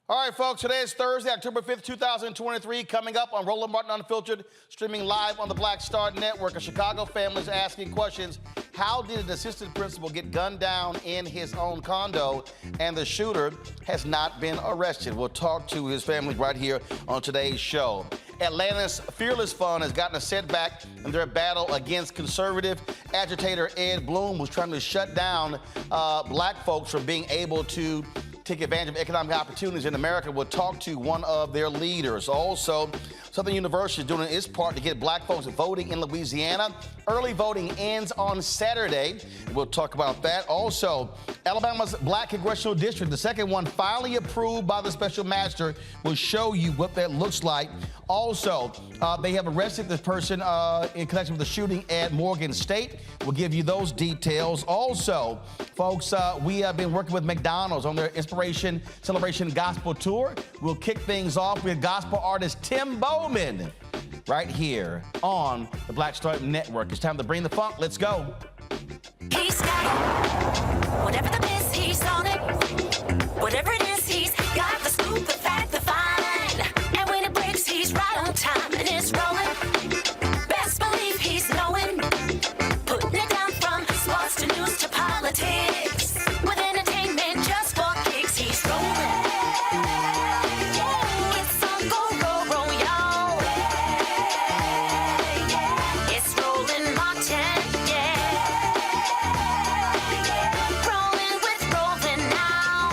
All right, folks, today is Thursday, October 5th, 2023. Coming up on Roland Martin Unfiltered, streaming live on the Black Star Network. A Chicago family is asking questions. How did an assistant principal get gunned down in his own condo, and the shooter has not been arrested? We'll talk to his family right here on today's show. Atlanta's Fearless Fund has gotten a setback in their battle against conservative agitator Ed Bloom, who's trying to shut down black folks from being able to take advantage of economic opportunities in America. We'll talk to one of their leaders. Also, Southern University is doing its part to get black folks voting in Louisiana. Early voting ends on Saturday. We'll talk about that. Also, Alabama's black congressional district, the second one finally approved by the special master. We'll show you what that looks like. Also, they have arrested this person in connection with the shooting at Morgan State. We'll give you those details. Also, folks, we have been working with McDonald's on their Inspiration Celebration Gospel Tour. We'll kick things off with gospel artist Tim Bowman right here on the Black Star Network. It's time to bring the funk. Let's go. He's got it. Whatever the miss, he's on it. Whatever it is, he's got the scoop, the fact, the fine. And when it breaks, he's right on time and it's rolling. Best believe he's knowing. Putting it down from sports to news to politics. With entertainment just for kicks, he's rolling. It's on go, roll, y'all. It's rolling Martin, rolling with rolling now.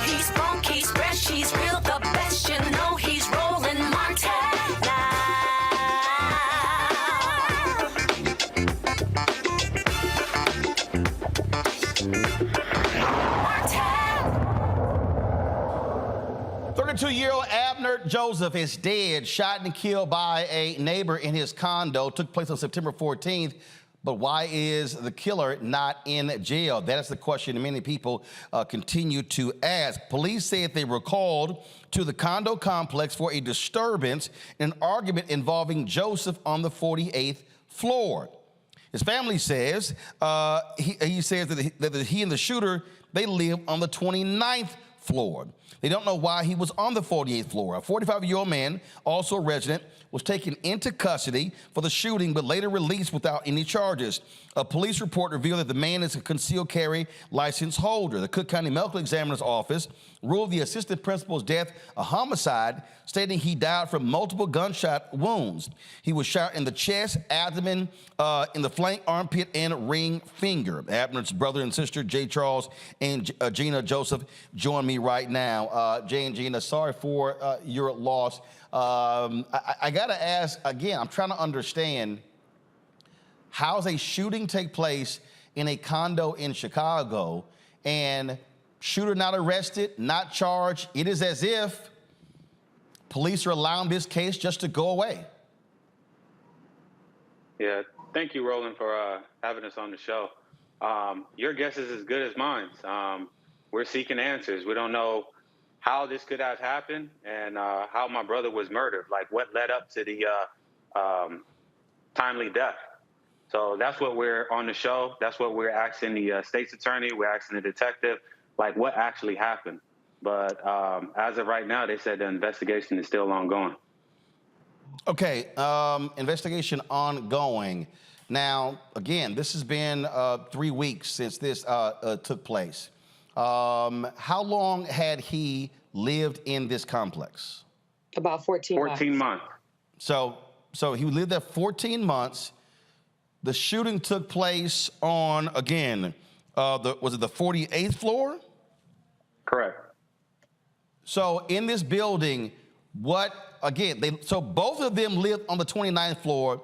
He's funk, he's fresh, he's real, the best, you know he's rolling Martin now. 32-year-old Abnerd Joseph is dead, shot and killed by a neighbor in his condo. Took place on September 14th. But why is the killer not in jail? That is the question many people continue to ask. Police said they were called to the condo complex for a disturbance in an argument involving Joseph on the 48th floor. His family says, he says that he and the shooter, they live on the 29th floor. They don't know why he was on the 48th floor. A 45-year-old man, also a resident, was taken into custody for the shooting, but later released without any charges. A police report revealed that the man is a concealed carry license holder. The Cook County Medical Examiner's Office ruled the assistant principal's death a homicide, stating he died from multiple gunshot wounds. He was shot in the chest, abdomen, in the flank, armpit, and ring finger. Abnerd's brother and sister, Jay Charles and Gina Joseph, join me right now. Jay and Gina, sorry for your loss. I gotta ask again, I'm trying to understand, how does a shooting take place in a condo in Chicago and shooter not arrested, not charged? It is as if police are allowing this case just to go away. Yeah, thank you, Roland, for having us on the show. Your guess is as good as mine. We're seeking answers. We don't know how this could have happened and how my brother was murdered, like what led up to the timely death. So that's what we're on the show. That's what we're asking the state's attorney. We're asking the detective, like what actually happened. But as of right now, they said the investigation is still ongoing. Okay, investigation ongoing. Now, again, this has been 3 weeks since this took place. How long had he lived in this complex? About 14 months. 14 months. So he lived there 14 months. The shooting took place on, again, was it the 48th floor? Correct. So in this building, so both of them lived on the 29th floor.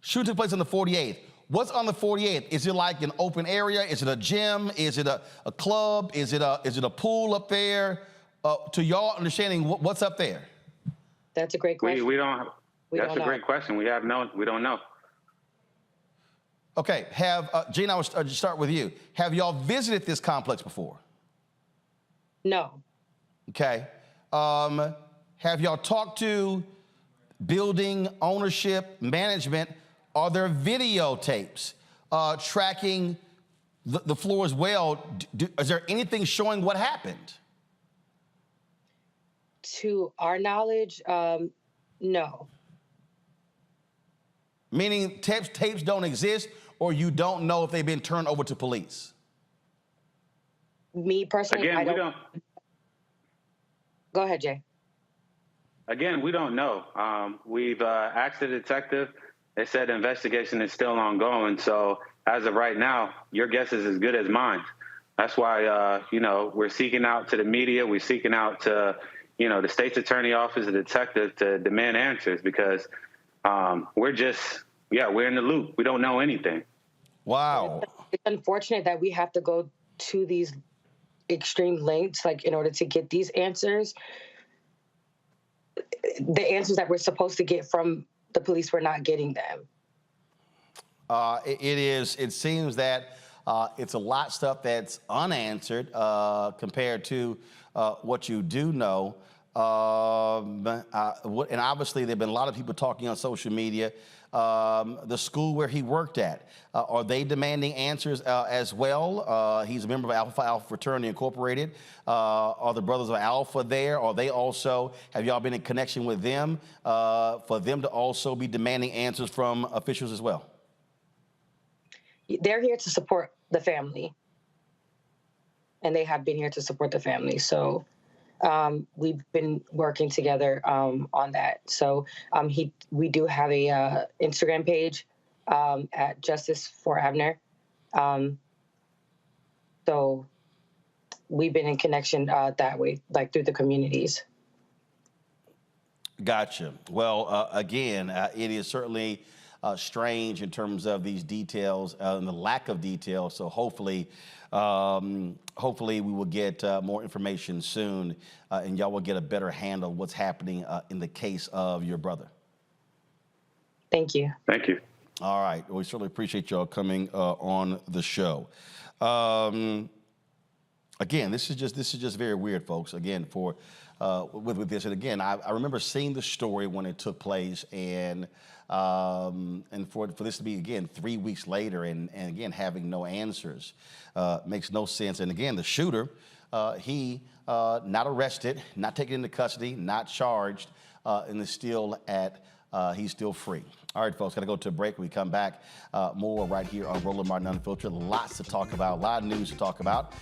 Shooting took place on the 48th. What's on the 48th? Is it like an open area? Is it a gym? Is it a club? Is it a pool up there? To y'all understanding, what's up there? That's a great question. That's a great question. We don't know. Okay, Gina, I'll just start with you. Have y'all visited this complex before? No. Okay. Have y'all talked to building ownership, management? Are there videotapes tracking the floor as well? Is there anything showing what happened? To our knowledge, no. Meaning tapes don't exist, or you don't know if they've been turned over to police? Me personally, Again, I don't. Go ahead, Jay. Again, we don't know. We've asked the detective. They said the investigation is still ongoing. So as of right now, your guess is as good as mine. That's why, we're seeking out to the media. We're seeking out to, the state's attorney office, the detective, to demand answers, because we're in the loop. We don't know anything. Wow. It's unfortunate that we have to go to these extreme lengths, like, in order to get these answers. The answers that we're supposed to get from the police, we're not getting them. It seems that it's a lot of stuff that's unanswered compared to what you do know. And obviously, there have been a lot of people talking on social media. The school where he worked at, are they demanding answers as well? He's a member of Alpha Fraternity Incorporated. Are the Brothers of Alpha there? Are they also, have y'all been in connection with them for them to also be demanding answers from officials as well? They're here to support the family, and they have been here to support the family. So we've been working together on that. So we do have a Instagram page at Justice for Abnerd. So we've been in connection that way, like through the communities. Gotcha. Well, again, it is certainly strange in terms of these details and the lack of detail. So hopefully we will get more information soon, and y'all will get a better handle of what's happening in the case of your brother. Thank you. Thank you. All right. We certainly appreciate y'all coming on the show. Again, this is just very weird, folks. Again, for with this, and again, I remember seeing the story when it took place, and for this to be, again, 3 weeks later and again having no answers makes no sense. And again, the shooter, he not arrested, not taken into custody, not charged, and is still he's still free. All right, folks, got to go to a break. When we come back, more right here on Roland Martin Unfiltered. Lots to talk about, a lot of news to talk about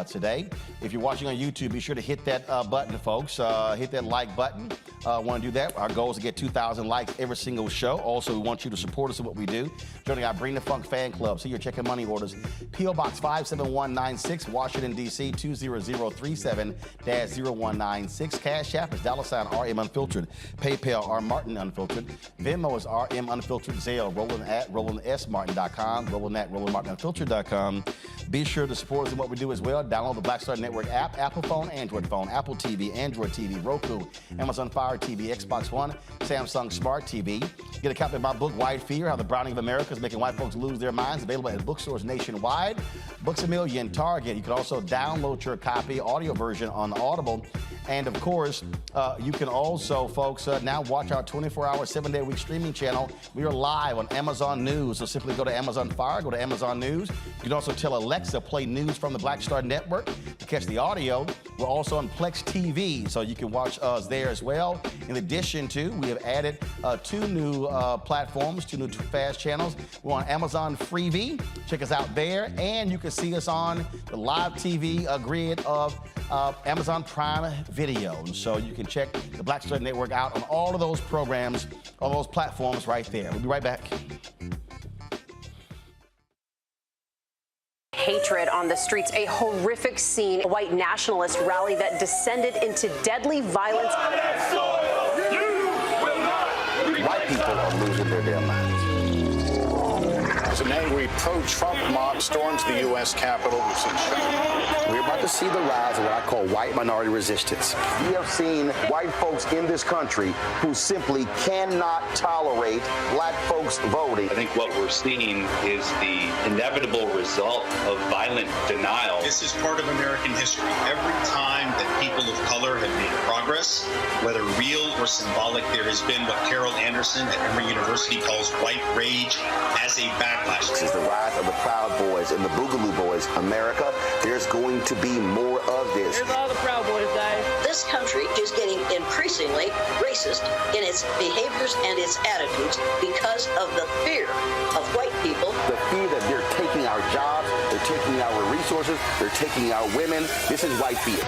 today. If you're watching on YouTube, be sure to hit that button, folks. Hit that like button. Want to do that? Our goal is to get 2,000 likes every single show. Also, we want you to support us in what we do. Joining our Bring the Funk fan club. See your checking money orders. P.O. Box 57196, Washington, D.C. 20037-0196. Cash App is $RM Unfiltered. PayPal, R Martin Unfiltered. Venmo is RM Unfiltered. Zelle, Roland at RolandSMartin.com. Roland at RolandMartinUnfiltered.com. Be sure to support us in what we do as well. Download the Black Star Network app, Apple phone, Android phone, Apple TV, Android TV, Roku, Amazon Fire TV, Xbox One, Samsung Smart TV. Get a copy of my book, White Fear, How the Browning of America is Making White Folks Lose Their Minds, available at bookstores nationwide. Books A Million, Target. You can also download your copy, audio version on Audible. And of course, you can also, folks, now watch our 24-hour, 7-day-a-week streaming channel. We are live on Amazon News. So simply go to Amazon Fire, go to Amazon News. You can also tell Alexa, play news from the Black Star Network to catch the audio. We're also on Plex TV, so you can watch us there as well. In addition to, we have added 2 new platforms, 2 new fast channels. We're on Amazon Freevee. Check us out there. And you can see us on the live TV grid of Amazon Prime Video. And so you can check the Black Star Network out on all of those programs, on those platforms right there. We'll be right back. Hatred on the streets, a horrific scene, a white nationalist rally that descended into deadly violence. White people are losing their damn minds. As an angry pro-Trump mob storms the U.S. Capitol, we're about to see the rise of what I call white minority resistance. We have seen white folks in this country who simply cannot tolerate black folks voting. I think what we're seeing is the inevitable result of violent denial. This is part of American history. Every time that people of color have made progress, whether real or symbolic, there has been what Carol Anderson at Emory University calls white rage as a backlash. This is the rise of the Proud Boys and the Boogaloo Boys. America, there's going to be more of this. Here's all the Proud Boys, guys. This this country is getting increasingly racist in its behaviors and its attitudes because of the fear of white people. The fear that they're taking our jobs, they're taking our resources, they're taking our women. This is white fear.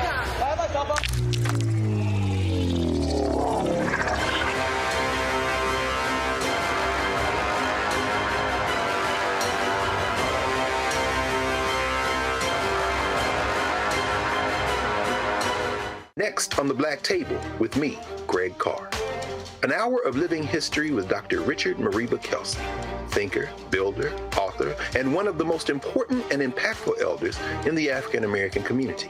Next on the Black Table with me, Greg Carr. An hour of living history with Dr. Richard Mariba Kelsey, thinker, builder, author, and one of the most important and impactful elders in the African American community.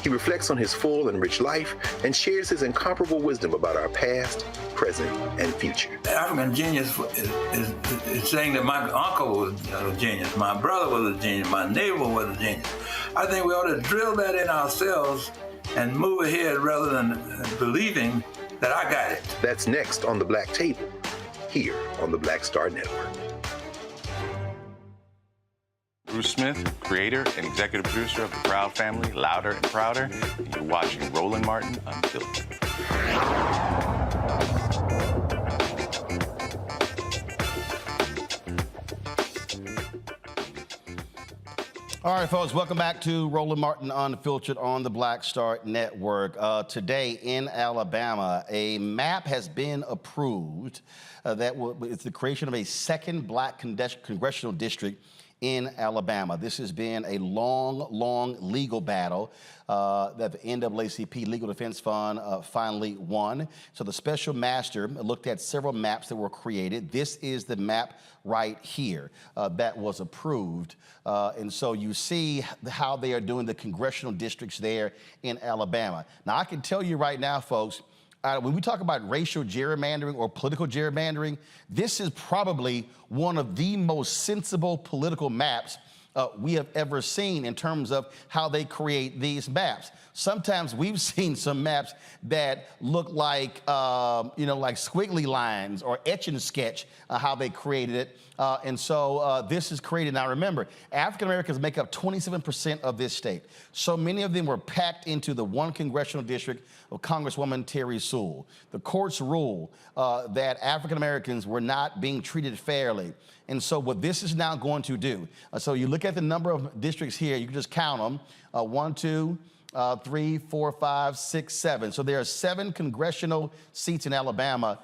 He reflects on his full and rich life and shares his incomparable wisdom about our past, present, and future. African genius is saying that my uncle was a genius, my brother was a genius, my neighbor was a genius. I think we ought to drill that in ourselves and move ahead rather than believing that I got it. That's next on the Black Table, here on the Black Star Network. Bruce Smith, creator and executive producer of The Proud Family, Louder and Prouder, and you're watching Roland Martin Unfiltered. All right, folks, welcome back to Roland Martin Unfiltered on the Black Star Network. Today in Alabama, a map has been approved it's the creation of a second black congressional district in Alabama. This has been a long legal battle that the NAACP Legal Defense Fund finally won. So the special master looked at several maps that were created. This is the map right here that was approved. And so you see how they are doing the congressional districts there in Alabama. Now, I can tell you right now, folks, when we talk about racial gerrymandering or political gerrymandering, this is probably one of the most sensible political maps we have ever seen in terms of how they create these maps. Sometimes we've seen some maps that look like, like squiggly lines or etch and sketch how they created it. And so this is created. Now remember, African Americans make up 27% of this state. So many of them were packed into the one congressional district of Congresswoman Terry Sewell. The courts ruled that African Americans were not being treated fairly. And so what this is now going to do, so you look at the number of districts here, you can just count them, 1, 2, 3, 4, 5, 6, 7. So there are 7 congressional seats in Alabama,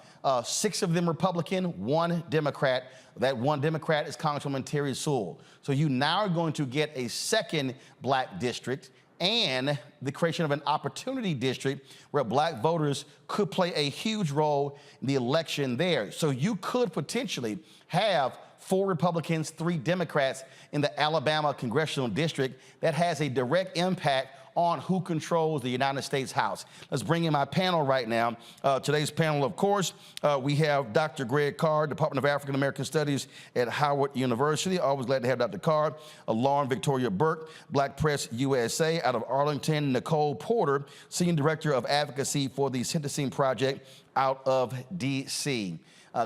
6 of them Republican, 1 Democrat. That 1 Democrat is Congresswoman Terry Sewell. So you now are going to get a second black district and the creation of an opportunity district where black voters could play a huge role in the election there. So you could potentially have 4 Republicans, 3 Democrats in the Alabama congressional district that has a direct impact on who controls the United States House. Let's bring in my panel right now. Today's panel, of course, we have Dr. Greg Carr, Department of African American Studies at Howard University. Always glad to have Dr. Carr. Lauren Victoria Burke, Black Press USA out of Arlington. Nicole Porter, Senior Director of Advocacy for the Sentencing Project out of D.C.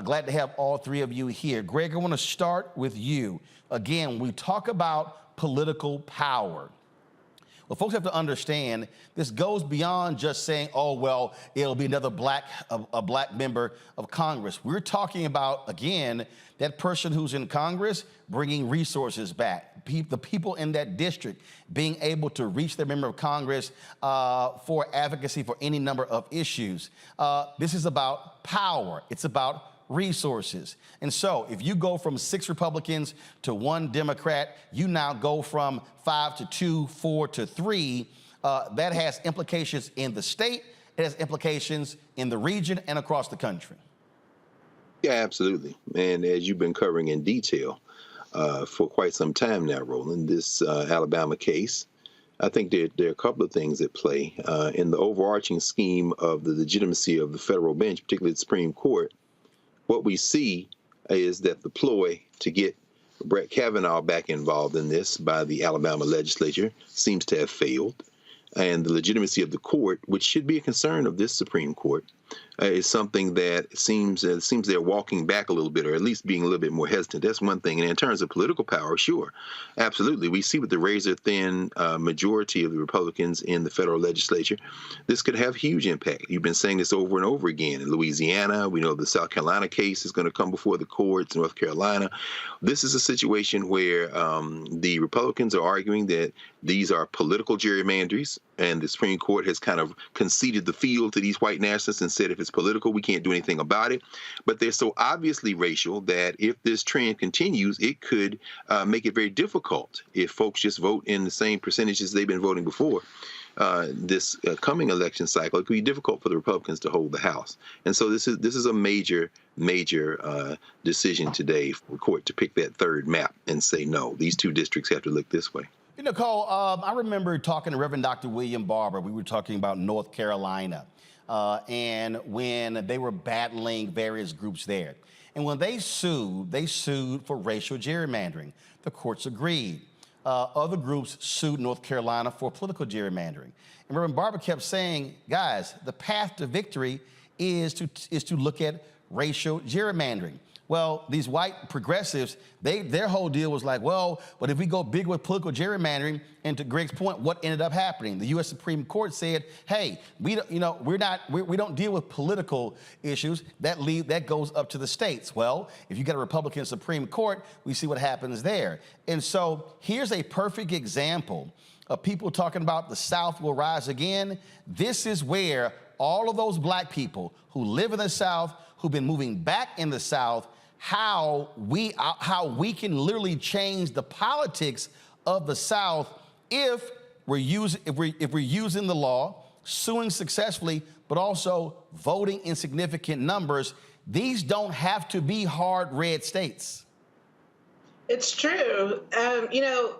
Glad to have all 3 of you here. Greg, I want to start with you. Again, we talk about political power. Well, folks have to understand this goes beyond just saying, oh, well, it'll be another black member of Congress. We're talking about, again, that person who's in Congress bringing resources back, the people in that district being able to reach their member of Congress for advocacy for any number of issues. This is about power. It's about resources. And so if you go from 6 Republicans to 1 Democrat, you now go from 5 to 2, 4 to 3. That has implications in the state. It has implications in the region and across the country. Yeah, absolutely. And as you've been covering in detail for quite some time now, Roland, this Alabama case, I think there are a couple of things at play in the overarching scheme of the legitimacy of the federal bench, particularly the Supreme Court. What we see is that the ploy to get Brett Kavanaugh back involved in this by the Alabama legislature seems to have failed. And the legitimacy of the court, which should be a concern of this Supreme Court, is something that seems they're walking back a little bit, or at least being a little bit more hesitant. That's one thing. And in terms of political power, sure, absolutely. We see with the razor-thin majority of the Republicans in the federal legislature, this could have huge impact. You've been saying this over and over again. In Louisiana, we know the South Carolina case is going to come before the courts, North Carolina. This is a situation where the Republicans are arguing that these are political gerrymanderies, and the Supreme Court has kind of conceded the field to these white nationalists and said if it's political, we can't do anything about it. But they're so obviously racial that if this trend continues, it could make it very difficult if folks just vote in the same percentages they've been voting before. This coming election cycle, it could be difficult for the Republicans to hold the House. And so this is a major decision today for the court to pick that third map and say, no, these two districts have to look this way. You know, Cole, I remember talking to Reverend Dr. William Barber. We were talking about North Carolina and when they were battling various groups there. And when they sued for racial gerrymandering. The courts agreed. Other groups sued North Carolina for political gerrymandering. And Reverend Barber kept saying, guys, the path to victory is to look at racial gerrymandering. Well, these white progressives, their whole deal was like, well, but if we go big with political gerrymandering, and to Greg's point, what ended up happening? The U.S. Supreme Court said, hey, we don't deal with political issues. That goes up to the states. Well, if you got a Republican Supreme Court, we see what happens there. And so here's a perfect example of people talking about the South will rise again. This is where all of those black people who live in the South, who've been moving back in the South, how we can literally change the politics of the South if we're using the law, suing successfully, but also voting in significant numbers. These don't have to be hard red states. It's true. You know,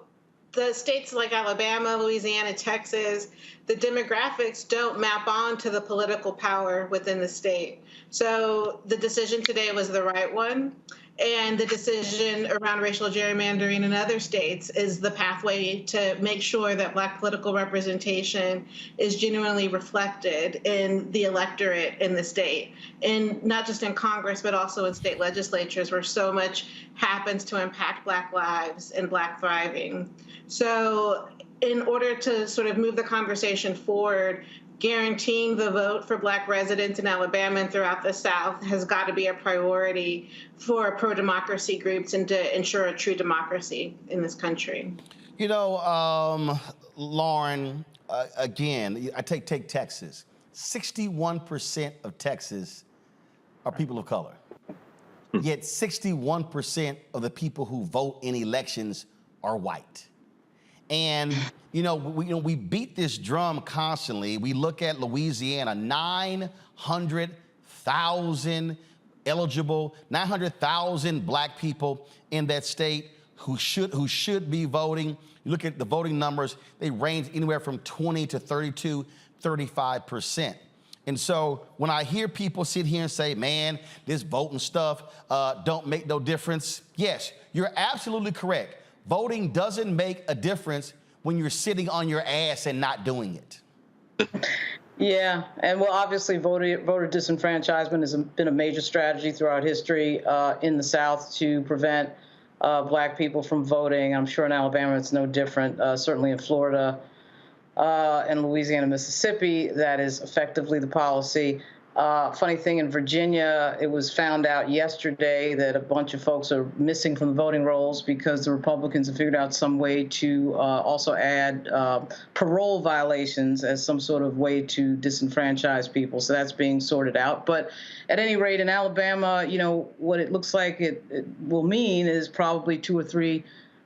the states like Alabama, Louisiana, Texas, the demographics don't map on to the political power within the state. So the decision today was the right one. And the decision around racial gerrymandering in other states is the pathway to make sure that Black political representation is genuinely reflected in the electorate in the state. And not just in Congress, but also in state legislatures where so much happens to impact Black lives and Black thriving. So in order to sort of move the conversation forward, guaranteeing the vote for Black residents in Alabama and throughout the South has got to be a priority for pro-democracy groups and to ensure a true democracy in this country. You know, Lauren, again, I take Texas. 61% of Texas are people of color. Yet 61% of the people who vote in elections are white. And, we beat this drum constantly. We look at Louisiana, 900,000 eligible, 900,000 Black people in that state who should be voting. You look at the voting numbers, they range anywhere from 20 to 32, 35%. And so when I hear people sit here and say, man, this voting stuff don't make no difference. Yes, you're absolutely correct. Voting doesn't make a difference when you're sitting on your ass and not doing it. Yeah, and well, obviously voter disenfranchisement has been a major strategy throughout history in the South to prevent Black people from voting. I'm sure in Alabama it's no different, certainly in Florida and Louisiana, Mississippi, that is effectively the policy. Funny thing, in Virginia, it was found out yesterday that a bunch of folks are missing from the voting rolls because the Republicans have figured out some way to also add parole violations as some sort of way to disenfranchise people. So that's being sorted out. But at any rate, in Alabama, what it looks like it will mean is probably two or three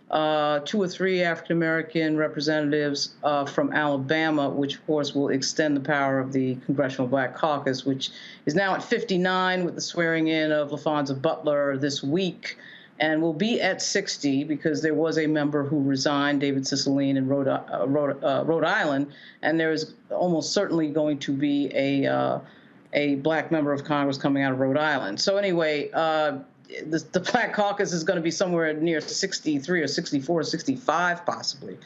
African-American representatives from Alabama, which, of course, will extend the power of the Congressional Black Caucus, which is now at 59 with the swearing in of LaFonza Butler this week, and will be at 60 because there was a member who resigned, David Cicilline, in Rhode Island, and there is almost certainly going to be a Black member of Congress coming out of Rhode Island. So anyway, the Black Caucus is going to be somewhere near 63 or 64 or 65, possibly,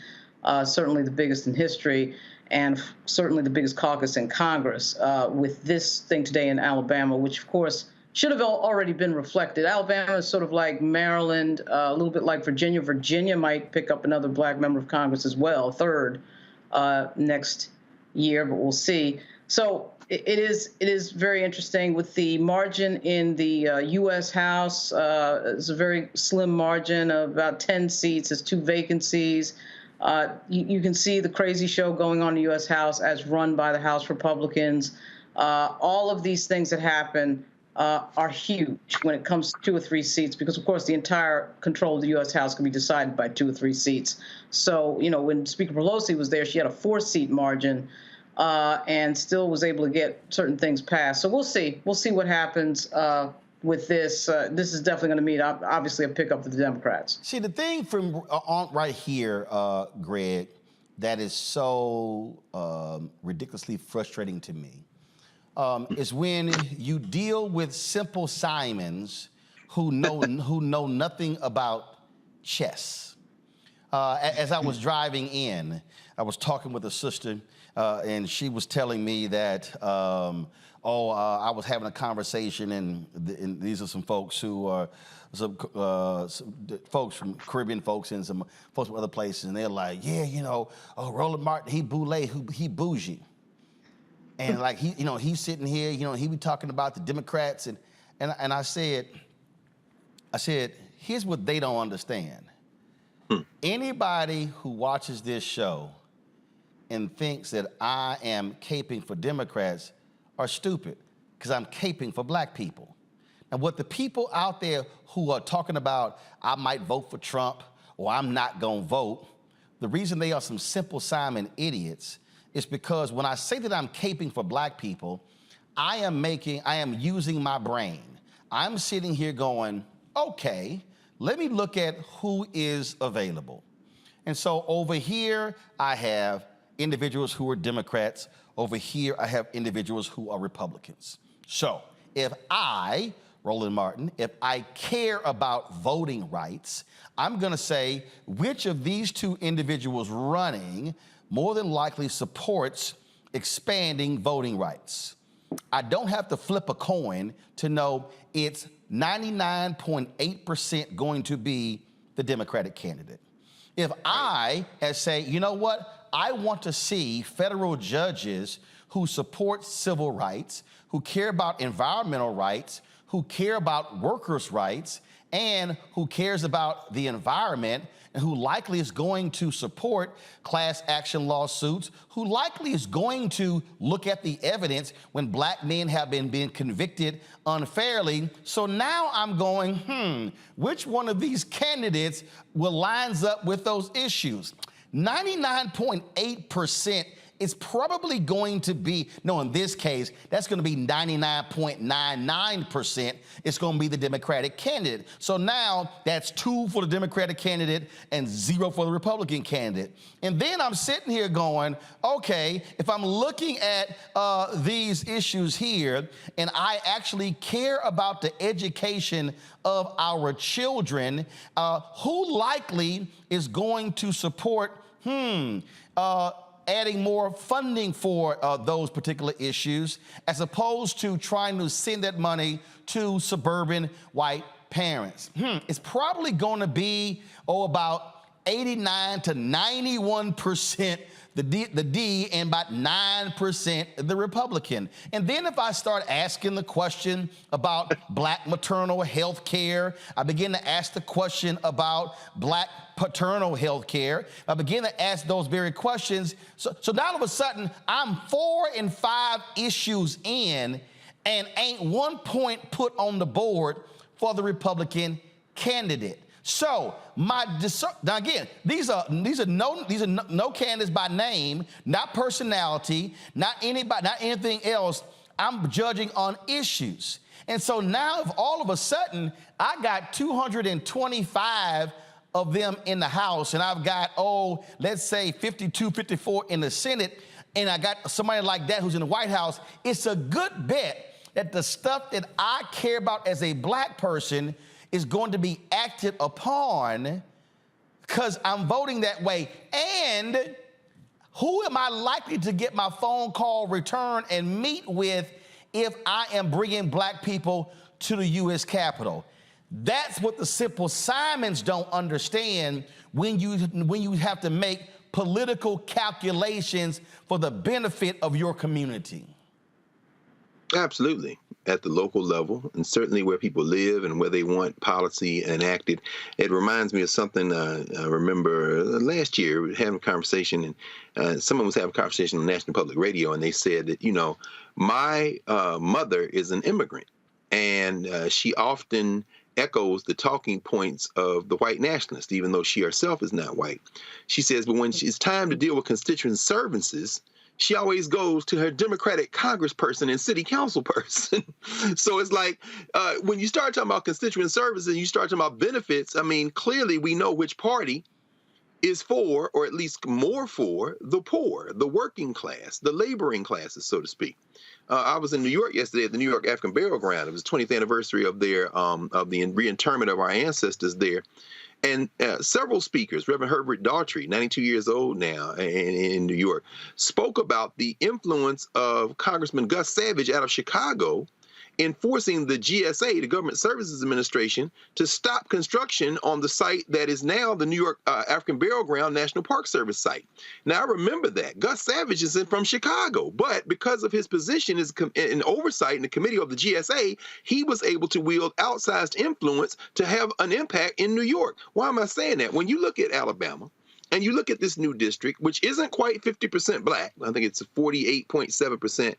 certainly the biggest in history. and certainly the biggest caucus in Congress with this thing today in Alabama, which, of course, should have already been reflected. Alabama is sort of like Maryland, a little bit like Virginia. Virginia might pick up another black member of Congress as well, third next year, but we'll see. So it is very interesting with the margin in the U.S. House. It's a very slim margin of about 10 seats. There's 2 vacancies. You can see the crazy show going on in the U.S. House as run by the House Republicans. All of these things that happen are huge when it comes to 2 or 3 seats, because, of course, the entire control of the U.S. House can be decided by 2 or 3 seats. So, you know, when Speaker Pelosi was there, she had a 4-seat margin and still was able to get certain things passed. So we'll see. We'll see what happens with this. This is definitely going to mean, obviously, a pickup for the Democrats. See, the thing from right here, Greg, that is so ridiculously frustrating to me is when you deal with Simple Simons who know nothing about chess. As I was driving in, I was talking with a sister, and she was telling me that, I was having a conversation, and these are some folks who are some folks from Caribbean folks and some folks from other places, and they're like, yeah, you know, Roland Martin, he boule, he bougie. And like he's sitting here, he be talking about the Democrats, and I said, here's what they don't understand. Anybody who watches this show and thinks that I am caping for Democrats are stupid, because I'm caping for black people. Now, what the people out there who are talking about, I might vote for Trump or I'm not gonna vote, the reason they are some Simple Simon idiots is because when I say that I'm caping for black people, I am using my brain. I'm sitting here going, okay, let me look at who is available. And so over here, I have individuals who are Democrats. Over here, I have individuals who are Republicans. So if I, Roland Martin, if I care about voting rights, I'm gonna say which of these 2 individuals running more than likely supports expanding voting rights. I don't have to flip a coin to know it's 99.8% going to be the Democratic candidate. If I say, you know what, I want to see federal judges who support civil rights, who care about environmental rights, who care about workers' rights, and who cares about the environment, and who likely is going to support class action lawsuits, who likely is going to look at the evidence when black men have been convicted unfairly. So now I'm going, which one of these candidates will lines up with those issues? 99.8% is probably going to be, no, in this case, that's going to be 99.99%. It's going to be the Democratic candidate. So now that's 2 for the Democratic candidate and 0 for the Republican candidate. And then I'm sitting here going, okay, if I'm looking at these issues here, and I actually care about the education of our children, who likely is going to support, adding more funding for those particular issues, as opposed to trying to send that money to suburban white parents? It's probably going to be, about 89 to 91% the D and about 9% the Republican. And then if I start asking the question about black maternal health care, I begin to ask the question about black paternal health care, I begin to ask those very questions. So now all of a sudden, I'm 4 and 5 issues in, and ain't 1 point put on the board for the Republican candidate. So now again, these are no candidates by name, not personality, not anybody, not anything else. I'm judging on issues. And so now, if all of a sudden I got 225 of them in the House, and I've got, let's say 52, 54 in the Senate, and I got somebody like that who's in the White House, it's a good bet that the stuff that I care about as a black person is going to be acted upon because I'm voting that way. And Who am I likely to get my phone call return and meet with if I am bringing black people to the U.S. Capitol? That's what the simple Simons don't understand when you have to make political calculations for the benefit of your community. Absolutely. At the local level, and certainly where people live and where they want policy enacted. It reminds me of something I remember last year having a conversation, and someone was having a conversation on National Public Radio, and they said that, you know, my mother is an immigrant, and she often echoes the talking points of the white nationalist, even though she herself is not white. She says, but when it's time to deal with constituent services, she always goes to her Democratic congressperson and city council person. So it's like when you start talking about constituent services and you start talking about benefits, I mean, clearly we know which party is for, or at least more for, the poor, the working class, the laboring classes, so to speak. I was in New York yesterday at the New York African Burial Ground. It was the 20th anniversary of their of the reinterment of our ancestors there. And several speakers, Reverend Herbert Daughtry, 92 years old now in New York, spoke about the influence of Congressman Gus Savage out of Chicago in forcing the GSA, the Government Services Administration, to stop construction on the site that is now the New York African Burial Ground National Park Service site. Now, I remember that. Gus Savage is from Chicago, but because of his position as in oversight in the committee of the GSA, he was able to wield outsized influence to have an impact in New York. Why am I saying that? When you look at Alabama, and you look at this new district, which isn't quite 50% black, I think it's 48.7%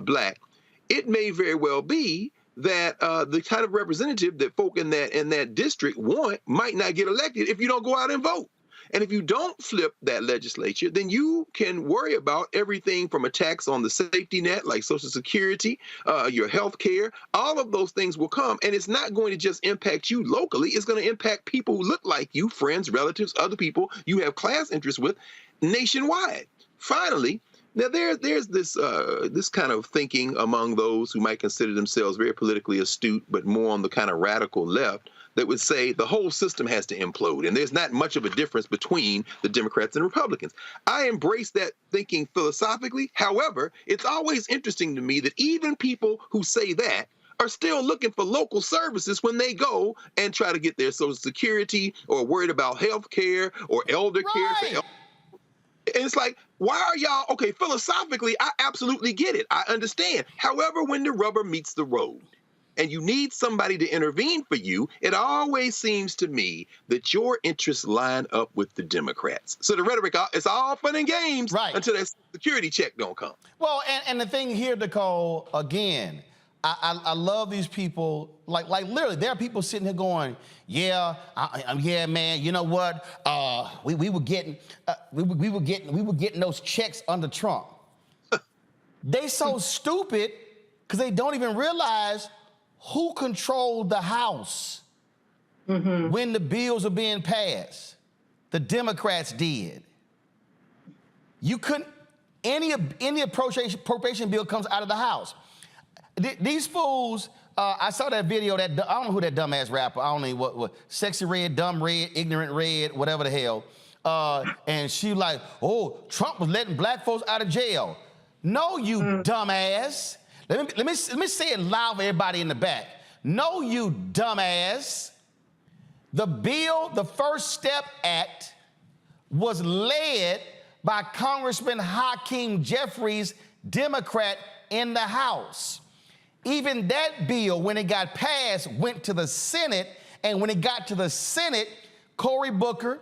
black, it may very well be that the kind of representative that folk in that district want might not get elected if you don't go out and vote. And if you don't flip that legislature, then you can worry about everything from attacks on the safety net, like Social Security, your health care. All of those things will come. And it's not going to just impact you locally. It's going to impact people who look like you, friends, relatives, other people you have class interests with nationwide. Finally, now, there's this kind of thinking among those who might consider themselves very politically astute, but more on the kind of radical left, that would say the whole system has to implode, and there's not much of a difference between the Democrats and Republicans. I embrace that thinking philosophically. However, it's always interesting to me that even people who say that are still looking for local services when they go and try to get their Social Security or worried about health care or elder care for elder. And it's like, why are y'all, okay, philosophically, I absolutely get it. I understand. However, when the rubber meets the road and you need somebody to intervene for you, it always seems to me that your interests line up with the Democrats. So the rhetoric, it's all fun and games until that security check don't come. Well, and the thing here, Nicole, again, I love these people. Like literally, there are people sitting here going, "Yeah, yeah, man. You know what? We were getting those checks under Trump." They so stupid because they don't even realize who controlled the House when the bills are being passed. The Democrats did. You couldn't. Any appropriation bill comes out of the House. These fools, I saw that video, I don't know who that dumbass rapper, I don't know what Sexy Red, Dumb Red, Ignorant Red, whatever the hell. And she like, oh, Trump was letting black folks out of jail. No, you dumbass. Let me say it loud for everybody in the back. No, you dumbass. The bill, the First Step Act, was led by Congressman Hakeem Jeffries, Democrat, in the House. Even that bill, when it got passed, went to the Senate, and when it got to the Senate, Senator Cory Booker,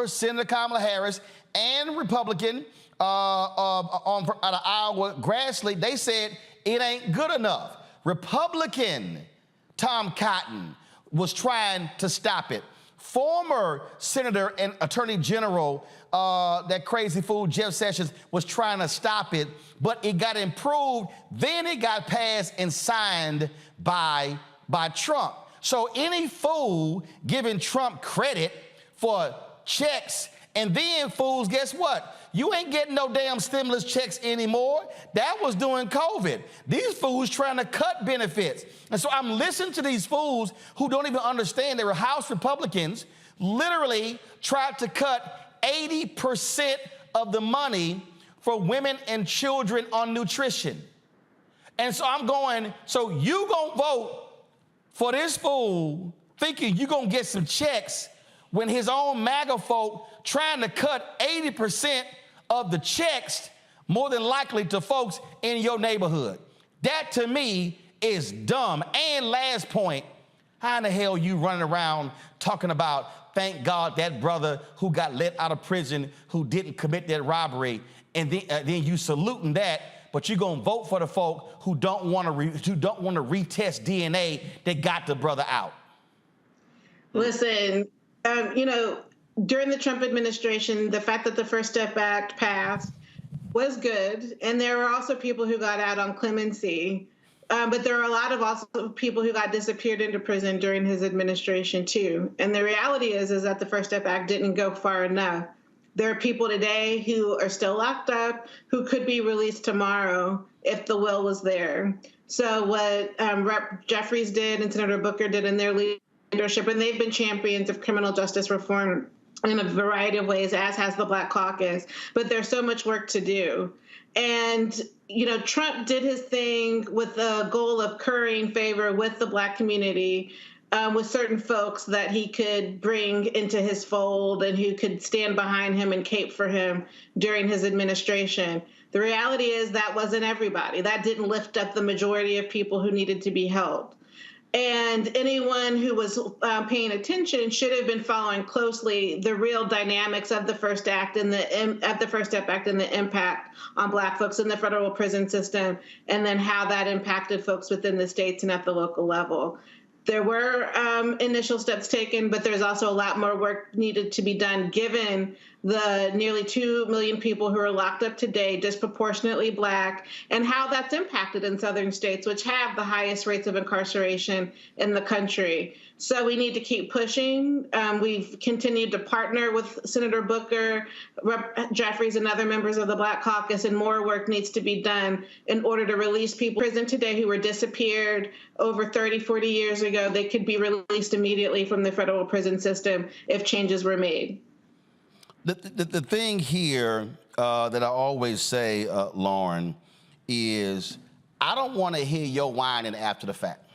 Senator Kamala Harris, and Republican out of Iowa, Grassley, they said it ain't good enough. Republican Tom Cotton was trying to stop it. Former Senator and Attorney General, that crazy fool Jeff Sessions, was trying to stop it, but it got improved. Then it got passed and signed by Trump. So any fool giving Trump credit for checks, and then fools, guess what? You ain't getting no damn stimulus checks anymore. That was during COVID. These fools trying to cut benefits. And so I'm listening to these fools who don't even understand they were House Republicans, literally tried to cut 80% of the money for women and children on nutrition. And so I'm going, so you gonna vote for this fool thinking you gonna get some checks when his own MAGA folk trying to cut 80% of the checks, more than likely to folks in your neighborhood. That to me is dumb. And last point, how in the hell you running around talking about, thank God that brother who got let out of prison, who didn't commit that robbery, and then you saluting that, but you're gonna vote for the folk who don't want to retest DNA that got the brother out. Listen, during the Trump administration, the fact that the First Step Act passed was good, and there were also people who got out on clemency. But there are a lot of also people who got disappeared into prison during his administration too. And the reality is that the First Step Act didn't go far enough. There are people today who are still locked up who could be released tomorrow if the will was there. So what Rep. Jeffries did and Senator Booker did in their leadership, and they've been champions of criminal justice reform in a variety of ways, as has the Black Caucus. But there's so much work to do. And, Trump did his thing with the goal of currying favor with the Black community, with certain folks that he could bring into his fold and who could stand behind him and cape for him during his administration. The reality is that wasn't everybody. That didn't lift up the majority of people who needed to be helped. And anyone who was paying attention should have been following closely the real dynamics of the First Act and the First Step Act and the impact on Black folks in the federal prison system, and then how that impacted folks within the states and at the local level. There were initial steps taken, but there's also a lot more work needed to be done given the nearly 2 million people who are locked up today, disproportionately Black, and how that's impacted in southern states, which have the highest rates of incarceration in the country. So we need to keep pushing. We've continued to partner with Senator Booker, Rep. Jeffries, and other members of the Black Caucus, and more work needs to be done in order to release people in prison today who were disappeared over 30, 40 years ago. They could be released immediately from the federal prison system if changes were made. The thing here that I always say, Lauren, is I don't want to hear your whining after the fact.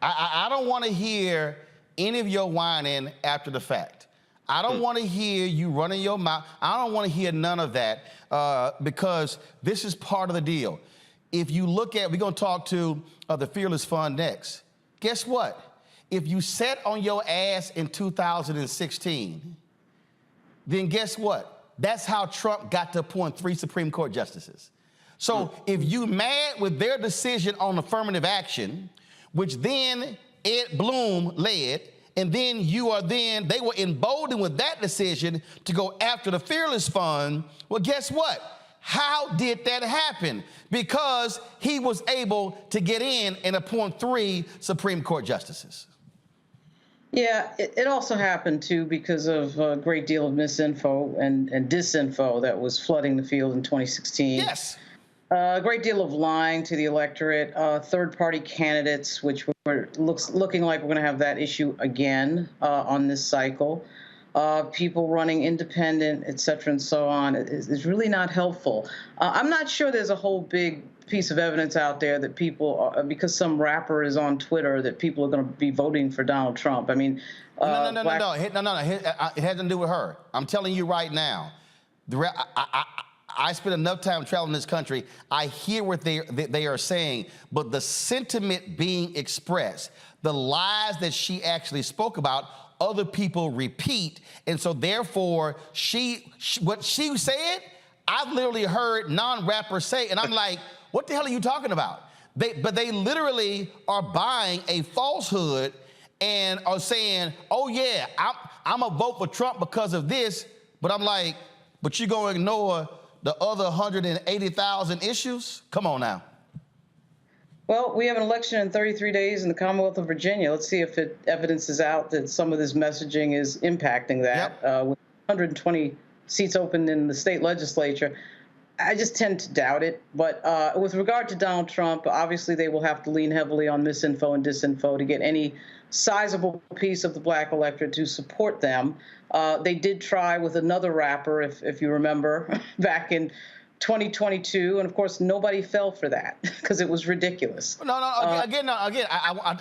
I don't want to hear any of your whining after the fact. I don't want to hear you running your mouth. I don't want to hear none of that because this is part of the deal. If you look at, we're going to talk to the Fearless Fund next. Guess what? If you sat on your ass in 2016, then guess what? That's how Trump got to appoint 3 Supreme Court justices. So if you mad with their decision on affirmative action, which then Ed Bloom led, and then they were emboldened with that decision to go after the Fearless Fund, well, guess what? How did that happen? Because he was able to get in and appoint 3 Supreme Court justices. Yeah, it also happened, too, because of a great deal of misinfo and disinfo that was flooding the field in 2016. Yes. A great deal of lying to the electorate, third-party candidates, which looking like we're going to have that issue again on this cycle. People running independent, et cetera, and so on is really not helpful. I'm not sure there's a whole big piece of evidence out there that people, because some rapper is on Twitter, that people are going to be voting for Donald Trump. I mean, no. It has nothing to do with her. I'm telling you right now. I spend enough time traveling this country. I hear what they are saying, but the sentiment being expressed, the lies that she actually spoke about, other people repeat, and so therefore what she said, I've literally heard non-rappers say, and I'm like, what the hell are you talking about? But they literally are buying a falsehood and are saying, oh yeah, I'm gonna vote for Trump because of this, but I'm like, but you're gonna ignore the other 180,000 issues? Come on now. Well, we have an election in 33 days in the Commonwealth of Virginia. Let's see if evidence is out that some of this messaging is impacting that. Yep. With 120 seats open in the state legislature, I just tend to doubt it. But with regard to Donald Trump, obviously they will have to lean heavily on misinfo and disinfo to get any sizable piece of the black electorate to support them. They did try with another rapper, if you remember, back in 2022, and of course nobody fell for that because it was ridiculous. I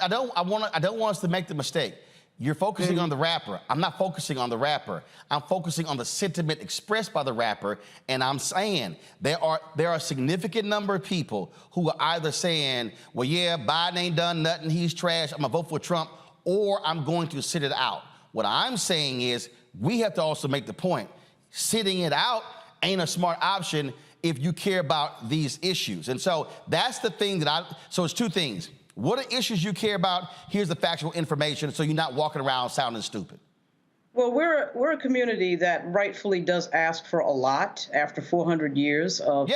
don't want us to make the mistake. You're focusing on the rapper. I'm not focusing on the rapper. I'm focusing on the sentiment expressed by the rapper, and I'm saying there are a significant number of people who are either saying, well, yeah, Biden ain't done nothing, he's trash, I'm gonna vote for Trump, or I'm going to sit it out. What I'm saying is we have to also make the point, sitting it out ain't a smart option if you care about these issues. And so that's the thing so it's two things. What are issues you care about? Here's the factual information so you're not walking around sounding stupid. Well, we're a community that rightfully does ask for a lot after 400 years of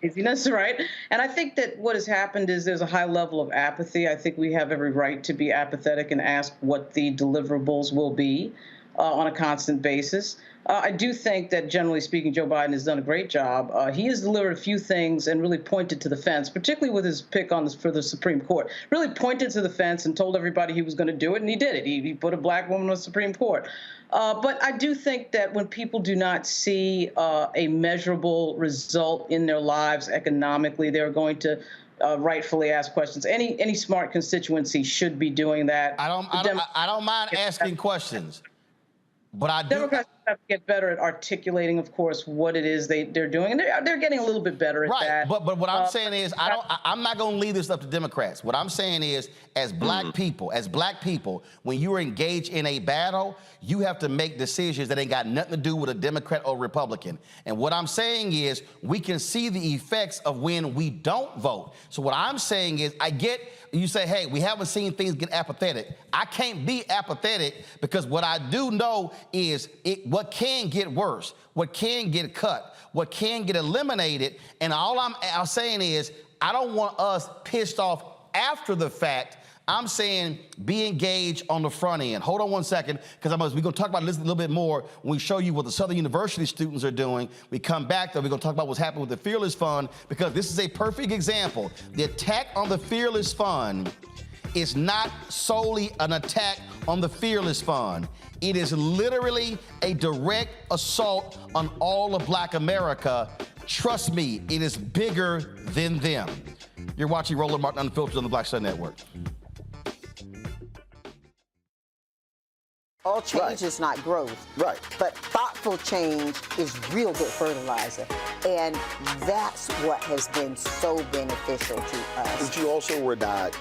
craziness, right? And I think that what has happened is there's a high level of apathy. I think we have every right to be apathetic and ask what the deliverables will be on a constant basis. I do think that, generally speaking, Joe Biden has done a great job. He has delivered a few things and really pointed to the fence, particularly with his pick for the Supreme Court. Really pointed to the fence and told everybody he was going to do it, and he did it. He put a black woman on the Supreme Court. But I do think that when people do not see a measurable result in their lives economically, they're going to rightfully ask questions. Any smart constituency should be doing that. I don't mind asking questions. But Democrats have to get better at articulating, of course, what it is they're doing, and they're getting a little bit better at that. But what I'm saying is, I'm not going to leave this up to Democrats. What I'm saying is, as black people, when you are engaged in a battle, you have to make decisions that ain't got nothing to do with a Democrat or Republican. And what I'm saying is, we can see the effects of when we don't vote. So what I'm saying is, I get. You say, hey, we haven't seen things get apathetic. I can't be apathetic because what I do know is what can get worse, what can get cut, what can get eliminated. And all I'm saying is I don't want us pissed off after the fact. I'm saying be engaged on the front end. Hold on one second, because we're going to talk about this a little bit more when we show you what the Southern University students are doing. We come back, though, we're going to talk about what's happening with the Fearless Fund, because this is a perfect example. The attack on the Fearless Fund is not solely an attack on the Fearless Fund. It is literally a direct assault on all of Black America. Trust me, it is bigger than them. You're watching Roland Martin Unfiltered on the Black Star Network. All change is not growth. Right. But thoughtful change is real good fertilizer. And that's what has been so beneficial to us. But you also were not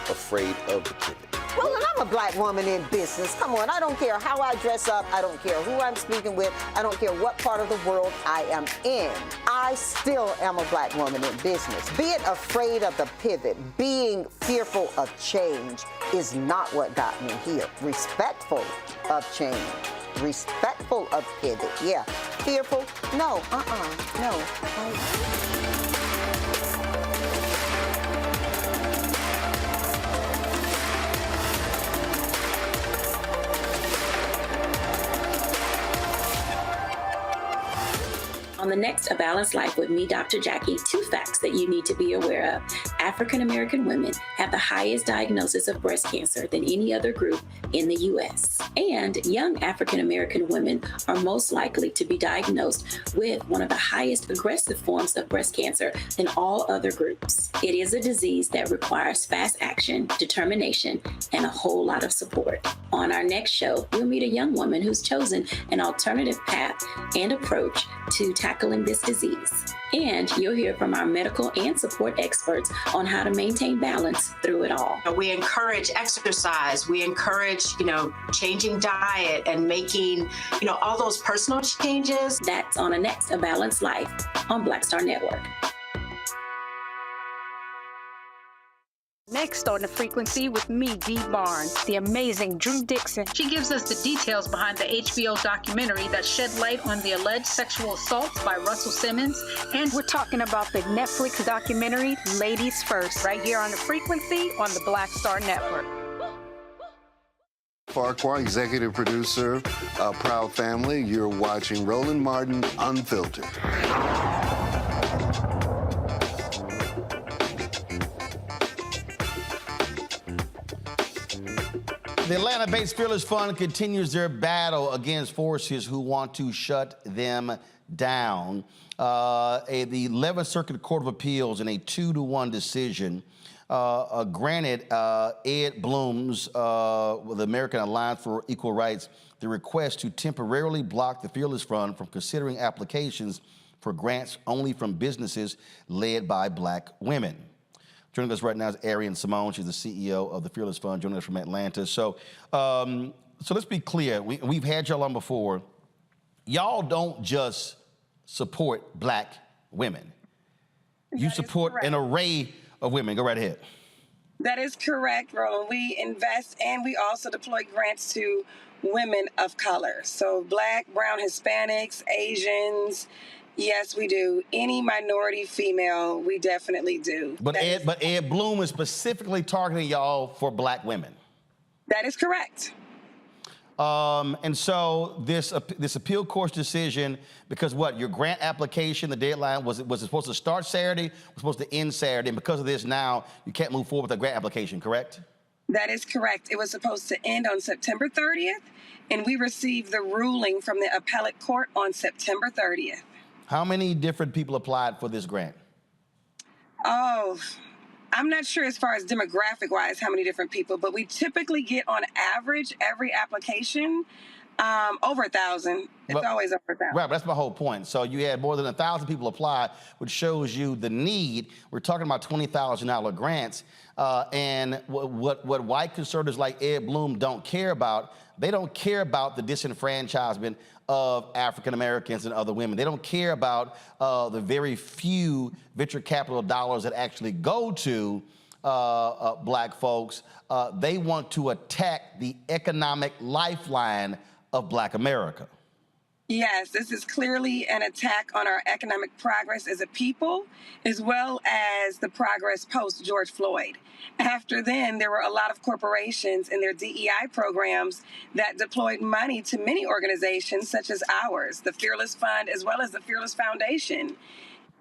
afraid of the pivot. Well, and I'm a black woman in business. Come on, I don't care how I dress up. I don't care who I'm speaking with. I don't care what part of the world I am in. I still am a black woman in business. Being afraid of the pivot, being fearful of change is not what got me here. Respectful of change. Respectful of pivot, yeah. Fearful? No, no. On the next A Balanced Life with me, Dr. Jackie, 2 facts that you need to be aware of. African American women have the highest diagnosis of breast cancer than any other group in the U.S. And young African American women are most likely to be diagnosed with one of the highest aggressive forms of breast cancer than all other groups. It is a disease that requires fast action, determination, and a whole lot of support. On our next show, we'll meet a young woman who's chosen an alternative path and approach to tackling this disease. And you'll hear from our medical and support experts on how to maintain balance through it all. We encourage exercise. We encourage, changing diet and making, all those personal changes. That's on the next A Balanced Life on Black Star Network. Next on The Frequency with me, Dee Barnes, the amazing Drew Dixon. She gives us the details behind the HBO documentary that shed light on the alleged sexual assaults by Russell Simmons. And we're talking about the Netflix documentary, Ladies First, right here on The Frequency on the Black Star Network. Farquhar, executive producer of Proud Family. You're watching Roland Martin Unfiltered. The Atlanta-based Fearless Fund continues their battle against forces who want to shut them down. The 11th Circuit Court of Appeals, in a 2-1 decision, granted Ed Bloom's, the American Alliance for Equal Rights, the request to temporarily block the Fearless Fund from considering applications for grants only from businesses led by Black women. Joining us right now is Arian Simone. She's the CEO of the Fearless Fund, joining us from Atlanta. So let's be clear. We've had y'all on before. Y'all don't just support Black women. You support an array of women. Go right ahead. That is correct, Roland. We invest and we also deploy grants to women of color. So Black, brown, Hispanics, Asians. Yes, we do. Any minority female, we definitely do. But Ed Bloom is specifically targeting y'all for Black women. That is correct. And so this appeal court's decision, because what, your grant application, the deadline, was it supposed to start Saturday, was supposed to end Saturday, and because of this now, you can't move forward with the grant application, correct? That is correct. It was supposed to end on September 30th, and we received the ruling from the appellate court on September 30th. How many different people applied for this grant? Oh, I'm not sure as far as demographic-wise how many different people, but we typically get on average every application over 1,000. It's always over 1,000. Right, but that's my whole point. So you had more than 1,000 people apply, which shows you the need. We're talking about $20,000 grants. And what white conservatives like Ed Bloom don't care about, they don't care about the disenfranchisement of African Americans and other women. They don't care about the very few venture capital dollars that actually go to Black folks. They want to attack the economic lifeline of Black America. Yes, this is clearly an attack on our economic progress as a people, as well as the progress post George Floyd. After then, there were a lot of corporations and their DEI programs that deployed money to many organizations such as ours, the Fearless Fund, as well as the Fearless Foundation.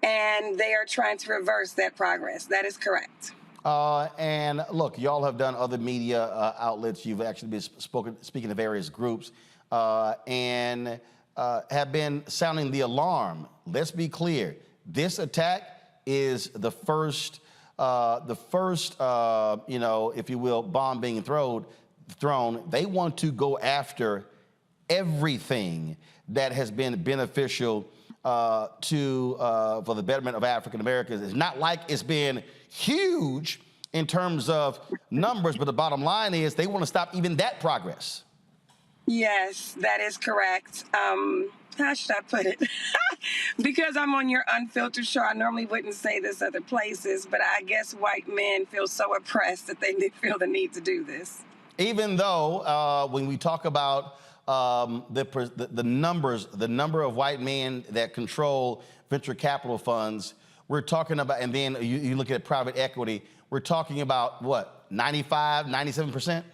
And they are trying to reverse that progress. That is correct. And look, y'all have done other media outlets. You've actually been speaking to various groups and have been sounding the alarm. Let's be clear. This attack is the first, you know, if you will, bomb being thrown. They want to go after everything that has been beneficial for the betterment of African Americans. It's not like it's been huge in terms of numbers, but the bottom line is they want to stop even that progress. Yes, that is correct. How should I put it? Because I'm on your Unfiltered show, I normally wouldn't say this other places, but I guess white men feel so oppressed that they feel the need to do this. Even though when we talk about the number of white men that control venture capital funds, we're talking about, and then you look at private equity, we're talking about what, 95, 97%?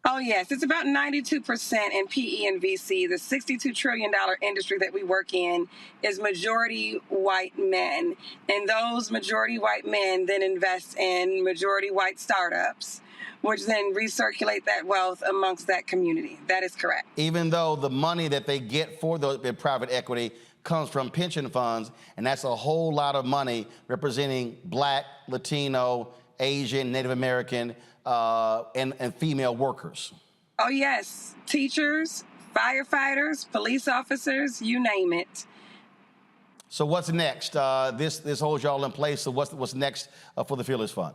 Oh, yes. It's about 92% in PE and VC. The $62 trillion industry that we work in is majority white men. And those majority white men then invest in majority white startups, which then recirculate that wealth amongst that community. That is correct. Even though the money that they get for the private equity comes from pension funds, and that's a whole lot of money representing Black, Latino, Asian, Native American, and female workers. Oh, yes. Teachers, firefighters, police officers, you name it. So what's next? This holds y'all in place. So what's next for the Fearless Fund?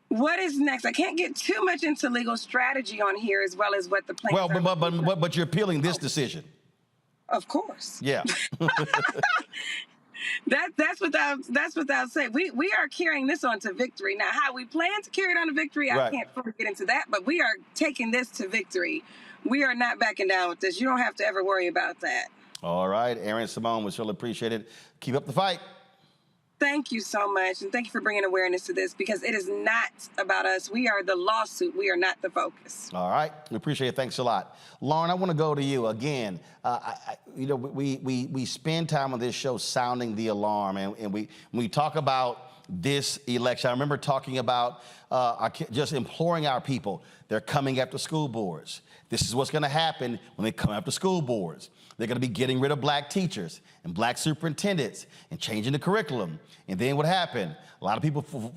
What is next? I can't get too much into legal strategy on here, as well as what the plaintiffs are. But you're appealing this decision. Of course. Yeah. That's without saying. We are carrying this on to victory. Now, how we plan to carry it on to victory, I can't fully get into that, but we are taking this to victory. We are not backing down with this. You don't have to ever worry about that. All right, Arian Simone, we certainly appreciate it. Keep up the fight. Thank you so much, and thank you for bringing awareness to this, because it is not about us. We are the lawsuit. We are not the focus. All right, we appreciate it. Thanks a lot, Lauren. I want to go to you again. We spend time on this show sounding the alarm, and we talk about this election. I remember talking about just imploring our people. They're coming after school boards. This is what's going to happen when they come after school boards. They're going to be getting rid of black teachers and black superintendents and changing the curriculum. And then what happened? A lot of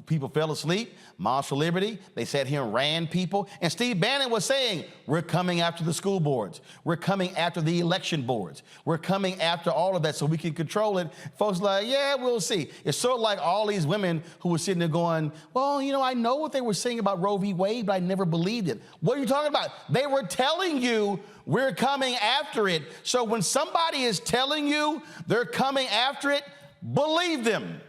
people fell asleep. Moms for Liberty, they sat here and ran people. And Steve Bannon was saying, we're coming after the school boards. We're coming after the election boards. We're coming after all of that so we can control it. Folks are like, yeah, we'll see. It's sort of like all these women who were sitting there going, well, you know, I know what they were saying about Roe v. Wade, but I never believed it. What are you talking about? They were telling you we're coming after it. So when somebody is telling you they're coming after it, believe them.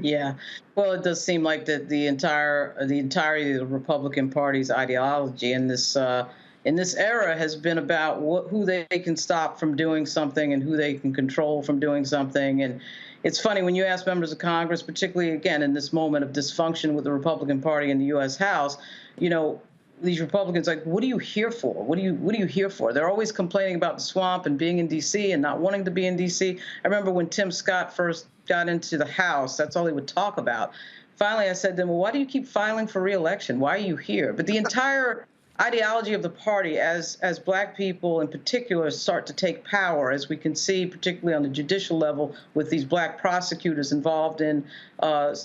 Yeah, well, it does seem like that the entirety of the Republican Party's ideology in this era has been about who they can stop from doing something and who they can control from doing something. And it's funny when you ask members of Congress, particularly again in this moment of dysfunction with the Republican Party in the U.S. House, you know, these Republicans, like, what are you here for? What are you here for? They're always complaining about the swamp and being in D.C. and not wanting to be in D.C. I remember when Tim Scott first got into the House, that's all he would talk about. Finally, I said to him, well, why do you keep filing for re-election? Why are you here? But the entire ideology of the party, as black people in particular start to take power, as we can see, particularly on the judicial level with these black prosecutors involved in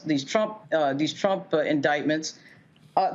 these Trump indictments,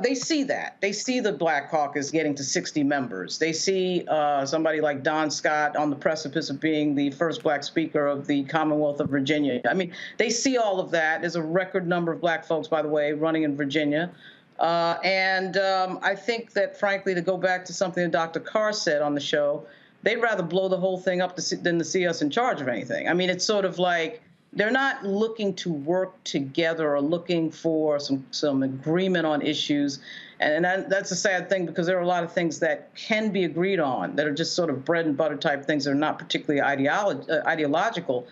they see that. They see the Black Caucus getting to 60 members. They see somebody like Don Scott on the precipice of being the first black speaker of the Commonwealth of Virginia. I mean, they see all of that. There's a record number of black folks, by the way, running in Virginia. I think that, frankly, to go back to something that Dr. Carr said on the show, they'd rather blow the whole thing up than to see us in charge of anything. I mean, it's sort of like they're not looking to work together or looking for some agreement on issues. And that's a sad thing, because there are a lot of things that can be agreed on that are just sort of bread and butter type things that are not particularly ideological.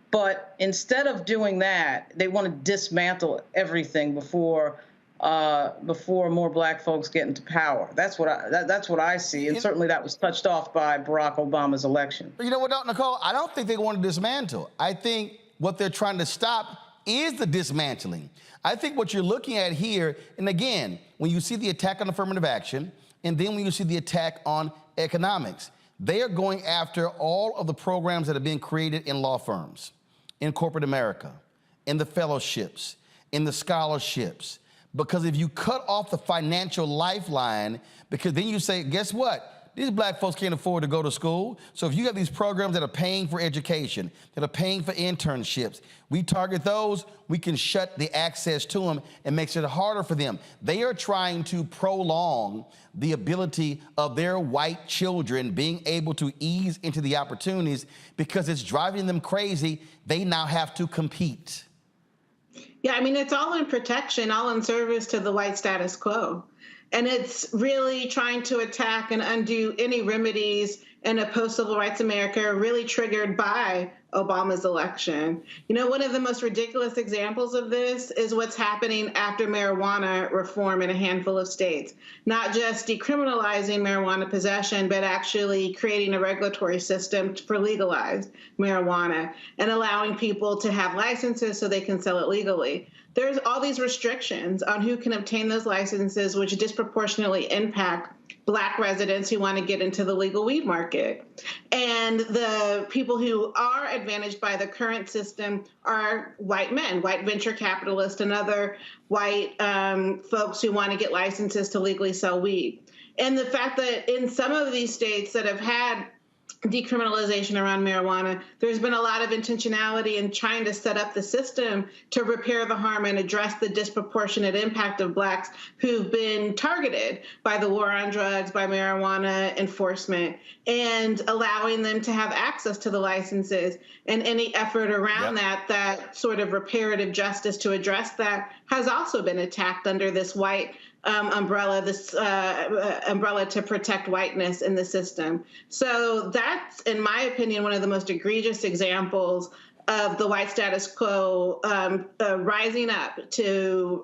But instead of doing that, they want to dismantle everything before more black folks get into power. That's what I see, and certainly that was touched off by Barack Obama's election. You know what, Nicole? I don't think they want to dismantle. I think what they're trying to stop is the dismantling. I think what you're looking at here, and again, when you see the attack on affirmative action, and then when you see the attack on economics, they are going after all of the programs that have been created in law firms, in corporate America, in the fellowships, in the scholarships. Because if you cut off the financial lifeline, because then you say, guess what? These black folks can't afford to go to school. So if you have these programs that are paying for education, that are paying for internships, we target those, we can shut the access to them and makes it harder for them. They are trying to prolong the ability of their white children being able to ease into the opportunities, because it's driving them crazy. They now have to compete. Yeah, I mean, it's all in protection, all in service to the white status quo. And it's really trying to attack and undo any remedies in a post-civil rights America really triggered by Obama's election. You know, one of the most ridiculous examples of this is what's happening after marijuana reform in a handful of states. Not just decriminalizing marijuana possession, but actually creating a regulatory system for legalized marijuana and allowing people to have licenses so they can sell it legally. There's all these restrictions on who can obtain those licenses, which disproportionately impact Black residents who want to get into the legal weed market. And the people who are advantaged by the current system are white men, white venture capitalists, and other white folks who want to get licenses to legally sell weed. And the fact that in some of these states that have had decriminalization around marijuana, there's been a lot of intentionality in trying to set up the system to repair the harm and address the disproportionate impact of Blacks who've been targeted by the war on drugs, by marijuana enforcement, and allowing them to have access to the licenses. And any effort around that sort of reparative justice to address that has also been attacked under this white umbrella to protect whiteness in the system. So that's, in my opinion, one of the most egregious examples of the white status quo rising up to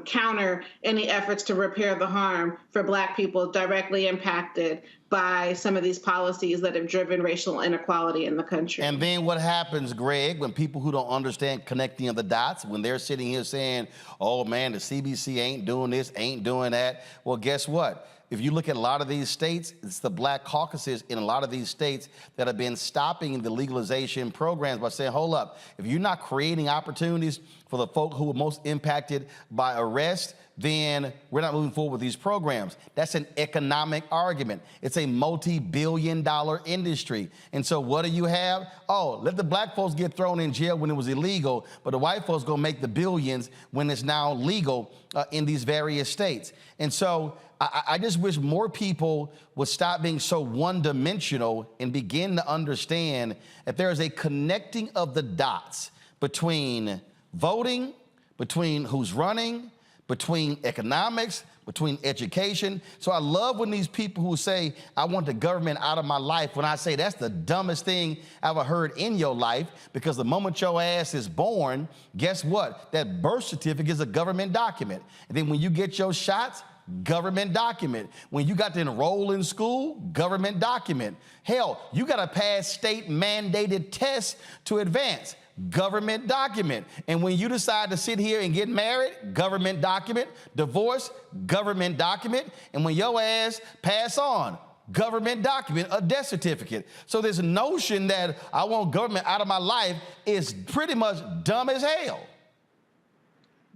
counter any efforts to repair the harm for Black people directly impacted by some of these policies that have driven racial inequality in the country. And then what happens, Greg, when people who don't understand connecting of the dots, when they're sitting here saying, oh man, the CBC ain't doing this, ain't doing that. Well, guess what? If you look at a lot of these states, it's the Black caucuses in a lot of these states that have been stopping the legalization programs by saying, hold up, if you're not creating opportunities for the folk who are most impacted by arrest, then we're not moving forward with these programs. That's an economic argument. It's a multi-billion-dollar industry. And so what do you have? Oh, let the Black folks get thrown in jail when it was illegal, but the white folks gonna make the billions when it's now legal in these various states. And so I just wish more people would stop being so one-dimensional and begin to understand that there is a connecting of the dots between voting, between who's running, between economics, between education. So I love when these people who say, I want the government out of my life, when I say that's the dumbest thing I've ever heard in your life, because the moment your ass is born, guess what? That birth certificate is a government document. And then when you get your shots, government document. When you got to enroll in school, government document. Hell, you got to pass state mandated tests to advance, government document. And when you decide to sit here and get married, government document. Divorce, government document. And when your ass pass on, government document, a death certificate. So this notion that I want government out of my life is pretty much dumb as hell.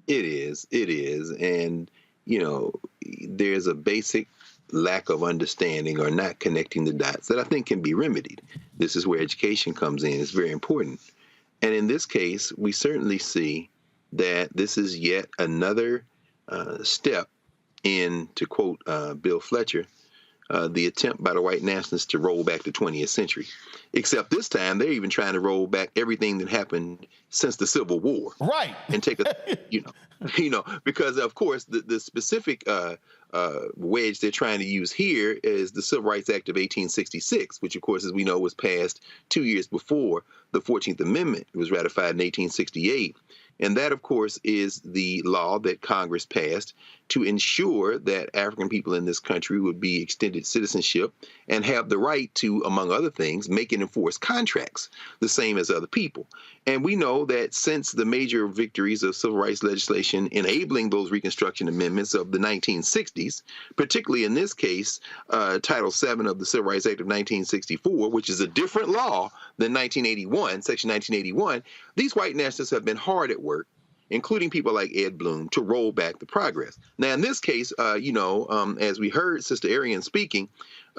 It is. And, you know, there's a basic lack of understanding or not connecting the dots that I think can be remedied. This is where education comes in. It's very important. And in this case, we certainly see that this is yet another step in, to quote Bill Fletcher, the attempt by the white nationalists to roll back the 20th century. Except this time, they're even trying to roll back everything that happened since the Civil War. Right. And take a, because of course the specific wedge they're trying to use here is the Civil Rights Act of 1866, which of course, as we know, was passed 2 years before the 14th Amendment. It was ratified in 1868. And that, of course, is the law that Congress passed to ensure that African people in this country would be extended citizenship and have the right to, among other things, make and enforce contracts the same as other people. And we know that since the major victories of civil rights legislation enabling those Reconstruction amendments of the 1960s, particularly in this case, Title VII of the Civil Rights Act of 1964, which is a different law than 1981, Section 1981, these white nationalists have been hard at work, including people like Ed Blum, to roll back the progress. Now, in this case, as we heard Sister Arian speaking,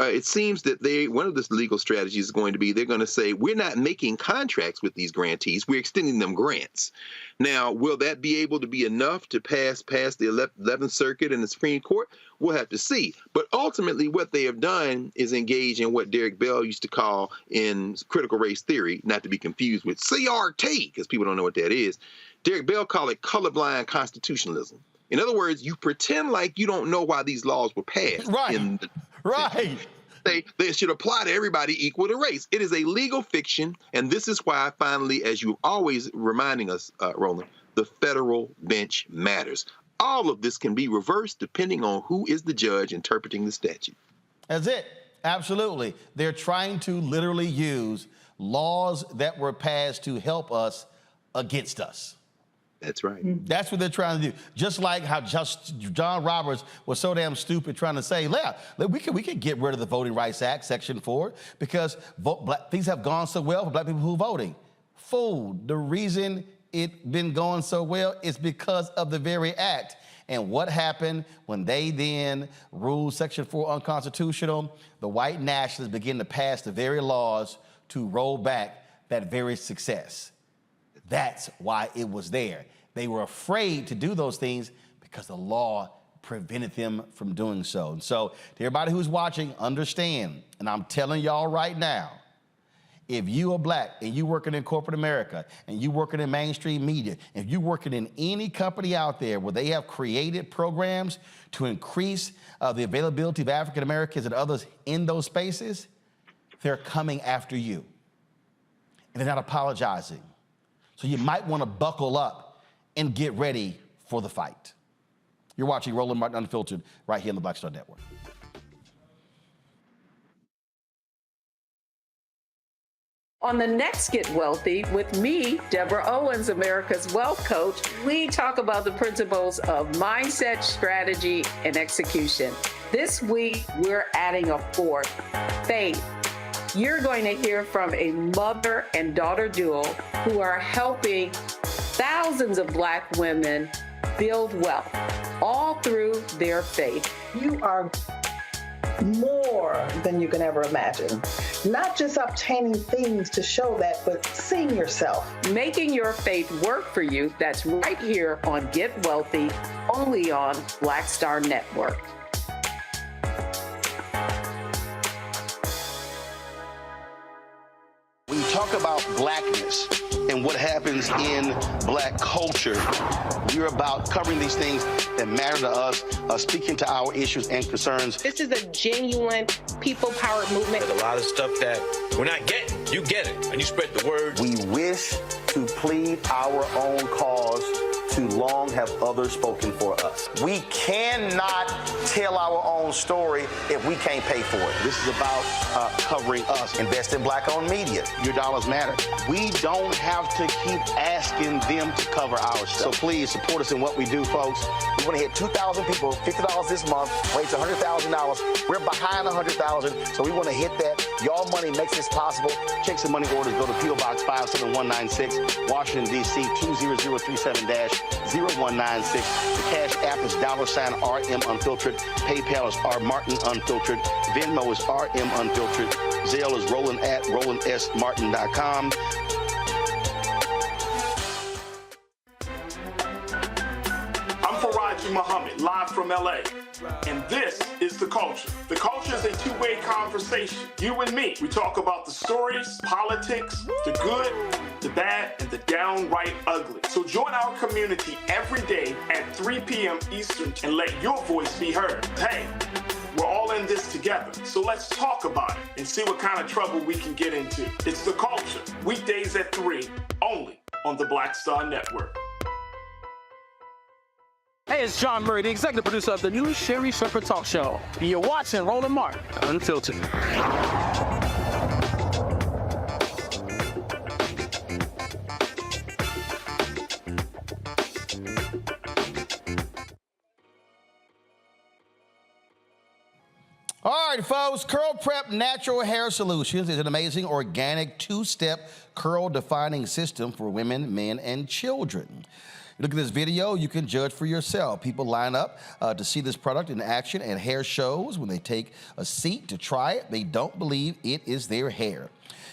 it seems that one of the legal strategies is going to be they're going to say, we're not making contracts with these grantees, we're extending them grants. Now, will that be able to be enough to pass the 11th Circuit and the Supreme Court? We'll have to see. But ultimately, what they have done is engage in what Derek Bell used to call in critical race theory, not to be confused with CRT, because people don't know what that is. Derek Bell called it colorblind constitutionalism. In other words, you pretend like you don't know why these laws were passed. Right. Right. They should apply to everybody equal to race. It is a legal fiction, and this is why, finally, as you're always reminding us, Roland, the federal bench matters. All of this can be reversed depending on who is the judge interpreting the statute. That's it. Absolutely. They're trying to literally use laws that were passed to help us against us. That's right. That's what they're trying to do. Just like how John Roberts was so damn stupid trying to say, we can get rid of the Voting Rights Act, Section 4, because things have gone so well for Black people who are voting. Fool, the reason it been going so well is because of the very act. And what happened when they then ruled Section 4 unconstitutional? The white nationalists begin to pass the very laws to roll back that very success. That's why it was there. They were afraid to do those things because the law prevented them from doing so. And so to everybody who's watching, understand, and I'm telling y'all right now, if you are Black and you working in corporate America and you working in mainstream media, if you working in any company out there where they have created programs to increase the availability of African Americans and others in those spaces, they're coming after you. And they're not apologizing. So you might want to buckle up and get ready for the fight. You're watching Roland Martin Unfiltered right here on the Black Star Network. On the next Get Wealthy with me, Deborah Owens, America's Wealth Coach, we talk about the principles of mindset, strategy, and execution. This week, we're adding a fourth, faith. You're going to hear from a mother and daughter duo who are helping thousands of Black women build wealth, all through their faith. You are more than you can ever imagine. Not just obtaining things to show that, but seeing yourself. Making your faith work for you. That's right here on Get Wealthy, only on Black Star Network. When you talk about blackness and what happens in Black culture, you're about covering these things that matter to us, speaking to our issues and concerns. This is a genuine people-powered movement. There's a lot of stuff that we're not getting. You get it, and you spread the word. We wish to plead our own cause. Too long have others spoken for us. We cannot tell our own story if we can't pay for it. This is about covering us. Invest in Black-owned media. Your dollars matter. We don't have to keep asking them to cover our stuff. So please support us in what we do, folks. We want to hit 2,000 people, $50 this month, raise $100,000. We're behind $100,000, so we want to hit that. Y'all money makes this possible. Check some money orders. Go to P.O. Box 57196, Washington, D.C. 20037-0196. The Cash App is $RM Unfiltered. PayPal is R Martin Unfiltered. Venmo is RM Unfiltered. Zelle is Roland at RolandSMartin.com. I'm Faraji Muhammad, live from LA. And this is The Culture. The Culture is a two-way conversation. You and me. We talk about the stories, politics, the good, the bad, and the downright ugly. So join our community every day at 3 p.m. Eastern and let your voice be heard. Hey, we're all in this together. So let's talk about it and see what kind of trouble we can get into. It's The Culture, weekdays at 3, only on the Black Star Network. Hey, it's John Murray, the executive producer of the new Sherry Shepherd Talk Show. You're watching Roland Martin Unfiltered. All right, folks, Curl Prep Natural Hair Solutions is an amazing organic two-step curl defining system for women, men, and children. Look at this video, you can judge for yourself. People line up to see this product in action at hair shows. When they take a seat to try it, they don't believe it is their hair.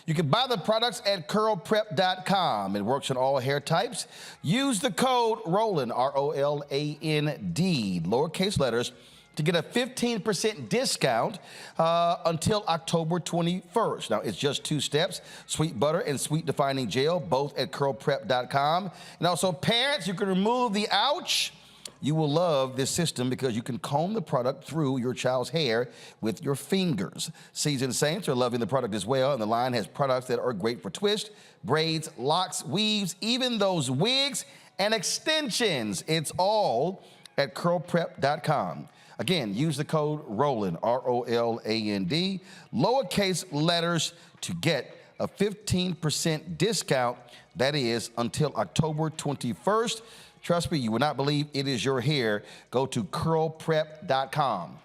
You can buy the products at curlprep.com. It works on all hair types. Use the code ROLAND, R-O-L-A-N-D, lowercase letters, to get a 15% discount until October 21st. Now, it's just 2 steps, sweet butter and sweet defining gel, both at curlprep.com. And also, parents, you can remove the ouch. You will love this system because you can comb the product through your child's hair with your fingers. Seasoned Saints are loving the product as well, and the line has products that are great for twists, braids, locks, weaves, even those wigs and extensions. It's all at curlprep.com. Again, use the code ROLAND, R-O-L-A-N-D, lowercase letters to get a 15% discount. That is until October 21st. Trust me, you will not believe it is your hair. Go to curlprep.com.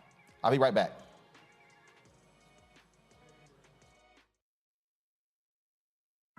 I'll be right back.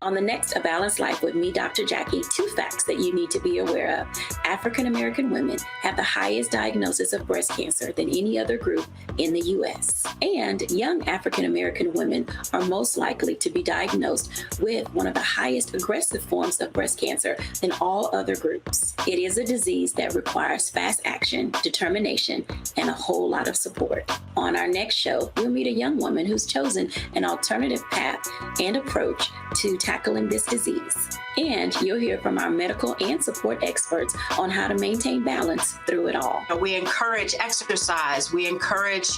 On the next A Balanced Life with me, Dr. Jackie, 2 facts that you need to be aware of. African American women have the highest diagnosis of breast cancer than any other group in the U.S. And young African American women are most likely to be diagnosed with one of the highest aggressive forms of breast cancer than all other groups. It is a disease that requires fast action, determination, and a whole lot of support. On our next show, we'll meet a young woman who's chosen an alternative path and approach to tackling this disease. And you'll hear from our medical and support experts on how to maintain balance through it all. We encourage exercise. We encourage,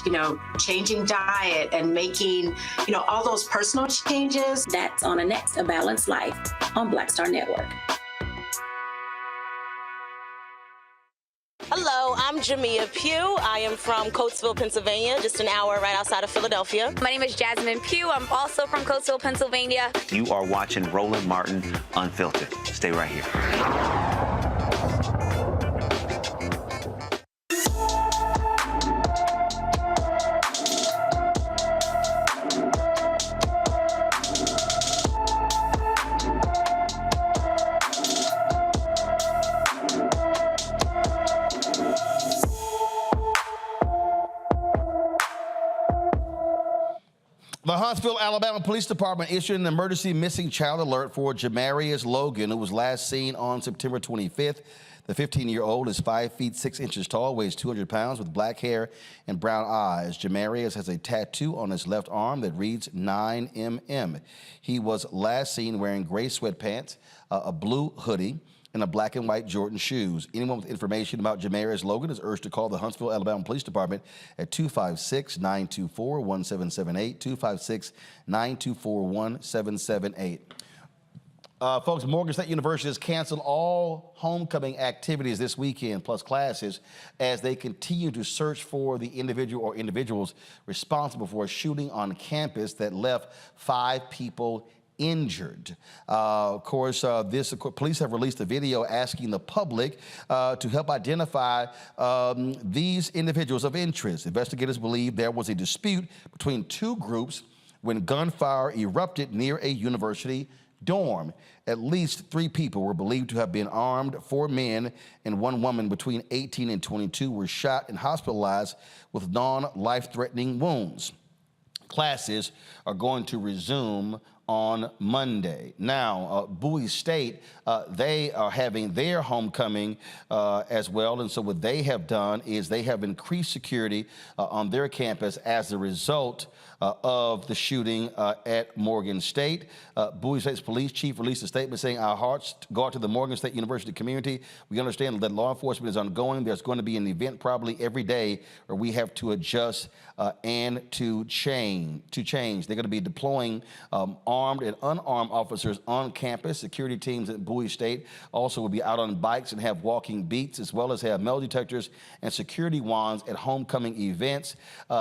changing diet and making, all those personal changes. That's on the next A Balanced Life on Black Star Network. Hello, I'm Jamia Pugh. I am from Coatesville, Pennsylvania, just an hour right outside of Philadelphia. My name is Jasmine Pugh. I'm also from Coatesville, Pennsylvania. You are watching Roland Martin Unfiltered. Stay right here. The Huntsville, Alabama Police Department issued an emergency missing child alert for Jamarius Logan, who was last seen on September 25th. The 15-year-old is 5 feet 6 inches tall, weighs 200 pounds, with black hair and brown eyes. Jamarius has a tattoo on his left arm that reads 9mm. He was last seen wearing gray sweatpants, a blue hoodie, and a black and white Jordan shoes. Anyone with information about Jamarius Logan is urged to call the Huntsville, Alabama Police Department at 256-924-1778, 256-924-1778. Folks, Morgan State University has canceled all homecoming activities this weekend, plus classes, as they continue to search for the individual or individuals responsible for a shooting on campus that left 5 people injured. Of course, police have released a video asking the public to help identify these individuals of interest. Investigators believe there was a dispute between 2 groups when gunfire erupted near a university dorm. At least 3 people were believed to have been armed. 4 men and 1 woman between 18 and 22 were shot and hospitalized with non-life-threatening wounds. Classes are going to resume on Monday. Now, Bowie State, they are having their homecoming as well, and so what they have done is they have increased security on their campus as a result of the shooting at Morgan State. Bowie State's police chief released a statement saying, "Our hearts go out to the Morgan State University community. We understand that law enforcement is ongoing. There's going to be an event probably every day where we have to adjust and to change. They're going to be deploying armed and unarmed officers on campus. Security teams at Bowie State also will be out on bikes and have walking beats, as well as have metal detectors and security wands at homecoming events.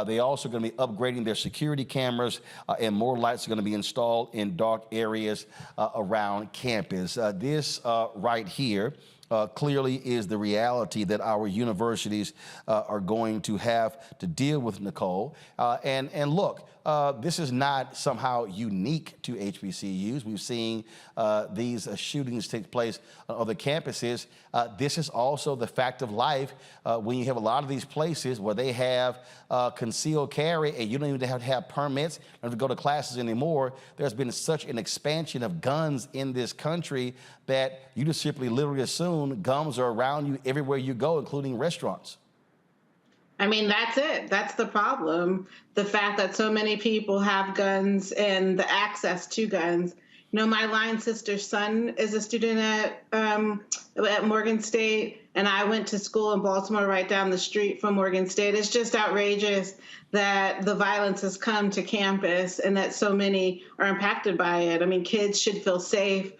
They also going to be upgrading their security cameras, and more lights are going to be installed in dark areas around campus." This right here clearly is the reality that our universities are going to have to deal with, Nicole. And look, this is not somehow unique to HBCUs. We've seen these shootings take place on other campuses. This is also the fact of life when you have a lot of these places where they have concealed carry and you don't even have to have permits, you don't have to go to classes anymore. There's been such an expansion of guns in this country that you just simply literally assume guns are around you everywhere you go, including restaurants. I mean, that's it. That's the problem. The fact that so many people have guns and the access to guns. You know, my line sister's son is a student at Morgan State, and I went to school in Baltimore right down the street from Morgan State. It's just outrageous that the violence has come to campus and that so many are impacted by it. I mean, kids should feel safe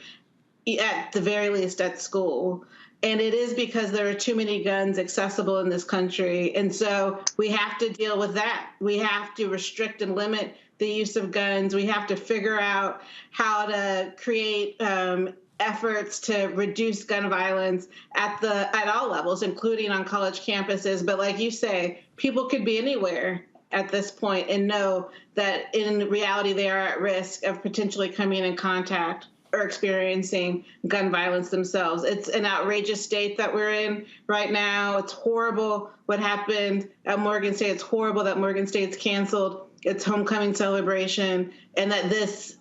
at the very least at school. And it is because there are too many guns accessible in this country. And so we have to deal with that. We have to restrict and limit the use of guns. We have to figure out how to create efforts to reduce gun violence at all levels, including on college campuses. But like you say, people could be anywhere at this point and know that in reality they are at risk of potentially coming in contact or experiencing gun violence themselves. It's an outrageous state that we're in right now. It's horrible what happened at Morgan State. It's horrible that Morgan State's canceled its homecoming celebration and that this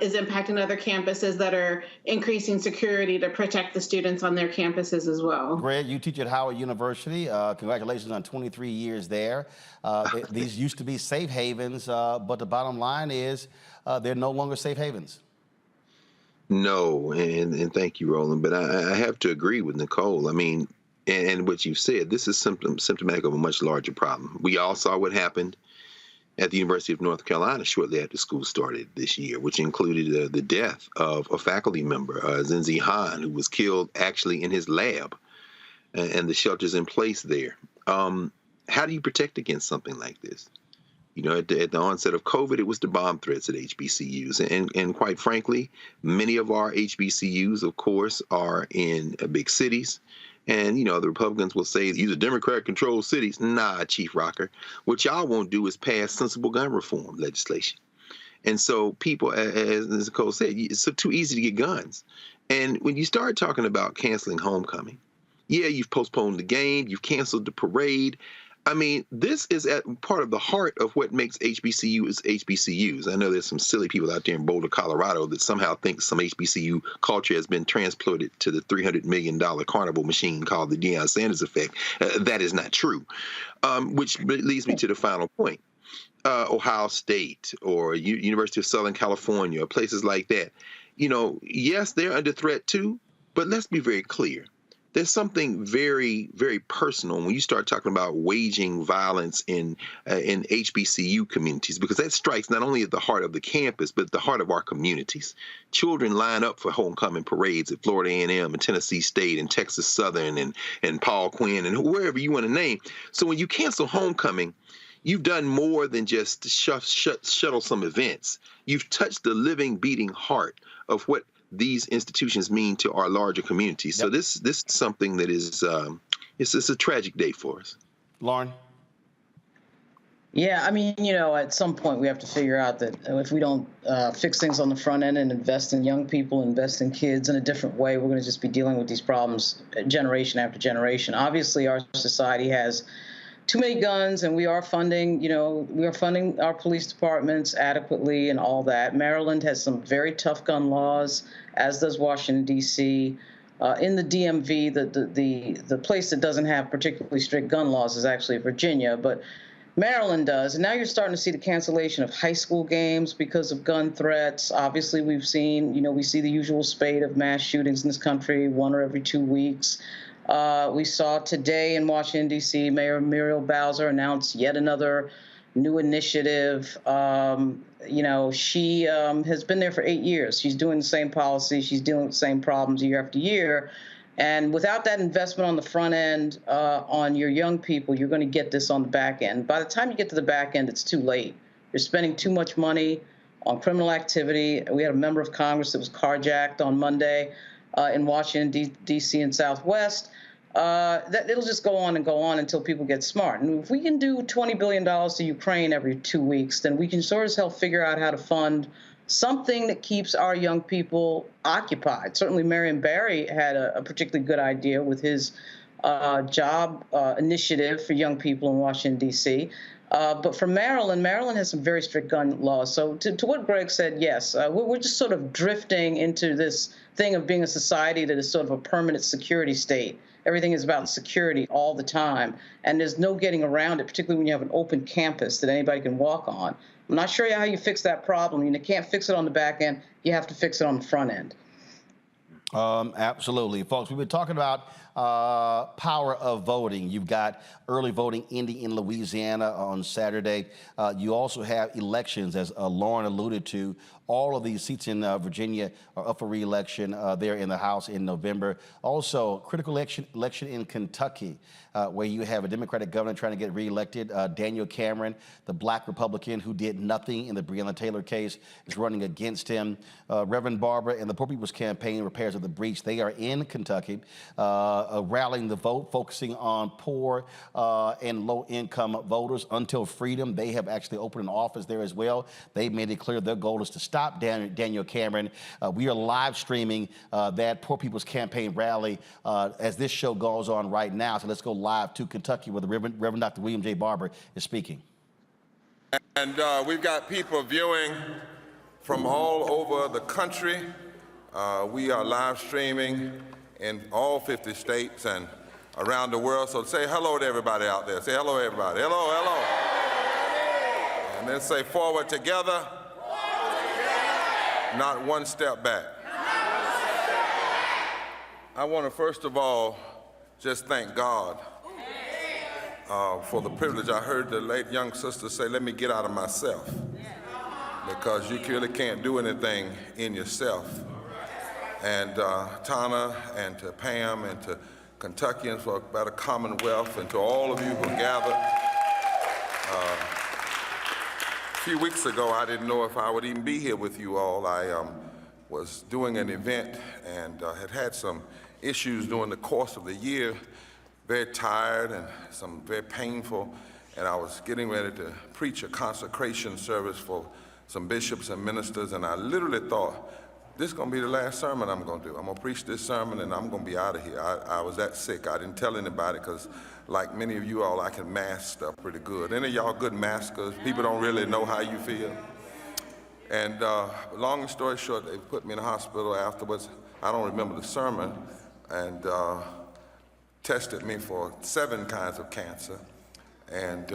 is impacting other campuses that are increasing security to protect the students on their campuses as well. Greg, you teach at Howard University. Congratulations on 23 years there. These used to be safe havens, but the bottom line is they're no longer safe havens. No, and thank you, Roland. But I have to agree with Nicole. I mean, and what you said, this is symptomatic of a much larger problem. We all saw what happened at the University of North Carolina shortly after school started this year, which included the death of a faculty member, Zinzi Han, who was killed actually in his lab, and the shelters in place there. How do you protect against something like this? You know, at the onset of COVID, it was the bomb threats at HBCUs. And quite frankly, many of our HBCUs, of course, are in big cities. And, you know, the Republicans will say these are Democrat-controlled cities. Nah, Chief Rocker. What y'all won't do is pass sensible gun reform legislation. And so people, as Nicole said, it's too easy to get guns. And when you start talking about canceling homecoming, yeah, you've postponed the game, you've canceled the parade. I mean, this is at part of the heart of what makes HBCUs HBCUs. I know there's some silly people out there in Boulder, Colorado that somehow think some HBCU culture has been transplanted to the $300 million carnival machine called the Deion Sanders effect. That is not true, which leads me to the final point. Ohio State or University of Southern California or places like that. You know, yes, they're under threat too, but let's be very clear. There's something very, very personal when you start talking about waging violence in HBCU communities, because that strikes not only at the heart of the campus, but the heart of our communities. Children line up for homecoming parades at Florida A&M and Tennessee State and Texas Southern and Paul Quinn and wherever you want to name. So when you cancel homecoming, you've done more than just shuttle some events. You've touched the living, beating heart of what these institutions mean to our larger communities. So this is something that is it's a tragic day for us. Lauren? Yeah, I mean, you know, at some point we have to figure out that if we don't fix things on the front end and invest in young people, invest in kids in a different way, we're going to just be dealing with these problems generation after generation. Obviously, our society has too many guns, and we are funding, you know, our police departments adequately and all that. Maryland has some very tough gun laws, as does Washington, D.C. In the DMV, the place that doesn't have particularly strict gun laws is actually Virginia, but Maryland does. And now you're starting to see the cancellation of high school games because of gun threats. Obviously, we've seen, you know, we see the usual spate of mass shootings in this country, one or every 2 weeks. We saw today in Washington, D.C., Mayor Muriel Bowser announced yet another new initiative. You know, she has been there for 8 years. She's doing the same policy. She's dealing with the same problems year after year. And without that investment on the front end on your young people, you're going to get this on the back end. By the time you get to the back end, it's too late. You're spending too much money on criminal activity. We had a member of Congress that was carjacked on Monday in Washington, D.C. and Southwest. That it'll just go on and go on until people get smart. And if we can do $20 billion to Ukraine every 2 weeks, then we can sort of help figure out how to fund something that keeps our young people occupied. Certainly, Marion Barry had a particularly good idea with his job initiative for young people in Washington, D.C. But for Maryland has some very strict gun laws. So to what Greg said, yes, we're just sort of drifting into this thing of being a society that is sort of a permanent security state. Everything is about security all the time, and there's no getting around it, particularly when you have an open campus that anybody can walk on. I'm not sure how you fix that problem. You can't fix it on the back end. You have to fix it on the front end. Absolutely. Folks, we've been talking about power of voting. You've got early voting ending in Louisiana on Saturday. You also have elections, as Lauren alluded to. All of these seats in Virginia are up for re-election there in the House in November. Also, critical election in Kentucky, where you have a Democratic governor trying to get re-elected. Daniel Cameron, the black Republican who did nothing in the Breonna Taylor case, is running against him. Reverend Barber and the Poor People's Campaign, Repairs of the Breach, they are in Kentucky, rallying the vote, focusing on poor and low-income voters. Until Freedom, they have actually opened an office there as well. They made it clear their goal is to stop Daniel Cameron. We are live streaming that Poor People's Campaign rally as this show goes on right now. So let's go live to Kentucky where the Reverend Dr. William J. Barber is speaking. And we've got people viewing from all over the country. We are live streaming in all 50 states and around the world. So say hello to everybody out there. Say hello, everybody. Hello, hello. And then say forward together. Not one step back. I want to first of all just thank God for the privilege. I heard the late young sister say, let me get out of myself, because you really can't do anything in yourself. And Tana, and to Pam, and to Kentuckians for a better Commonwealth, and to all of you who gathered. A few weeks ago, I didn't know if I would even be here with you all. I was doing an event and had some issues during the course of the year, very tired and some very painful, and I was getting ready to preach a consecration service for some bishops and ministers, and I literally thought, this is going to be the last sermon I'm going to do. I'm going to preach this sermon and I'm going to be out of here. I was that sick. I didn't tell anybody because, like many of you all, I can mask stuff pretty good. Any of y'all good maskers? People don't really know how you feel. And long story short, they put me in the hospital afterwards. I don't remember the sermon, and tested me for 7 kinds of cancer, and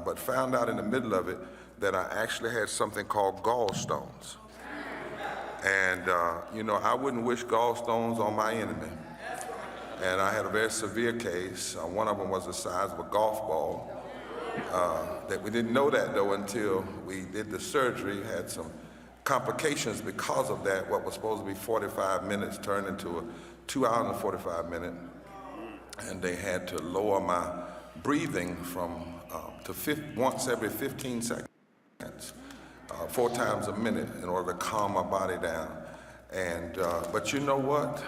but found out in the middle of it that I actually had something called gallstones. And you know, I wouldn't wish gallstones on my enemy. And I had a very severe case. One of them was the size of a golf ball. That we didn't know that though until we did the surgery, had some complications because of that. What was supposed to be 45 minutes turned into a 2 hours and 45 minutes. And they had to lower my breathing from to once every 15 seconds, 4 times a minute, in order to calm my body down. And but you know what?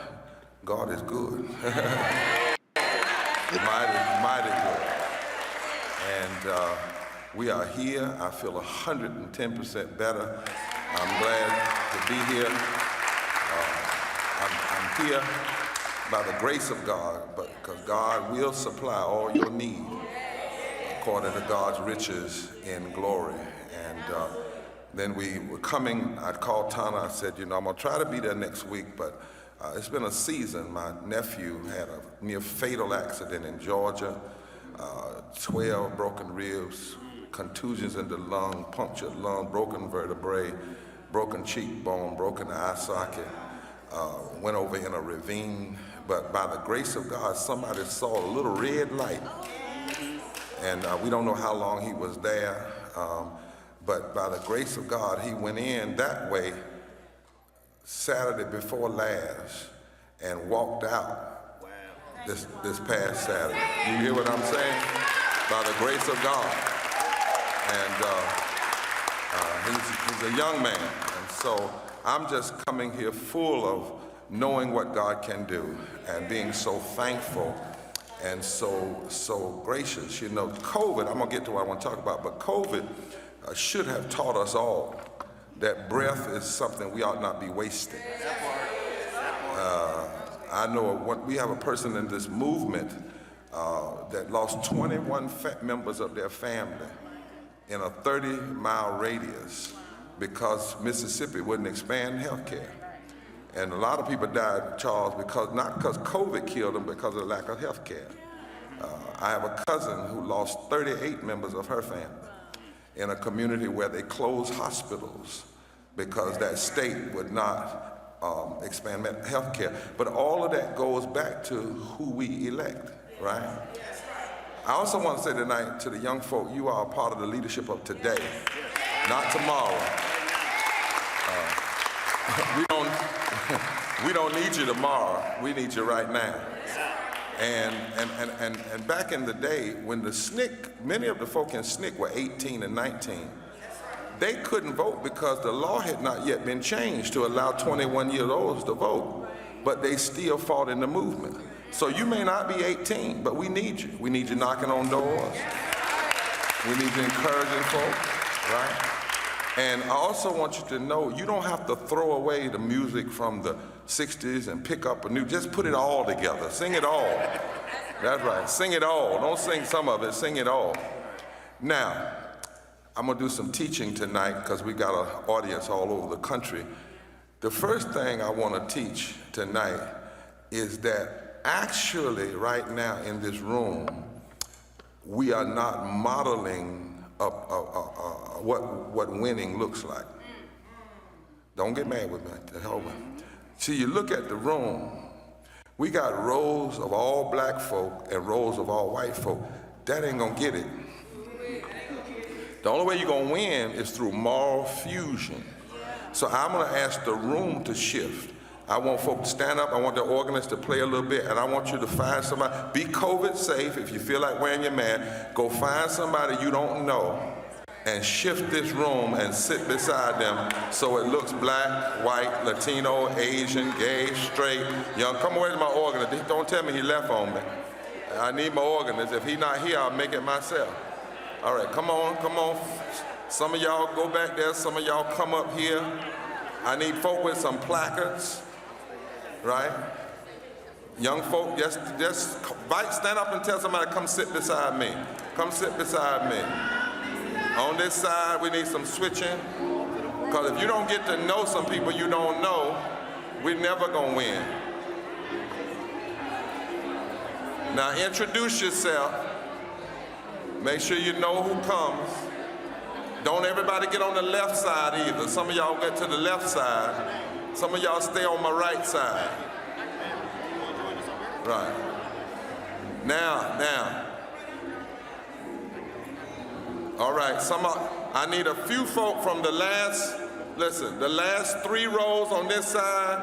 God is good. mighty good. And we are here. I feel 110% better. I'm glad to be here. I'm here by the grace of God, but because God will supply all your need according to God's riches in glory. And then we were coming, I called Tana, I said, you know, I'm gonna try to be there next week, but it's been a season. My nephew had a near fatal accident in Georgia, 12 broken ribs, contusions in the lung, punctured lung, broken vertebrae, broken cheekbone, broken eye socket, went over in a ravine. But by the grace of God, somebody saw a little red light. And we don't know how long he was there, but by the grace of God, he went in that way Saturday before last and walked out this past Saturday. You hear what I'm saying? By the grace of God. And he's a young man. And so I'm just coming here full of knowing what God can do and being so thankful and so gracious. You know, COVID, I'm gonna get to what I want to talk about, but COVID should have taught us all that breath is something we ought not be wasting. I know we have a person in this movement that lost 21 members of their family in a 30-mile radius because Mississippi wouldn't expand health care. And a lot of people died, Charles, not because COVID killed them, because of the lack of health care. I have a cousin who lost 38 members of her family in a community where they closed hospitals because that state would not expand health care. But all of that goes back to who we elect, right? I also want to say tonight to the young folk, you are a part of the leadership of today, not tomorrow. We don't need you tomorrow. We need you right now. And back in the day, when the SNCC, many of the folk in SNCC were 18 and 19, they couldn't vote because the law had not yet been changed to allow 21-year-olds to vote, but they still fought in the movement. So you may not be 18, but we need you. We need you knocking on doors. We need you encouraging folks, right? And I also want you to know, you don't have to throw away the music from the 60s and pick up a new, just put it all together, sing it all. That's right, sing it all. Don't sing some of it, sing it all. Now, I'm gonna do some teaching tonight because we got an audience all over the country. The first thing I wanna teach tonight is that actually right now in this room, we are not modeling what winning looks like. Don't get mad with me. See, you look at the room We got rows of all black folk and rows of all white folk. That ain't gonna get it. The only way you're gonna win is through moral fusion. So I'm gonna ask the room to shift. I want folk to stand up, I want the organist to play a little bit, and I want you to find somebody. Be COVID safe. If you feel like wearing your mask, go find somebody you don't know and shift this room and sit beside them so it looks black, white, Latino, Asian, gay, straight, young. Come away to my organist. Don't tell me he left on me. I need my organist. If he's not here, I'll make it myself. All right, come on, come on. Some of y'all go back there, some of y'all come up here. I need folk with some placards, right? Young folk, just stand up and tell somebody, come sit beside me. Come sit beside me. On this side, we need some switching. Because if you don't get to know some people you don't know, we're never gonna win. Now introduce yourself. Make sure you know who comes. Don't everybody get on the left side either. Some of y'all get to the left side. Some of y'all stay on my right side. Right. Now. All right, I need a few folk from the last 3 rows on this side.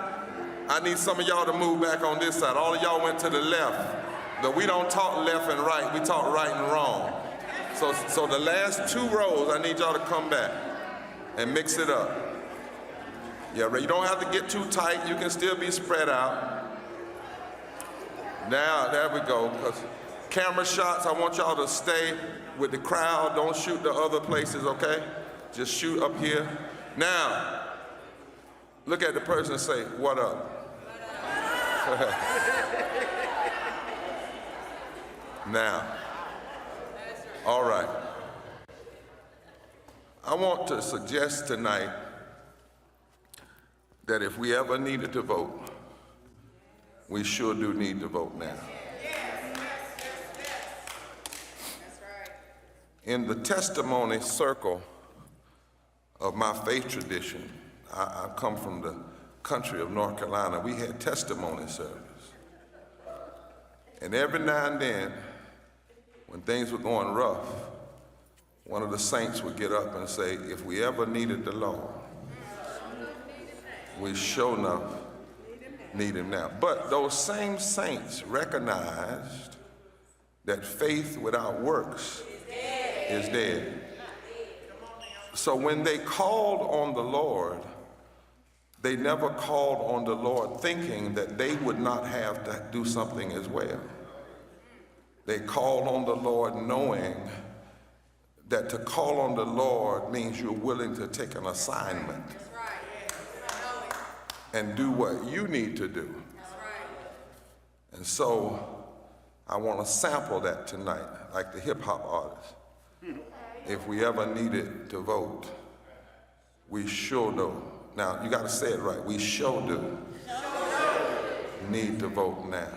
I need some of y'all to move back on this side. All of y'all went to the left. But we don't talk left and right, we talk right and wrong. So the last 2 rows, I need y'all to come back and mix it up. Yeah, you don't have to get too tight, you can still be spread out. Now, there we go. Camera shots, I want y'all to stay with the crowd. Don't shoot the other places, okay? Just shoot up here. Now, look at the person and say, what up? Now, all right. I want to suggest tonight that if we ever needed to vote, we sure do need to vote now. In the testimony circle of my faith tradition, I come from the country of North Carolina, we had testimony service. And every now and then, when things were going rough, one of the saints would get up and say, if we ever needed the Lord, we sure enough need him now. But those same saints recognized that faith without works is dead. So when they called on the Lord, they never called on the Lord thinking that they would not have to do something as well. They called on the Lord knowing that to call on the Lord means you're willing to take an assignment and do what you need to do. And so I want to sample that tonight, like the hip hop artists. If we ever needed to vote, we sure do. Now, you got to say it right. We sure do need to vote now.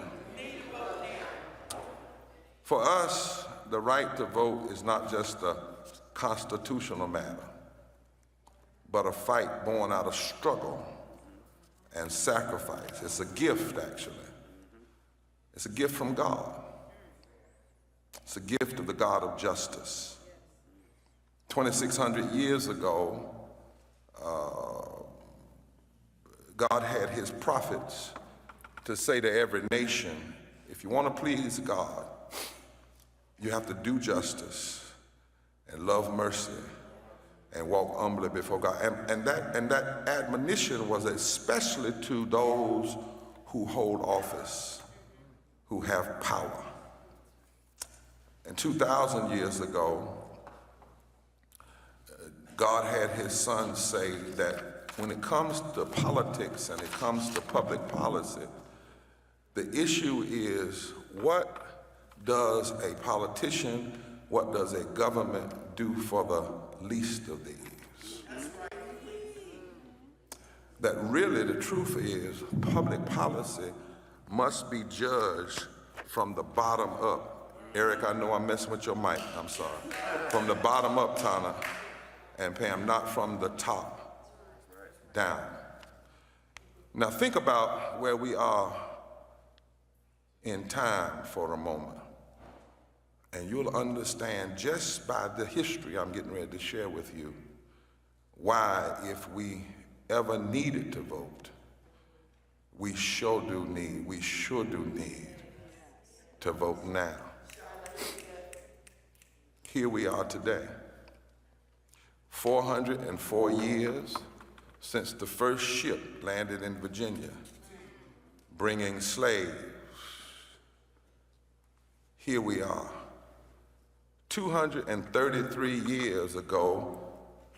For us, the right to vote is not just a constitutional matter, but a fight born out of struggle and sacrifice. It's a gift, actually. It's a gift from God. It's a gift of the God of justice. 2,600 years ago, God had his prophets to say to every nation, if you want to please God, you have to do justice and love mercy and walk humbly before God. And that admonition was especially to those who hold office, who have power. And 2,000 years ago, God had his son say that when it comes to politics and it comes to public policy, the issue is what does a politician, what does a government do for the least of these? That really the truth is public policy must be judged from the bottom up. Eric, I know I'm messing with your mic, I'm sorry. From the bottom up, Tana and Pam, not from the top down. Now think about where we are in time for a moment, and you'll understand just by the history I'm getting ready to share with you why, if we ever needed to vote, we sure do need to vote now. Here we are today, 404 years since the first ship landed in Virginia, bringing slaves. Here we are, 233 years ago,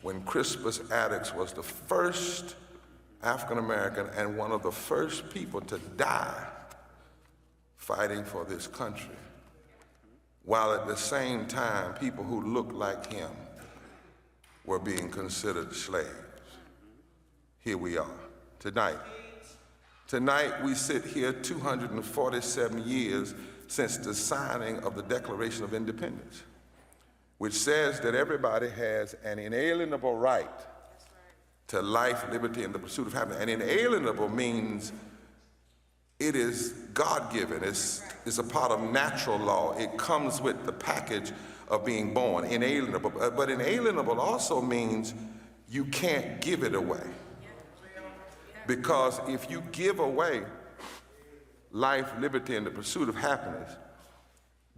when Crispus Attucks was the first African American and one of the first people to die fighting for this country, while at the same time people who looked like him were being considered slaves. Here we are tonight. Tonight we sit here 247 years since the signing of the Declaration of Independence, which says that everybody has an inalienable right to life, liberty, and the pursuit of happiness. And inalienable means it is God-given. It's a part of natural law. It comes with the package of being born, inalienable. But inalienable also means you can't give it away. Because if you give away life, liberty, and the pursuit of happiness,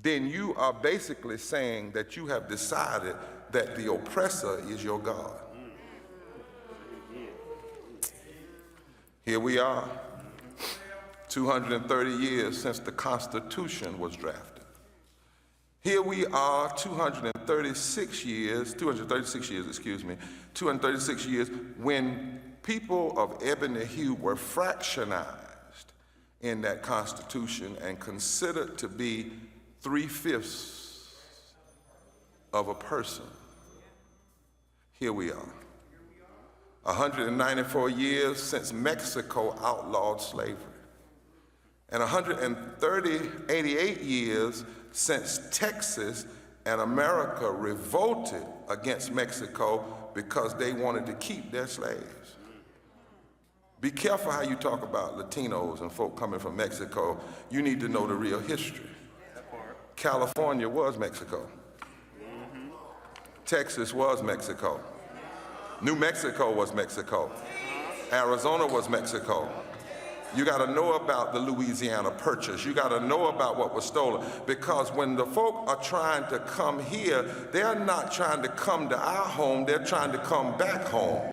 then you are basically saying that you have decided that the oppressor is your God. Here we are, 230 years since the Constitution was drafted. Here we are, 236 years when people of ebony hue were fractionized in that Constitution and considered to be 3/5 of a person. Here we are, 194 years since Mexico outlawed slavery, and 188 years since Texas and America revolted against Mexico because they wanted to keep their slaves. Be careful how you talk about Latinos and folk coming from Mexico. You need to know the real history. California was Mexico. Texas was Mexico. New Mexico was Mexico. Arizona was Mexico. You got to know about the Louisiana Purchase. You got to know about what was stolen, because when the folk are trying to come here, they're not trying to come to our home, they're trying to come back home.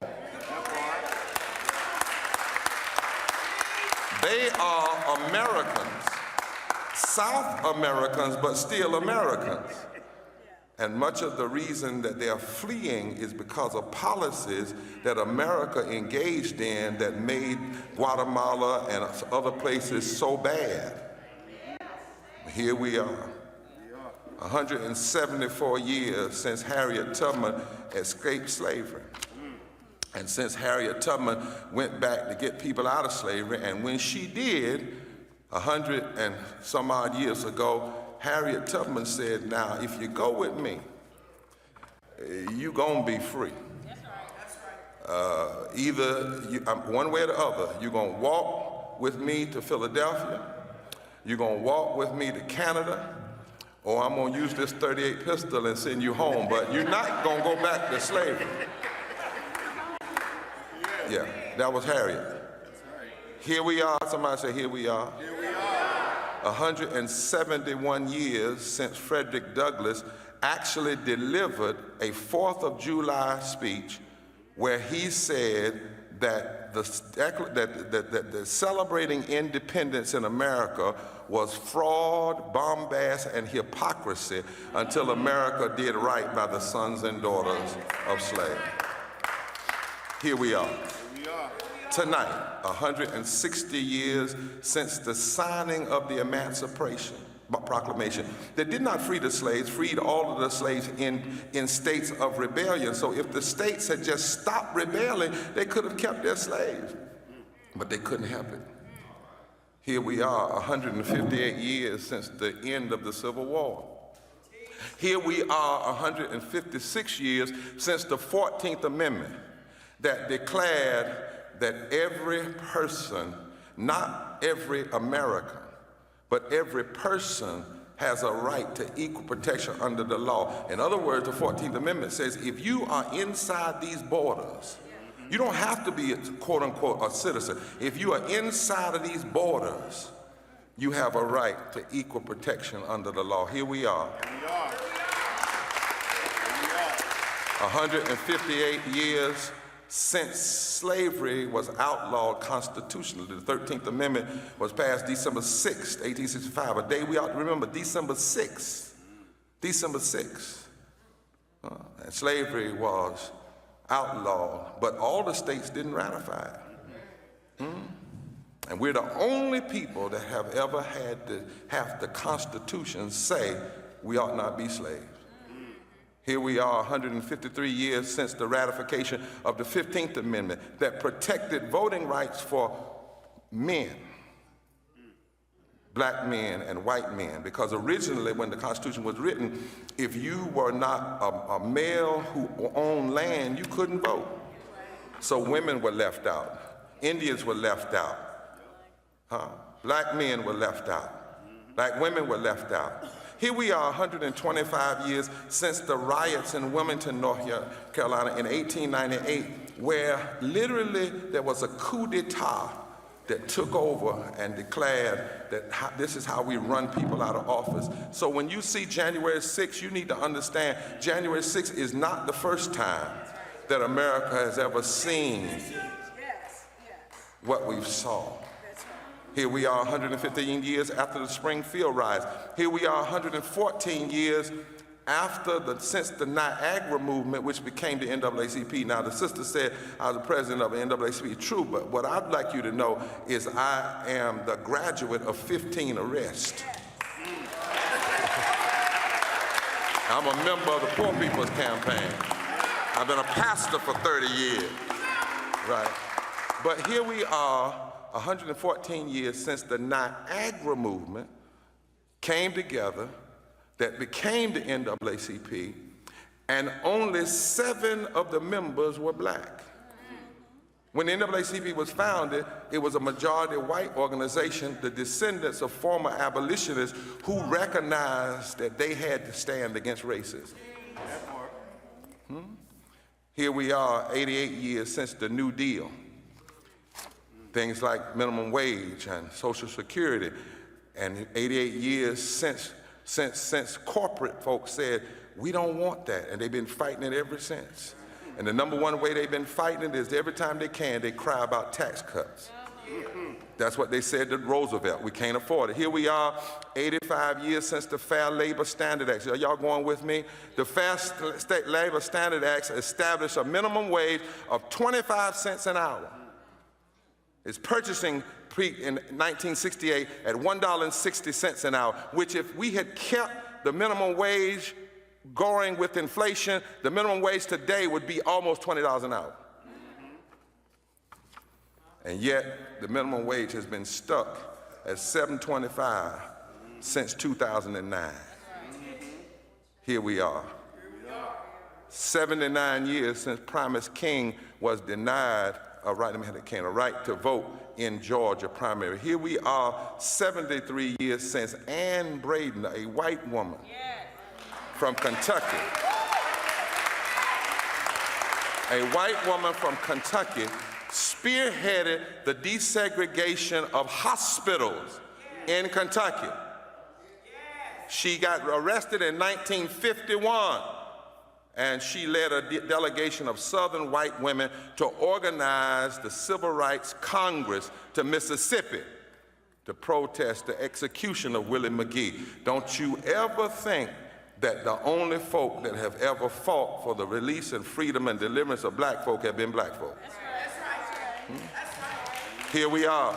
They are Americans, South Americans, but still Americans. And much of the reason that they're fleeing is because of policies that America engaged in that made Guatemala and other places so bad. Here we are, 174 years since Harriet Tubman escaped slavery. And since Harriet Tubman went back to get people out of slavery, and when she did, 100 and some odd years ago, Harriet Tubman said, now, if you go with me, you're gonna be free. Either one way or the other, you're gonna walk with me to Philadelphia, you're gonna walk with me to Canada, or I'm gonna use this .38 pistol and send you home, but you're not gonna go back to slavery. Yeah, that was Harriet. Here we are, somebody say, here we are. 171 years since Frederick Douglass actually delivered a 4th of July speech where he said that the celebrating independence in America was fraud, bombast, and hypocrisy until America did right by the sons and daughters of slaves. Here we are. Tonight, 160 years since the signing of the Emancipation Proclamation that did not free the slaves, freed all of the slaves in states of rebellion. So if the states had just stopped rebelling, they could have kept their slaves, but they couldn't help it. Here we are, 158 years since the end of the Civil War. Here we are, 156 years since the 14th Amendment that declared that every person, not every American, but every person has a right to equal protection under the law. In other words, the 14th Amendment says if you are inside these borders, you don't have to be, quote unquote, a citizen. If you are inside of these borders, you have a right to equal protection under the law. Here we are. 158 years since slavery was outlawed constitutionally. The 13th Amendment was passed December 6, 1865, a day we ought to remember, December 6th. December 6th. And slavery was outlawed, but all the states didn't ratify it. And we're the only people that have ever had to have the Constitution say we ought not be slaves. Here we are 153 years since the ratification of the 15th Amendment that protected voting rights for men, black men and white men, because originally when the Constitution was written, if you were not a male who owned land, you couldn't vote. So women were left out, Indians were left out, black men were left out, black women were left out. Here we are 125 years since the riots in Wilmington, North Carolina in 1898, where literally there was a coup d'etat that took over and declared that this is how we run people out of office. So when you see January 6th, you need to understand January 6th is not the first time that America has ever seen what we've saw. Here we are 115 years after the Springfield riots. Here we are 114 years since the Niagara movement, which became the NAACP. Now, the sister said I was the president of the NAACP. True, but what I'd like you to know is I am the graduate of 15 arrests. I'm a member of the Poor People's Campaign. I've been a pastor for 30 years, right? But here we are 114 years since the Niagara movement came together, that became the NAACP, and only 7 of the members were black. When the NAACP was founded, it was a majority white organization, the descendants of former abolitionists who recognized that they had to stand against racism. Here we are 88 years since the New Deal. Things like minimum wage and Social Security, and 88 years since corporate folks said, we don't want that, and they've been fighting it ever since. And the number one way they've been fighting it is every time they can, they cry about tax cuts. That's what they said to Roosevelt, we can't afford it. Here we are, 85 years since the Fair Labor Standard Act. Are y'all going with me? The Fair Labor Standard Act established a minimum wage of 25 cents an hour. It's purchasing in 1968 at $1.60 an hour, which if we had kept the minimum wage going with inflation, the minimum wage today would be almost $20 an hour. And yet, the minimum wage has been stuck at $7.25 since 2009. Here we are. 79 years since Promise King was denied a right to vote in Georgia primary. Here we are 73 years since Ann Braden, a white woman from Kentucky, spearheaded the desegregation of hospitals in Kentucky. She got arrested in 1951. And she led a delegation of Southern white women to organize the Civil Rights Congress to Mississippi to protest the execution of Willie McGee. Don't you ever think that the only folk that have ever fought for the release and freedom and deliverance of black folk have been black folk. Here we are.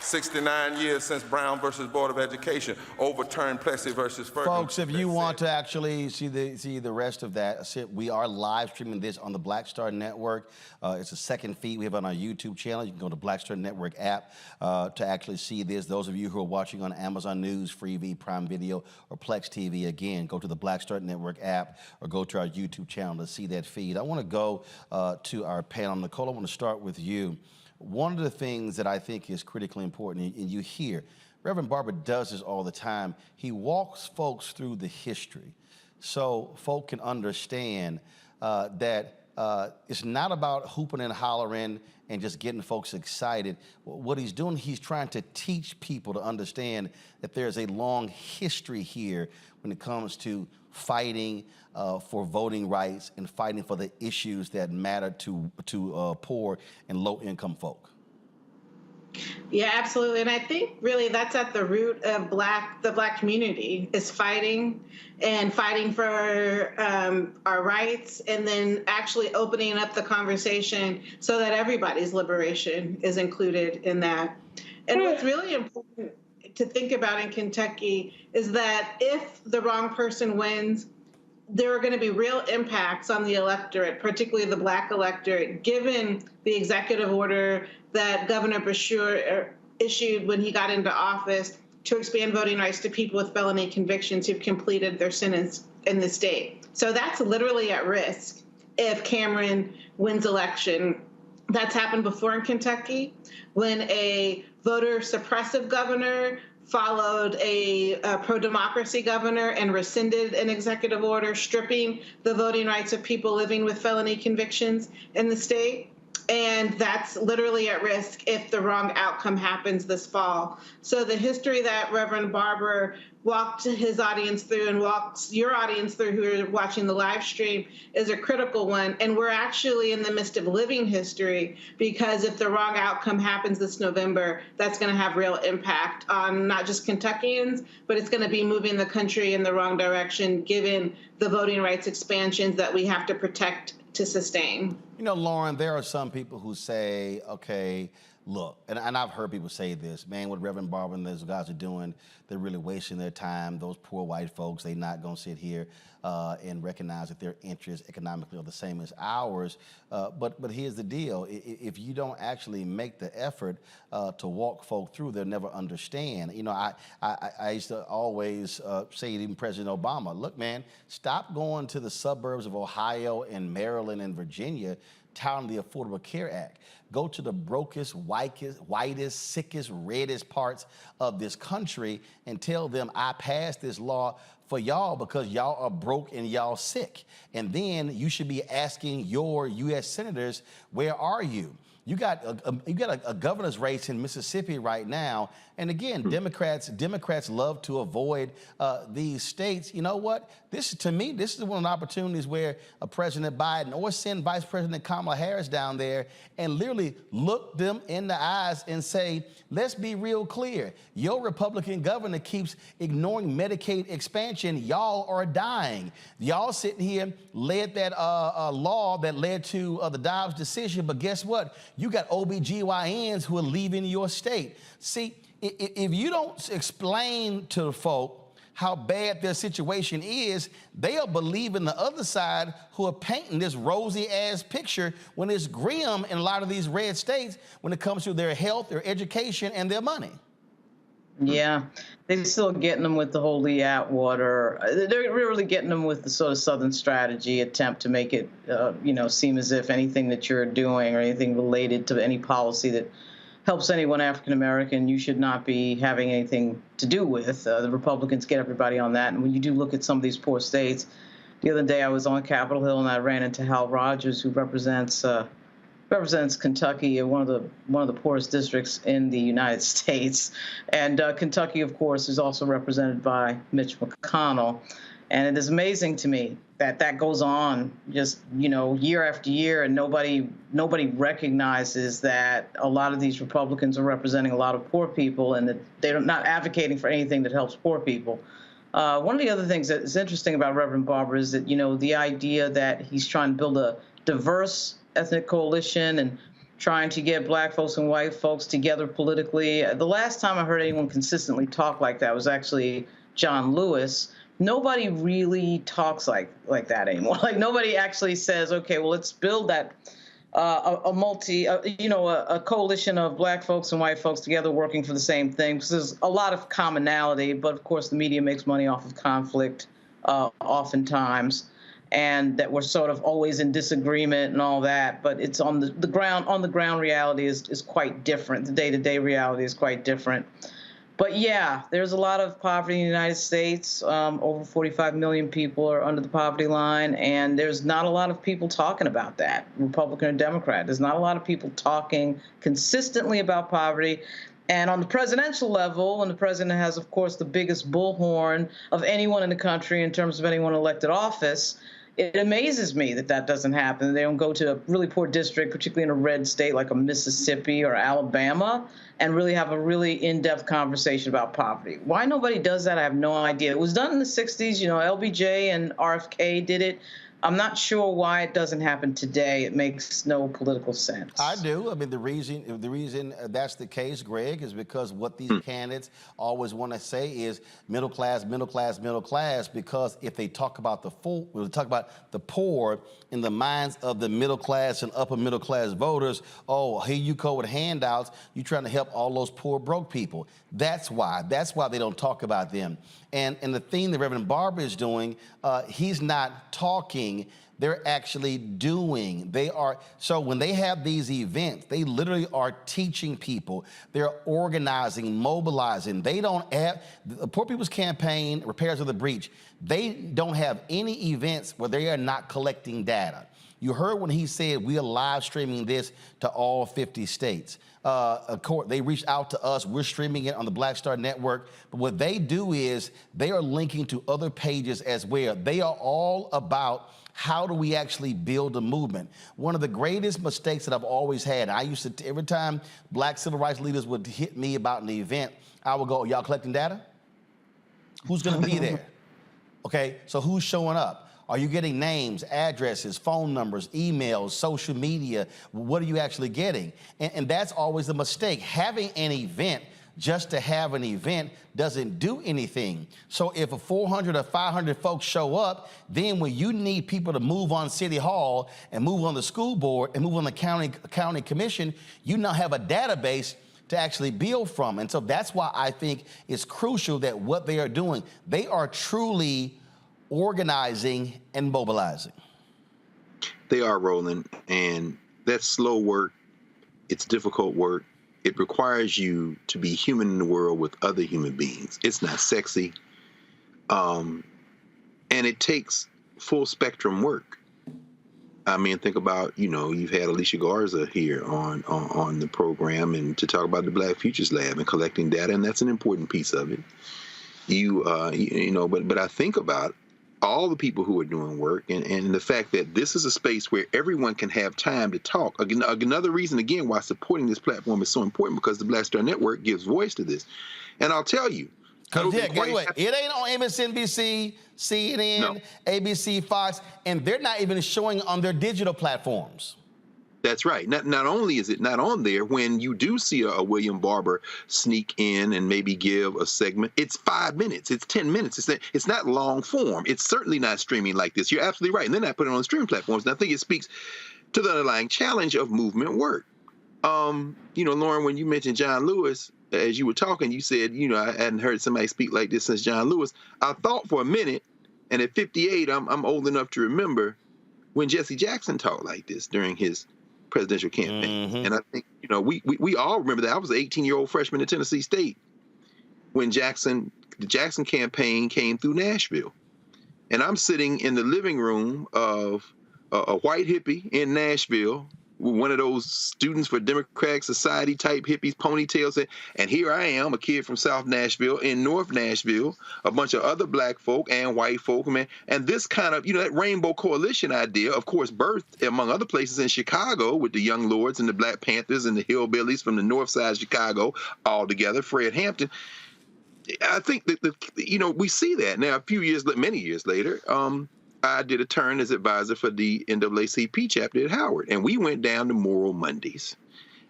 69 years since Brown versus Board of Education overturned Plessy versus Ferguson. Folks, if you want to actually see the rest of that, we are live streaming this on the Black Star Network. It's a second feed we have on our YouTube channel. You can go to Black Star Network app to actually see this. Those of you who are watching on Amazon News, Freevee, Prime Video, or Plex TV, again, go to the Black Star Network app or go to our YouTube channel to see that feed. I want to go to our panel. Nicole, I want to start with you. One of the things that I think is critically important, and you hear Reverend Barber does this all the time. He walks folks through the history so folk can understand that it's not about hooping and hollering and just getting folks excited. What he's doing, he's trying to teach people to understand that there's a long history here when it comes to fighting for voting rights and fighting for the issues that matter to poor and low-income folk. Yeah, absolutely. And I think really that's at the root of the Black community is fighting for our rights, and then actually opening up the conversation so that everybody's liberation is included in that. And what's really important to think about in Kentucky is that if the wrong person wins, there are going to be real impacts on the electorate, particularly the Black electorate, given the executive order that Governor Beshear issued when he got into office to expand voting rights to people with felony convictions who've completed their sentence in the state. So that's literally at risk if Cameron wins election. That's happened before in Kentucky when a voter suppressive governor followed a pro-democracy governor and rescinded an executive order stripping the voting rights of people living with felony convictions in the state. And that's literally at risk if the wrong outcome happens this fall. So the history that Reverend Barber walked his audience through and walks your audience through who are watching the live stream is a critical one. And we're actually in the midst of living history, because if the wrong outcome happens this November, that's going to have real impact on not just Kentuckians, but it's going to be moving the country in the wrong direction, given the voting rights expansions that we have to protect to sustain. You know, Lauren, there are some people who say, okay, look, and I've heard people say this, man, what Reverend Barber and those guys are doing, they're really wasting their time. Those poor white folks, they're not going to sit here and recognize that their interests economically are the same as ours. But here's the deal. If you don't actually make the effort to walk folk through, they'll never understand. You know, I used to always say to even President Obama, look, man, stop going to the suburbs of Ohio and Maryland and Virginia touting the Affordable Care Act. Go to the brokest, whitest, sickest, reddest parts of this country and tell them I passed this law for y'all because y'all are broke and y'all sick. And then you should be asking your U.S. senators, where are you? You got a governor's race in Mississippi right now, and again, Democrats love to avoid these states. You know what? To me, this is one of the opportunities where President Biden or send Vice President Kamala Harris down there and literally look them in the eyes and say, let's be real clear. Your Republican governor keeps ignoring Medicaid expansion. Y'all are dying. Y'all sitting here led that law that led to the Dobbs decision, but guess what? You got OBGYNs who are leaving your state. See, if you don't explain to the folk how bad their situation is, they'll believe in the other side who are painting this rosy-ass picture when it's grim in a lot of these red states when it comes to their health, their education, and their money. Yeah, they're still getting them with the whole Lee Atwater. They're really getting them with the sort of Southern strategy attempt to make it, seem as if anything that you're doing or anything related to any policy that helps anyone African-American, you should not be having anything to do with. The Republicans get everybody on that. And when you do look at some of these poor states, the other day I was on Capitol Hill and I ran into Hal Rogers, who represents Kentucky in one of the poorest districts in the United States. And Kentucky, of course, is also represented by Mitch McConnell. And it is amazing to me that goes on just, year after year, and nobody recognizes that a lot of these Republicans are representing a lot of poor people and that they're not advocating for anything that helps poor people. One of the other things that is interesting about Reverend Barber is that, the idea that he's trying to build a diverse ethnic coalition and trying to get black folks and white folks together politically. The last time I heard anyone consistently talk like that was actually John Lewis. Nobody really talks like that anymore. Like, nobody actually says, okay, well, let's build that a coalition of black folks and white folks together working for the same thing. Because there's a lot of commonality, but of course the media makes money off of conflict oftentimes, and that we're sort of always in disagreement and all that. But it's on the ground. On the ground, reality is quite different. The day-to-day reality is quite different. But yeah, there's a lot of poverty in the United States. Over 45 million people are under the poverty line, and there's not a lot of people talking about that, Republican or Democrat. There's not a lot of people talking consistently about poverty. And on the presidential level, and the president has, of course, the biggest bullhorn of anyone in the country in terms of anyone elected office, it amazes me that that doesn't happen. They don't go to a really poor district, particularly in a red state like a Mississippi or Alabama, and really have a really in-depth conversation about poverty. Why nobody does that, I have no idea. It was done in the 60s. You know, LBJ and RFK did it. I'm not sure why it doesn't happen today. It makes no political sense. I do. I mean, the reason that's the case, Greg, is because what these candidates always want to say is middle class, middle class, middle class. Because if they talk about the poor in the minds of the middle class and upper middle class voters, oh, here you go with handouts. You're trying to help all those poor broke people. That's why they don't talk about them. And the thing that Reverend Barber is doing, he's not talking. They're actually doing. So when they have these events, they literally are teaching people. They're organizing, mobilizing. They don't have, the Poor People's Campaign, Repairs of the Breach, they don't have any events where they are not collecting data. You heard when he said we are live streaming this to all 50 states. They reached out to us. We're streaming it on the Black Star Network. But what they do is they are linking to other pages as well. They are all about how do we actually build a movement. One of the greatest mistakes that I've always had, I used to, every time black civil rights leaders would hit me about an event, I would go, y'all collecting data? Who's gonna be there? Okay, so who's showing up? Are you getting names, addresses, phone numbers, emails, social media? What are you actually getting? And that's always the mistake. Having an event just to have an event doesn't do anything. So if 400 or 500 folks show up, then when you need people to move on City Hall and move on the school board and move on the county commission, you now have a database to actually build from. And so that's why I think it's crucial that what they are doing, they are truly organizing and mobilizing. They are, Roland, and that's slow work. It's difficult work. It requires you to be human in the world with other human beings. It's not sexy. And it takes full spectrum work. I mean, think about, you've had Alicia Garza here on the program and to talk about the Black Futures Lab and collecting data, and that's an important piece of it. But I think about all the people who are doing work and the fact that this is a space where everyone can have time to talk. Another reason, again, why supporting this platform is so important, because the Black Star Network gives voice to this. And I'll tell you. It ain't on MSNBC, CNN, no. ABC, Fox, and they're not even showing on their digital platforms. That's right. Not only is it not on there, when you do see a William Barber sneak in and maybe give a segment, it's 5 minutes, it's 10 minutes. It's not long form. It's certainly not streaming like this. You're absolutely right. And they're not putting it on streaming platforms. And I think it speaks to the underlying challenge of movement work. Lauren, when you mentioned John Lewis, as you were talking, you said, I hadn't heard somebody speak like this since John Lewis. I thought for a minute, and at 58, I'm old enough to remember when Jesse Jackson talked like this during his presidential campaign. Mm-hmm. And I think, we all remember that. I was an 18-year-old freshman at Tennessee State when the Jackson campaign came through Nashville. And I'm sitting in the living room of a white hippie in Nashville, one of those students for Democratic Society type hippies, ponytails. And here I am, a kid from South Nashville, in North Nashville, a bunch of other black folk and white folk, man. And this kind of, that Rainbow Coalition idea, of course, birthed, among other places, in Chicago with the Young Lords and the Black Panthers and the Hillbillies from the north side of Chicago all together, Fred Hampton. I think that, we see that. Now, many years later, I did a turn as advisor for the NAACP chapter at Howard, and we went down to Moral Mondays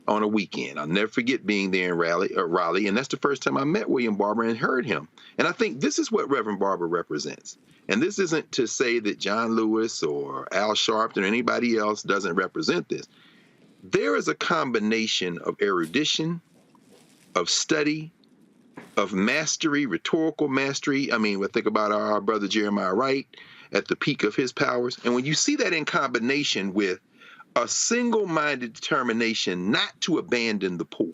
on a weekend. I'll never forget being there in Raleigh, and that's the first time I met William Barber and heard him. And I think this is what Reverend Barber represents. And this isn't to say that John Lewis or Al Sharpton or anybody else doesn't represent this. There is a combination of erudition, of study, of mastery, rhetorical mastery. I mean, we think about our brother Jeremiah Wright at the peak of his powers. And when you see that in combination with a single-minded determination not to abandon the poor,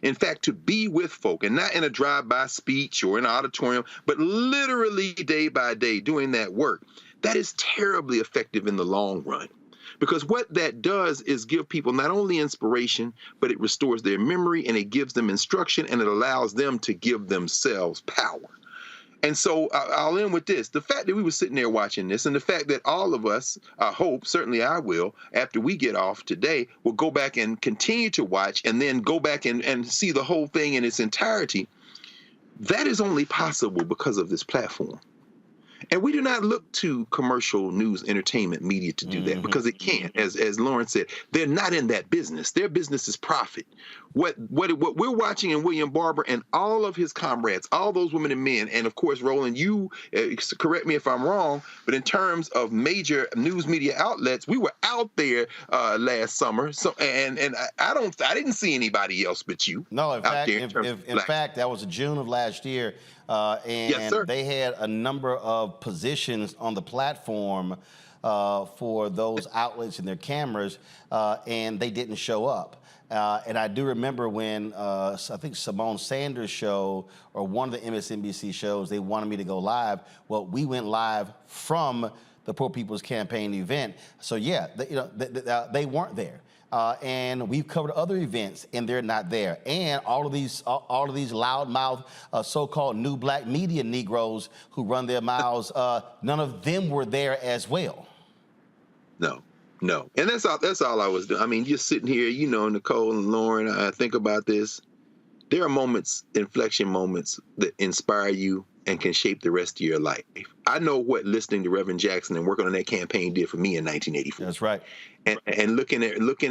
In fact, to be with folk, and not in a drive-by speech or in an auditorium, but literally day by day doing that work, that is terribly effective in the long run. Because what that does is give people not only inspiration, but it restores their memory and it gives them instruction and it allows them to give themselves power. And so I'll end with this. The fact that we were sitting there watching this and the fact that all of us, I hope, certainly I will, after we get off today, will go back and continue to watch and then go back and see the whole thing in its entirety. That is only possible because of this platform. And we do not look to commercial news entertainment media to do that because it can't. As Lauren said, they're not in that business. Their business is profit. What we're watching in William Barber and all of his comrades, all those women and men, and of course, Roland, you correct me if I'm wrong, but in terms of major news media outlets, we were out there last summer. So and I didn't see anybody else but you. No, in fact, that was June of last year. And yes, sir. They had a number of positions on the platform for those outlets and their cameras, and they didn't show up. And I do remember when I think Simone Sanders' show or one of the MSNBC shows, they wanted me to go live. Well, we went live from the Poor People's Campaign event. So yeah, they weren't there. And we've covered other events, and they're not there. And all of these loudmouth, so-called new black media Negroes who run their mouths, none of them were there as well. No, and that's all I was doing. I mean, just sitting here, you know, Nicole and Lauren, I think about this. There are moments, inflection moments, that inspire you and can shape the rest of your life. I know what listening to Reverend Jackson and working on that campaign did for me in 1984. That's right. And looking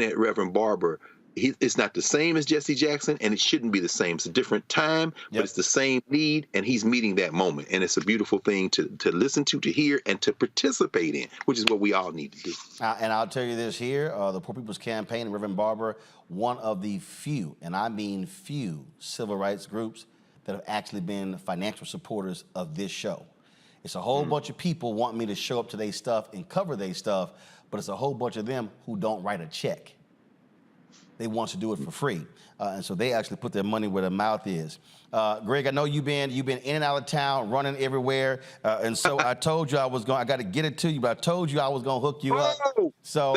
at Reverend Barber, it's not the same as Jesse Jackson, and it shouldn't be the same. It's a different time, but it's the same need, and he's meeting that moment. And it's a beautiful thing to listen to hear, and to participate in, which is what we all need to do. And I'll tell you this here, the Poor People's Campaign and Reverend Barber, one of the few, and I mean few, civil rights groups that have actually been financial supporters of this show. It's a whole bunch of people want me to show up to their stuff and cover their stuff, but it's a whole bunch of them who don't write a check. They want to do it for free. And so they actually put their money where their mouth is. Greg, I know you've been in and out of town, running everywhere. And so I told you I got to get it to you, but I told you I was going to hook you up. So,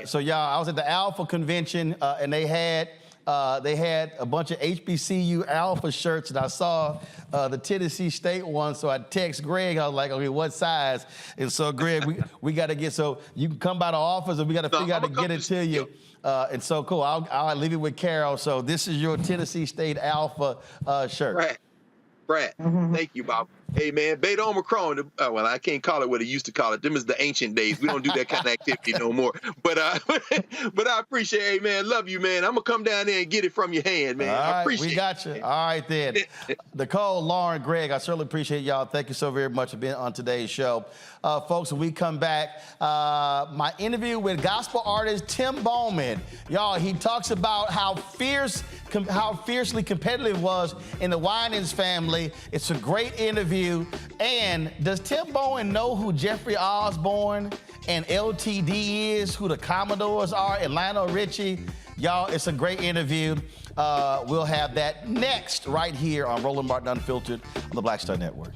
so y'all, I was at the Alpha convention and they had a bunch of HBCU Alpha shirts, and I saw the Tennessee State one, so I text Greg. I was like, okay, what size? And so, Greg, we got to get, so you can come by the office, and we got to figure out to get it to you. And so, cool, I'll leave it with Carol. So this is your Tennessee State Alpha shirt. Brad, thank you, Bob. Hey, man, Beta Omicron, well, I can't call it what it used to call it. Them is the ancient days. We don't do that kind of activity no more. But I appreciate it, hey, man. Love you, man. I'm going to come down there and get it from your hand, man. All right, I appreciate it. We got you. All right, then. Nicole, Lauren, Greg, I certainly appreciate y'all. Thank you so very much for being on today's show. Folks, when we come back, my interview with gospel artist Tim Bowman. Y'all, he talks about how fiercely competitive it was in the Winans family. It's a great interview. And does Tim Bowman know who Jeffrey Osborne and LTD is, who the Commodores are, and Lionel Richie? Y'all, it's a great interview. We'll have that next right here on Roland Martin Unfiltered on the Black Star Network.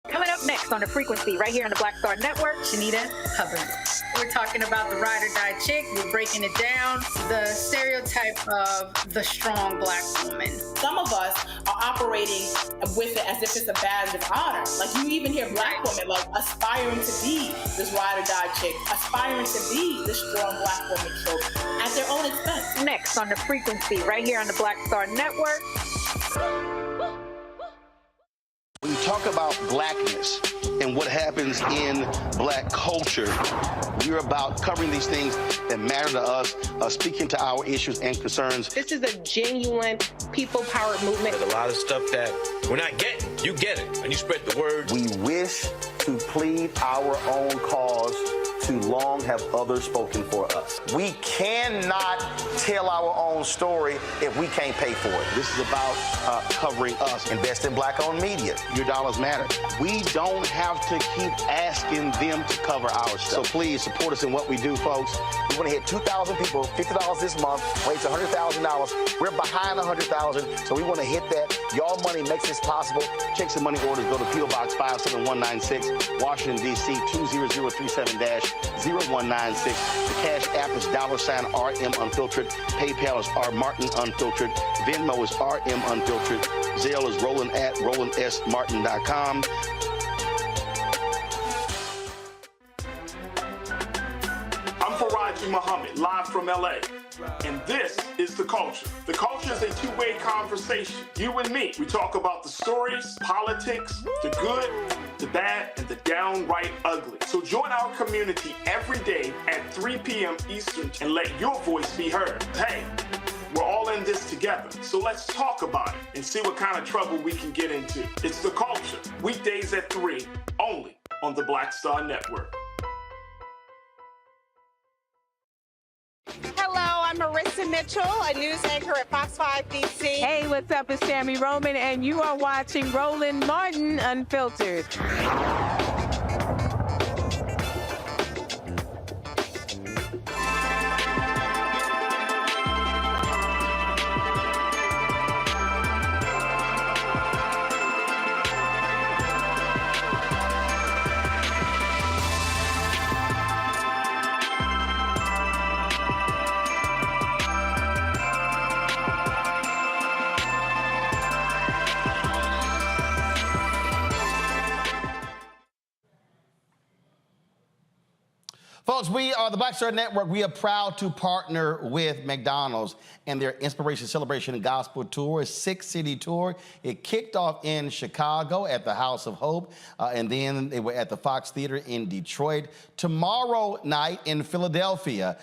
Coming up next on The Frequency, right here on the Black Star Network, Shanita Hubbard. We're talking about the ride or die chick. We're breaking it down. The stereotype of the strong black woman. Some of us are operating with it as if it's a badge of honor. Like, you even hear black women like aspiring to be this ride or die chick, aspiring to be this strong black woman trope at their own expense. Next on The Frequency, right here on the Black Star Network. When you talk about blackness and what happens in black culture, we're about covering these things that matter to us, speaking to our issues and concerns. This is a genuine people-powered movement. There's a lot of stuff that we're not getting. You get it, and you spread the word. We wish to plead our own cause too long have others spoken for us. We cannot tell our own story if we can't pay for it. This is about covering us. Invest in black-owned media. Your dollars matter. We don't have to keep asking them to cover our stuff. So please support us in what we do, folks. We want to hit 2,000 people, $50 this month, raise $100,000. We're behind 100,000, so we want to hit that. Y'all money makes this possible. Check some money orders. Go to P.O. Box 57196, Washington, D.C. 20037-0196. The Cash App is $RM Unfiltered. PayPal is R Martin Unfiltered. Venmo is RM Unfiltered. Zelle is roland@rolandsmartin.com. Muhammad, live from LA. And this is The Culture. The Culture is a two-way conversation. You and me. We talk about the stories, politics, the good, the bad, and the downright ugly. So join our community every day at 3 p.m. Eastern and let your voice be heard. Hey, we're all in this together. So let's talk about it and see what kind of trouble we can get into. It's The Culture. Weekdays at 3, only on the Black Star Network. Hello, I'm Marissa Mitchell, a news anchor at Fox 5 DC. Hey, what's up? It's Tammy Roman, and you are watching Roland Martin Unfiltered. Folks, we are the Black Star Network. We are proud to partner with McDonald's and their Inspiration Celebration and Gospel Tour, a 6-city tour. It kicked off in Chicago at the House of Hope, and then they were at the Fox Theater in Detroit. Tomorrow night in Philadelphia,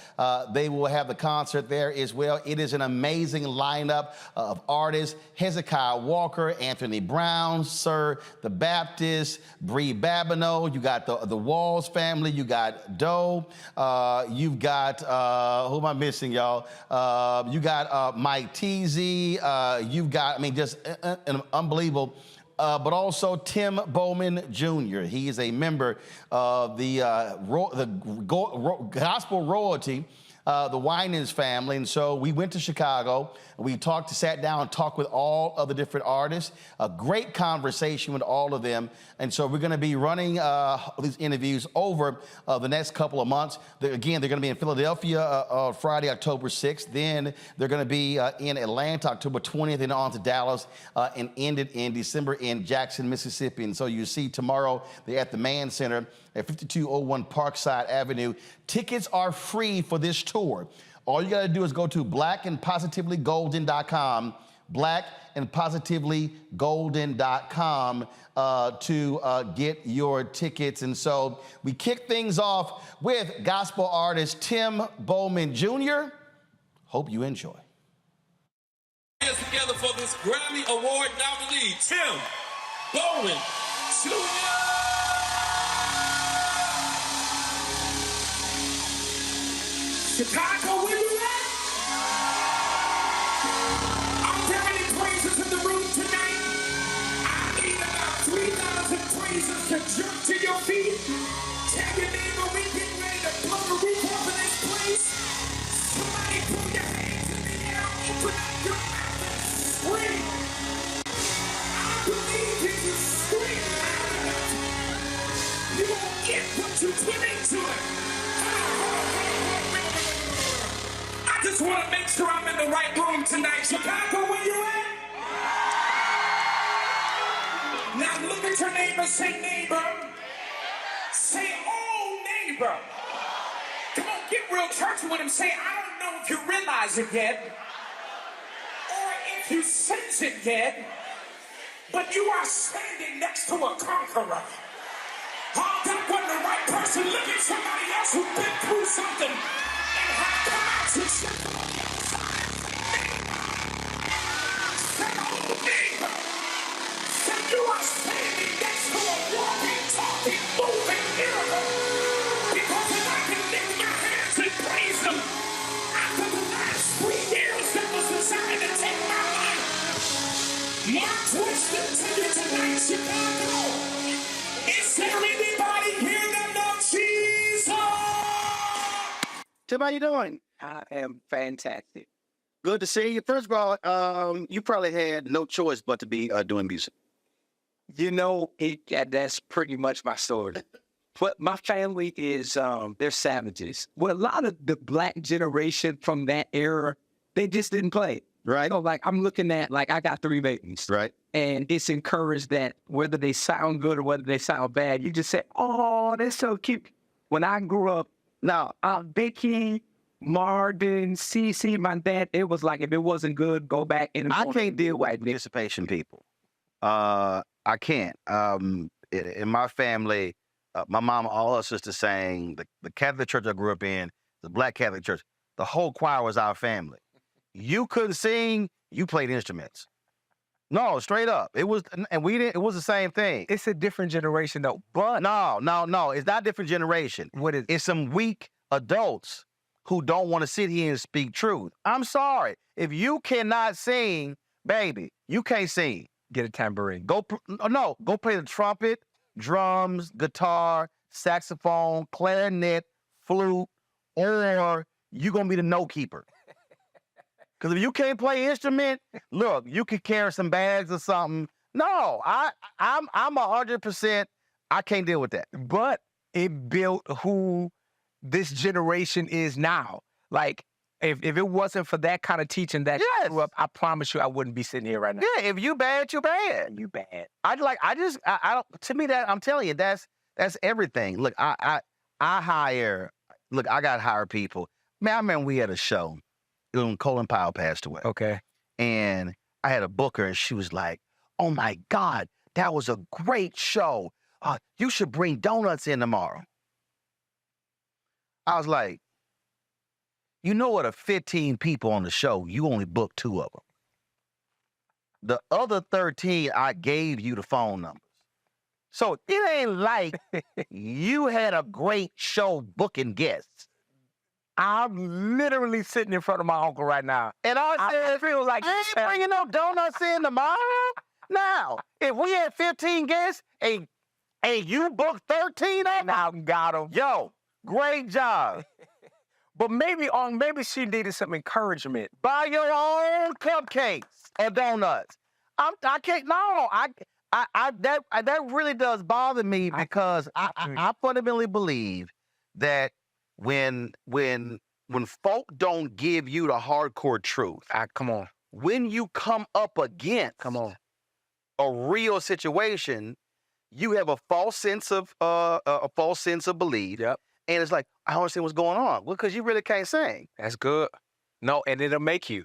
they will have the concert there as well. It is an amazing lineup of artists: Hezekiah Walker, Anthony Brown, Sir the Baptist, Bree Babineau. You got the Walls family. You got Doe. You've got, who am I missing, y'all? You got Mike Teasy. You've got, just an unbelievable, but also Tim Bowman Jr. He is a member of the gospel royalty, the Winans family. And so we went to Chicago. We sat down and talked with all of the different artists. A great conversation with all of them. And so we're going to be running these interviews over the next couple of months. Again, they're going to be in Philadelphia Friday, October 6th. Then they're going to be in Atlanta, October 20th, and on to Dallas, and ended in December in Jackson, Mississippi. And so you see tomorrow they're at the Mann Center at 5201 Parkside Avenue. Tickets are free for this tour. All you got to do is go to blackandpositivelygolden.com, blackandpositivelygolden.com to get your tickets. And so we kick things off with gospel artist Tim Bowman Jr. Hope you enjoy. Hands together for this Grammy Award nominee, Tim Bowman Jr. Chicago, where you at? Are there any praises in the room tonight? I need about 3,000 praises to jump to your feet. Tell your neighbor we getting ready to blow the roof off of this place. Somebody put your hands in the air, open up your mouth and scream. I believe if you scream loud enough, you won't get what you put into it. I just want to make sure I'm in the right room tonight. Chicago, where you at? Now look at your neighbor, say neighbor. Say, oh neighbor. Come on, get real churchy with him. Say, I don't know if you realize it yet, or if you sense it yet, but you are standing next to a conqueror. Oh, that wasn't the right person. Look at somebody else who's been through something and have come out to shut them on the other side. Say, oh, neighbor. Say, you are standing next to a walking, talking, moving miracle. Because tonight Switch the ticket tonight, Chicago. Is there anybody here that knows Jesus? Tim, how you doing? I am fantastic. Good to see you. First of all, you probably had no choice but to be doing music. That's pretty much my story. But my family is, they're savages. Well, a lot of the black generation from that era, they just didn't play it. Right. So, I'm looking at, I got 3 babies. Right. And it's encouraged that whether they sound good or whether they sound bad, you just say, oh, they're so cute. When I grew up, now, Becky, Marvin, Cece, my dad, it was like, if it wasn't good, go back and I can't deal with participation people. I can't. In my family, my mom, all her sisters sang, the Catholic church I grew up in, the Black Catholic church, the whole choir was our family. You couldn't sing, you played instruments. No, straight up. It was, and we didn't, it was the same thing. It's a different generation though, but. No, it's not a different generation. What is it? It's some weak adults who don't want to sit here and speak truth. I'm sorry. If you cannot sing, baby, you can't sing. Get a tambourine. Go play the trumpet, drums, guitar, saxophone, clarinet, flute, or you're going to be the note keeper. Because if you can't play instrument, look, you could carry some bags or something. No, I'm 100%, I can't deal with that. But it built who this generation is now. If it wasn't for that kind of teaching that you grew up, I promise you I wouldn't be sitting here right now. Yeah, if you bad, you bad. You bad. I don't, to me, that I'm telling you, that's everything. Look, I got to hire people. Man, I remember we had a show when Colin Powell passed away. Okay. And I had a booker and she was like, oh my God, that was a great show. You should bring donuts in tomorrow. I was like, you know what, 15 people on the show, you only booked 2 of them. The other 13, I gave you the phone numbers. So it ain't like you had a great show booking guests. I'm literally sitting in front of my uncle right now. And I said, I feel like I ain't bringing no donuts in tomorrow. Now, if we had 15 guests and you booked 13 of them, now got them. Yo, great job. But maybe she needed some encouragement. Buy your own cupcakes and donuts. I can't. No, that really does bother me because I fundamentally believe that when folk don't give you the hardcore truth, come on. When you come up against a real situation, you have a false sense of belief. Yep. And it's like, I don't understand what's going on. Well, because you really can't sing. That's good. No, and it'll make you.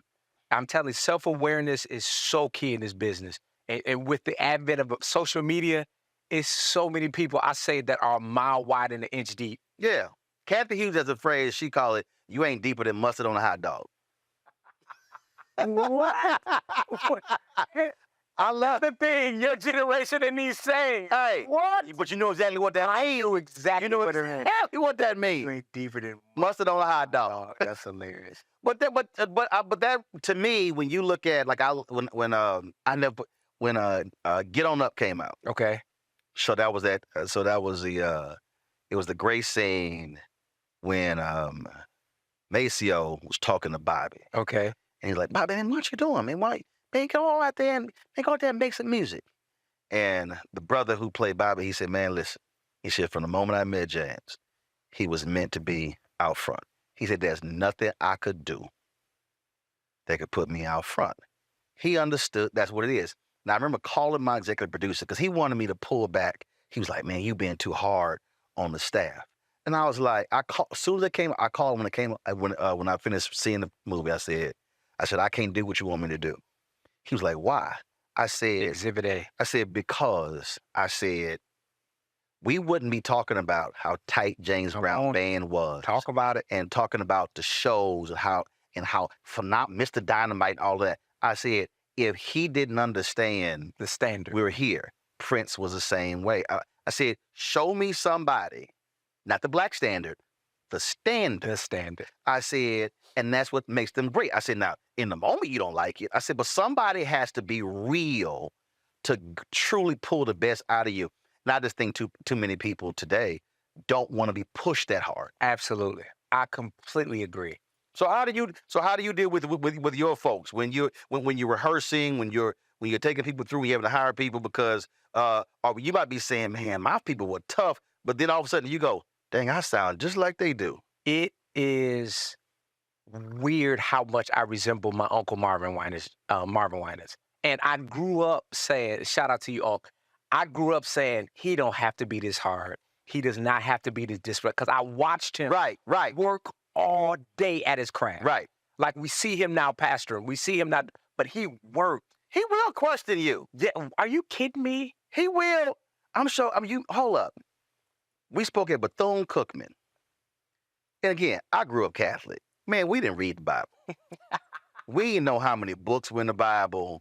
I'm telling you, self-awareness is so key in this business. And with the advent of social media, it's so many people, I say, that are a mile wide and an inch deep. Yeah. Kathy Hughes has a phrase, she called it, you ain't deeper than mustard on a hot dog. What? I love the thing your generation and these saying. Hey, what? But you know exactly what that means. I know exactly what it means. What that means. You ain't deeper than mustard on a hot dog. That's hilarious. But that to me, when you look at when Get On Up came out. Okay. So that was that. So that was it was the great scene when Maceo was talking to Bobby. Okay. And he's like, Bobby, man, what you doing, man? Why? Man, go out there and make some music. And the brother who played Bobby, he said, man, listen. He said, from the moment I met James, he was meant to be out front. He said, there's nothing I could do that could put me out front. He understood that's what it is. Now, I remember calling my executive producer because he wanted me to pull back. He was like, man, you being too hard on the staff. And I was like, as soon as it came, I called when I finished seeing the movie, I said, I can't do what you want me to do. He was like, why? I said, Exhibit A. I said, because I said, we wouldn't be talking about how tight James Brown Band was. Talk about it. And talking about the shows and how phenomenal, Mr. Dynamite and all that. I said, if he didn't understand the standard, we were here. Prince was the same way. I said, show me somebody, not the black standard, the standard. The standard. I said, and that's what makes them great. I said, now, in the moment you don't like it. I said, but somebody has to be real to truly pull the best out of you. And I just think too many people today don't want to be pushed that hard. Absolutely. I completely agree. So how do you deal with your folks when you're rehearsing, when you're taking people through, when you having to hire people because or you might be saying, man, my people were tough, but then all of a sudden you go, dang, I sound just like they do. It is weird how much I resemble my Uncle Marvin Winans. And I grew up saying, shout out to you, Uncle. I grew up saying he don't have to be this hard. He does not have to be this disrespectful. Because I watched him work all day at his craft. Right. Like we see him now pastoring. We see him not, but he worked. He will question you. Yeah, are you kidding me? He will. I'm sure. Hold up. We spoke at Bethune-Cookman. And again, I grew up Catholic. Man, we didn't read the Bible. We didn't know how many books were in the Bible.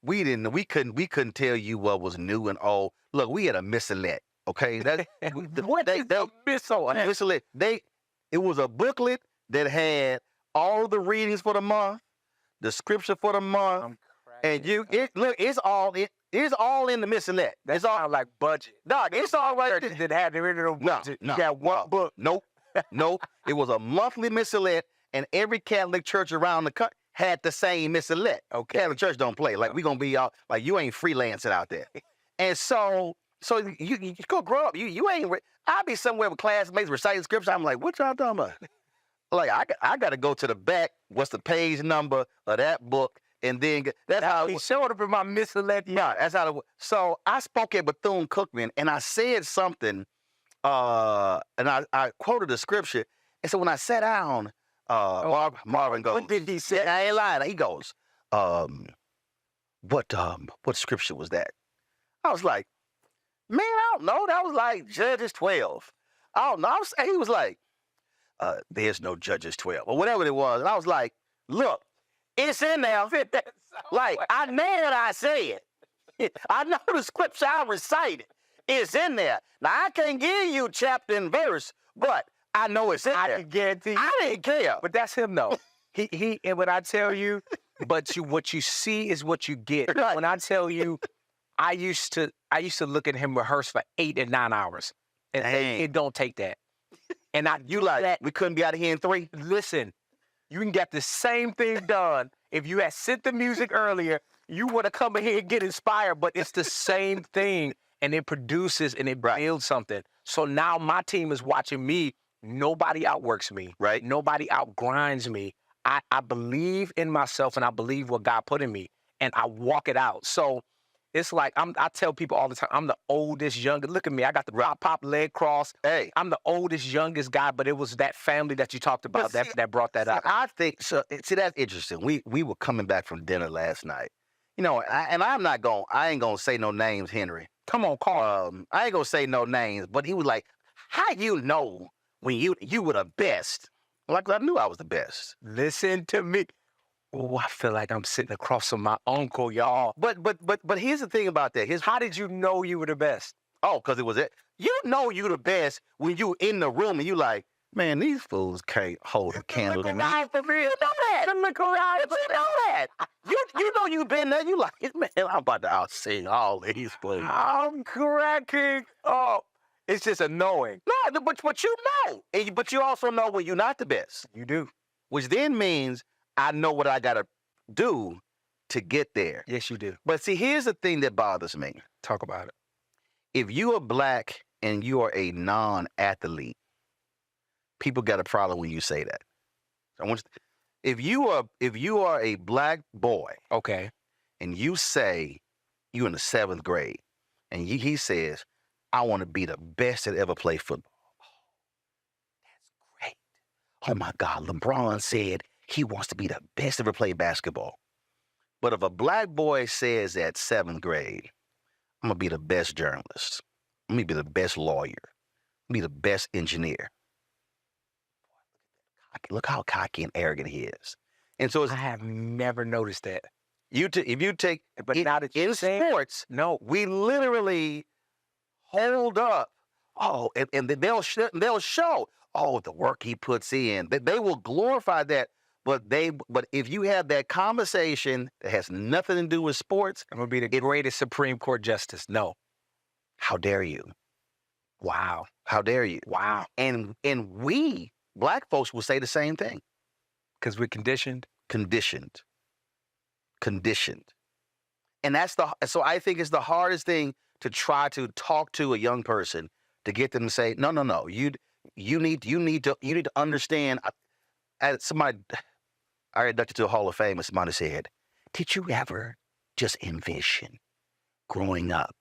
We couldn't tell you what was new and old. Look, we had a missalette, okay? Missalette? It was a booklet that had all the readings for the month, the scripture for the month, and it's all in the missalette. That's all like budget. Dog, it's all right. That had the original budget. No, you got one book. Nope. It was a monthly missalette, and every Catholic church around the country had the same missalette. Okay, Catholic church don't play. Like we gonna be all like you ain't freelancing out there. And so you go grow up. You ain't. I'll be somewhere with classmates reciting scripture. I'm like, what y'all talking about? Like I got to go to the back. What's the page number of that book? And then that's how he showed up in my missalette. Yeah, that's how it was. So I spoke at Bethune-Cookman, and I said something, and I quoted the scripture. And so when I sat down, Marvin goes, what did he say? I ain't lying. He goes, what scripture was that? I was like, man, I don't know. That was like Judges 12. I don't know. He was like, there's no Judges 12 or whatever it was. And I was like, look, it's in there. Like, I know what I said. I know the scripture I recited. It's in there. Now, I can't give you chapter and verse, but I know it's in there. I can guarantee you. I didn't care. But that's him, though. And when I tell you, what you see is what you get. Right. When I tell you, I used to look at him rehearse for 8 and 9 hours. And it don't take that. And we couldn't be out of here in 3? Listen, you can get the same thing done. If you had sent the music earlier, you would have come in here and get inspired, but it's the same thing. And it produces and it builds something. So now my team is watching me. Nobody outworks me. Right. Nobody outgrinds me. I believe in myself and I believe what God put in me. And I walk it out. So it's like I tell people all the time, I'm the oldest, youngest. Look at me. I got the pop leg cross. Hey. I'm the oldest, youngest guy, but it was that family that you talked about that brought that up. I think so. See, that's interesting. We were coming back from dinner last night. You know, I ain't gonna say no names, Henry. Come on, Carl. I ain't gonna say no names, but he was like, how you know when you were the best? Like, I knew I was the best. Listen to me. Oh, I feel like I'm sitting across from my uncle, y'all. But here's the thing about that. How did you know you were the best? Oh, because it was it. You know you the best when you in the room and you like, man, these fools can't hold a candle to me. For real, know that. Look around, you know that. You know you been there. You like, man, I'm about to out-sing all these fools. I'm cracking. Oh, it's just annoying. No, but you know. But you also know when you're not the best. You do. Which then means I know what I got to do to get there. Yes, you do. But see, here's the thing that bothers me. Talk about it. If you are black and you are a non-athlete, people got a problem when you say that. If you are a black boy, okay, and you say you're in the 7th grade, and he says, I want to be the best that ever played football. Oh, that's great. Oh my God, LeBron said he wants to be the best ever played basketball. But if a black boy says at 7th grade, I'm going to be the best journalist, I'm going to be the best lawyer, I'm going to be the best engineer. Look how cocky and arrogant he is. And so I have never noticed that. If you take, but now that in sports, no, we literally hold up. Oh, and they'll show. Oh, the work he puts in. They will glorify that. But if you have that conversation that has nothing to do with sports, I'm gonna be the greatest Supreme Court justice. No. How dare you? Wow. How dare you? Wow. And we black folks will say the same thing. Because we're conditioned. Conditioned. And so I think it's the hardest thing to try to talk to a young person to get them to say, no. You need to understand. I got inducted to a Hall of Fame, and somebody said, "Did you ever just envision growing up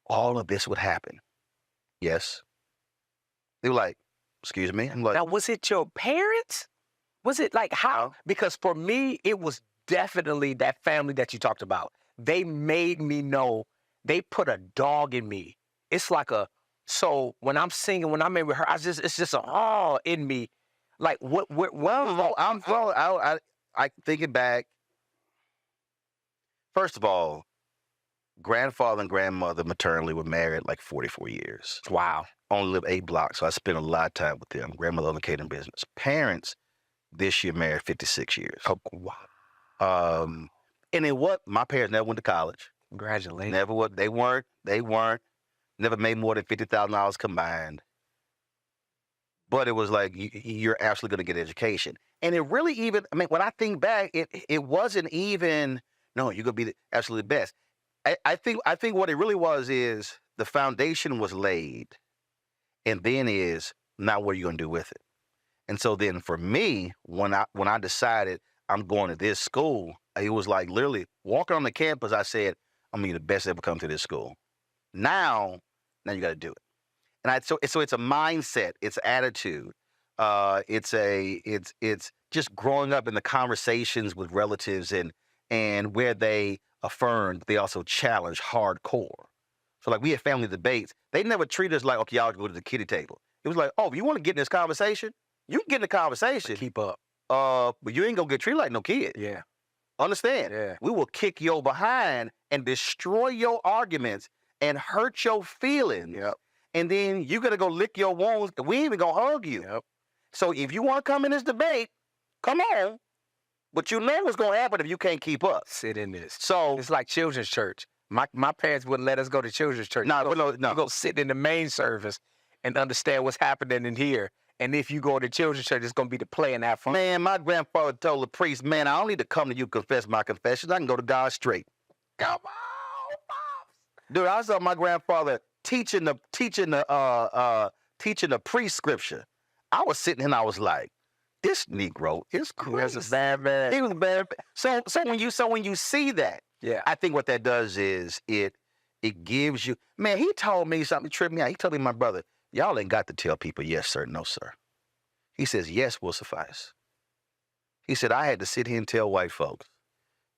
all of this would happen?" Yes. They were like, "Excuse me." I'm like, now, was it your parents? Was it like how? Because for me, it was definitely that family that you talked about. They made me know. They put a dog in me. It's like so when I'm singing, when I'm in with her, it's just a awe in me. Like I thinking back. First of all, grandfather and grandmother maternally were married like 44 years. Wow. Only lived 8 blocks, so I spent a lot of time with them. Grandmother owned the catering business. Parents this year married 56 years. Oh, wow. And my parents never went to college. Congratulations. Never what they weren't. Never made more than $50,000 combined. But it was like you're absolutely going to get an education. And it really when I think back, it wasn't even, no, you're going to be absolutely the best. I think what it really was is the foundation was laid, and then is now what are you going to do with it? And so then for me, when I decided I'm going to this school, it was like literally walking on the campus. I said, I'm going to be the best to ever come to this school. Now you got to do it. And so it's a mindset, it's attitude, it's just growing up in the conversations with relatives and where they affirmed, they also challenge hardcore. So like we had family debates, they never treated us like, okay, y'all go to the kiddie table. It was like, oh, if you want to get in this conversation, you can get in the conversation. But keep up. But you ain't gonna get treated like no kid. Yeah. Understand? Yeah. We will kick your behind and destroy your arguments and hurt your feelings. Yep. And then you're gonna go lick your wounds, and we ain't even gonna hug you. Yep. So if you want to come in this debate, come on. But you know what's gonna happen if you can't keep up. Sit in this. So it's like children's church. My parents wouldn't let us go to children's church. No. You go sit in the main service and understand what's happening in here. And if you go to children's church, it's gonna be the play and have fun. Man, my grandfather told the priest, man, I don't need to come to you to confess my confessions. I can go to God straight. Come on, Pops. Dude, I saw my grandfather teaching the prescription. I was sitting and I was like, this Negro is crazy. He was a bad man. He was bad. So when you see that, yeah, I think what that does is it gives you. Man, he told me something, tripped me out. He told me, my brother, y'all ain't got to tell people yes, sir, no, sir. He says yes will suffice. He said I had to sit here and tell white folks,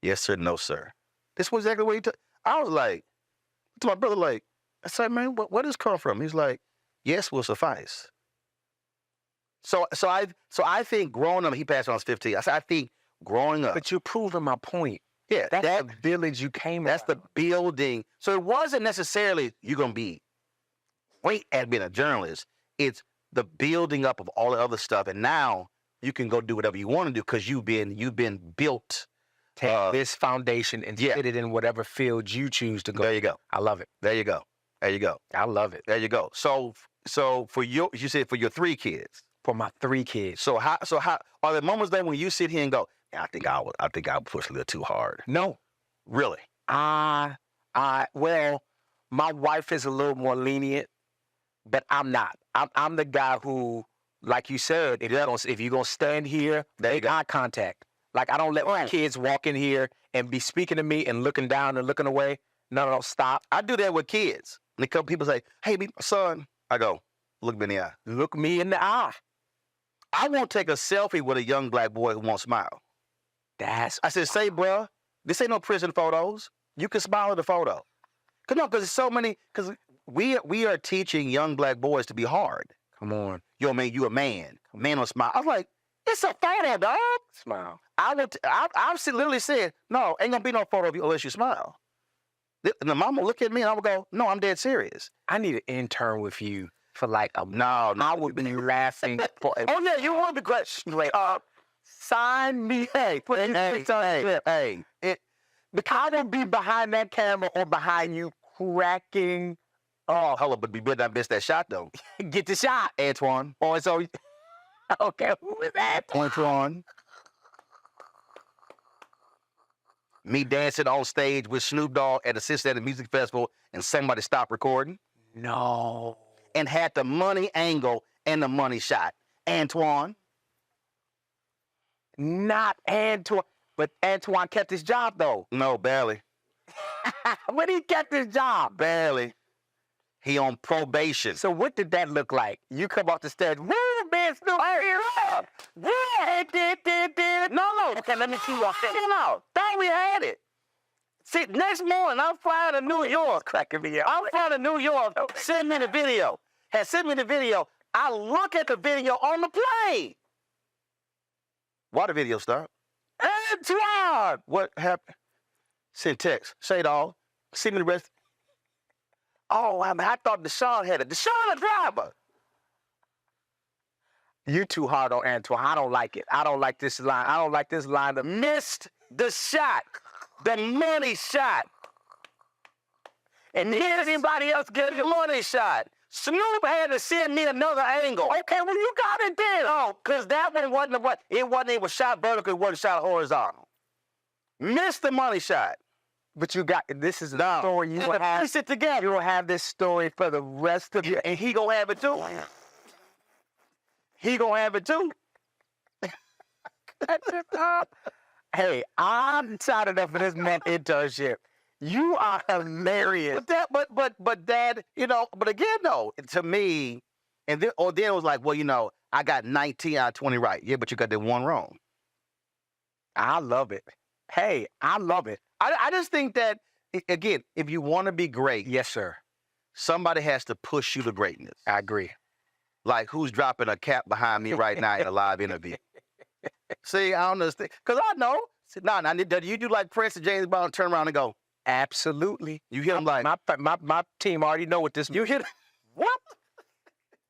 yes, sir, no, sir. This was exactly what he told. I was like, to my brother, like, I said, man, where does this come from? He's like, yes will suffice. So I think growing up, he passed when I was 15. I think growing up. But you're proving my point. Yeah, that's the village you came. That's the building. So it wasn't necessarily you're gonna be great at being a journalist. It's the building up of all the other stuff, and now you can go do whatever you want to do because you've been built. Take this foundation and fit it in whatever field you choose to go. There you go. I love it. There you go. There you go. I love it. There you go. So for you said for your 3 kids. For my 3 kids. So how are there moments then when you sit here and go, yeah, I think I would push a little too hard? No. Really? Well, my wife is a little more lenient, but I'm not. I'm the guy who, like you said, if you're gonna stand here, make eye contact. Like I don't let my kids walk in here and be speaking to me and looking down and looking away. No, stop. I do that with kids. And a couple people say, hey, meet my son. I go, look me in the eye. Look me in the eye. I won't take a selfie with a young black boy who won't smile. I said, say, bruh, this ain't no prison photos. You can smile at the photo. Because it's so many, because we are teaching young black boys to be hard. Come on. You a man. Man don't smile. I was like, it's a photo, dog. Smile. I've literally said, no, ain't gonna be no photo of you unless you smile. And the mama look at me and I would go, no, I'm dead serious. I need an intern with you for like no. I would be laughing for oh yeah, you would be great. Sign me. Hey, I will be behind that camera or behind you cracking. Oh, hell, but we better not miss that shot, though. Get the shot. Antoine. Oh, so, okay, who is that? Antoine. Me dancing on stage with Snoop Dogg at a Cincinnati Music Festival and somebody stopped recording. No. And had the money angle and the money shot. Antoine. Not Antoine. But Antoine kept his job, though. No, barely. When he kept his job? Barely. He on probation. So what did that look like? You come off the stage, woo, man, Snoop, yeah, No. Okay, let me see what I said. No, thought we had it. See, next morning, I'm flying to New York. Cracking me up. I'm flying to New York. Send me the video. Sent me the video. I look at the video on the plane. Why the video start? Antoine! What happened? Send text. Say it all. Send me the rest. Oh, I thought Deshaun had it. Deshaun, the driver. You too hard on Antoine. I don't like it. I don't like this line. I don't like this line. Missed the shot. The money shot. And did anybody else get the money shot? Snoop had to send me another angle. Okay, well, you got it then. Oh, because that one wasn't what it wasn't. It was shot vertical. It wasn't shot horizontal. Missed the money shot. But you got, this is a story you will have. Piece it together. You will have this story for the rest of your, and he gonna have it too. He gonna have it too. Hey, I'm tired enough of this man internship. You are hilarious. But Dad, but again though, to me, and then it was like, well, I got 19 out of 20 right. Yeah, but you got that one wrong. I love it. Hey, I love it. I just think that, again, if you want to be great, yes, sir, somebody has to push you to greatness. I agree. Like, who's dropping a cap behind me right now in a live interview? See, I don't understand. Because I know. Now, you do like Prince and James Brown, turn around and go, absolutely. You hit them like. My team already know what this. You hit what?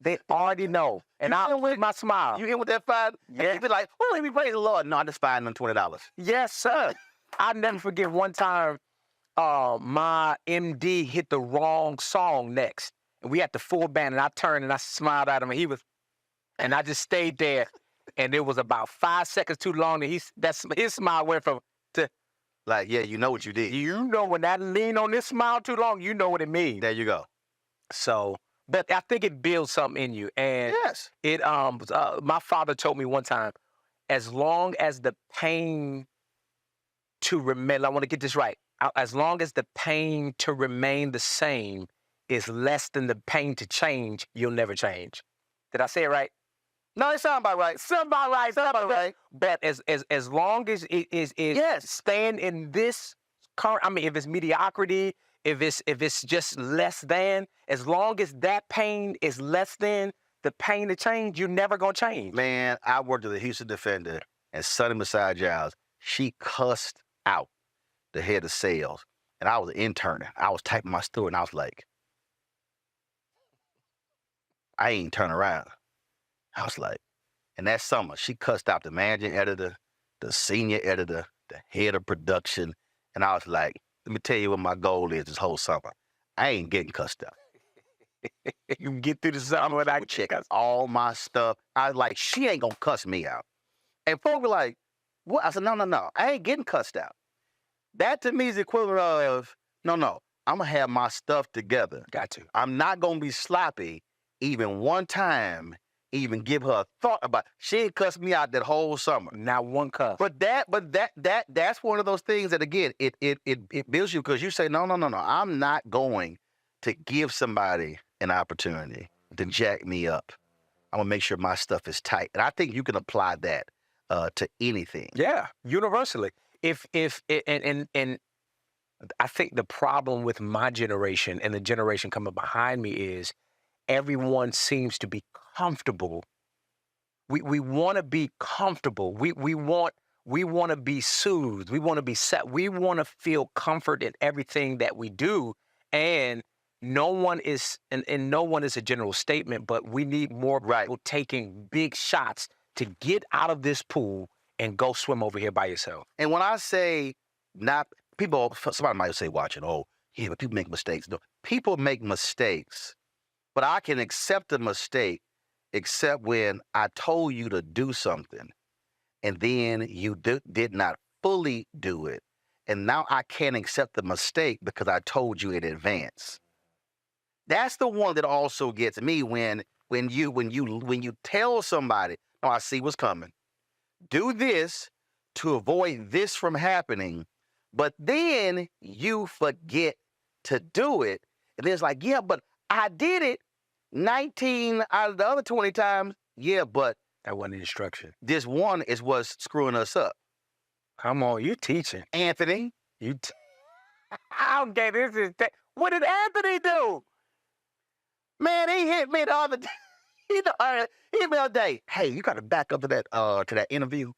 They already know. And I with my smile. You hit with that $5? Yeah. You be like, oh, let me praise the Lord. No, I just $520. Yes, sir. I'll never forget one time my MD hit the wrong song next. And we had the full band, and I turned and I smiled at him, and I just stayed there. And it was about 5 seconds too long that his smile went from to like, yeah, you know what you did. You know when that lean on this smile too long, you know what it means. There you go. So, but I think it builds something in you. And yes, it my father told me one time, as long as the pain to remain, I want to get this right. As long as the pain to remain the same is less than the pain to change, you'll never change. Did I say it right? No, it sounds about right. Sound about right. But as long as it is staying in this current, I mean, if it's mediocrity, if it's just less than, as long as that pain is less than the pain to change, you're never gonna change. Man, I worked with a Houston Defender, and Sonny Masai Giles, she cussed out the head of sales, and I was an intern. I was typing my story, and I was like, I ain't turn around. I was like, and that summer, she cussed out the managing editor, the senior editor, the head of production, and I was like, let me tell you what my goal is this whole summer. I ain't getting cussed out. You can get through the summer without check all my stuff. I was like, she ain't gonna cuss me out. And folks were like, what? I said, no, I ain't getting cussed out. That to me is the equivalent of, no, I'm gonna have my stuff together. Got to. I'm not gonna be sloppy even one time, even give her a thought about it. She ain't cussed me out that whole summer. Not one cuss. But that's one of those things that, again, it builds you, because you say, no, I'm not going to give somebody an opportunity to jack me up. I'm gonna make sure my stuff is tight. And I think you can apply that to anything. Yeah, universally. And I think the problem with my generation and the generation coming behind me is everyone seems to be comfortable. We want to be comfortable. We want to be soothed. We want to be set. We want to feel comfort in everything that we do. And no one is a general statement, but we need more people taking big shots to get out of this pool and go swim over here by yourself. And when I say not, people, somebody might say watching, oh, yeah, but people make mistakes. No, people make mistakes, but I can accept a mistake except when I told you to do something and then you did not fully do it. And now I can't accept the mistake because I told you in advance. That's the one that also gets me when you tell somebody, "Oh, I see what's coming. Do this to avoid this from happening," but then you forget to do it. And it's like, yeah, but I did it 19 out of the other 20 times. Yeah, but that wasn't instruction. This one is what's screwing us up. Come on, you teaching. Anthony. Okay, this is what did Anthony do? Man, he hit me the other day. He hit me the other day. Hey, you got to back up to that interview.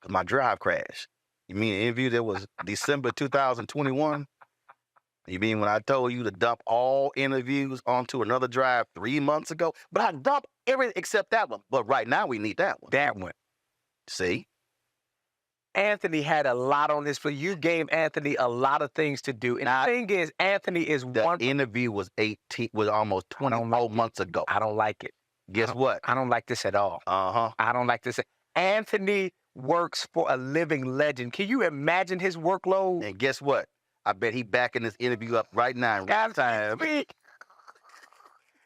Cause my drive crashed. You mean the interview that was December 2021? You mean when I told you to dump all interviews onto another drive 3 months ago? But I dumped everything except that one. But right now we need that one. That one. See? Anthony had a lot on this, but you gave Anthony a lot of things to do. And the thing is, Anthony is the interview was almost 24 months ago. I don't like it. Guess what? I don't like this at all. Uh-huh. I don't like this. Anthony works for a living legend. Can you imagine his workload? And guess what? I bet he backing this interview up right now in real time.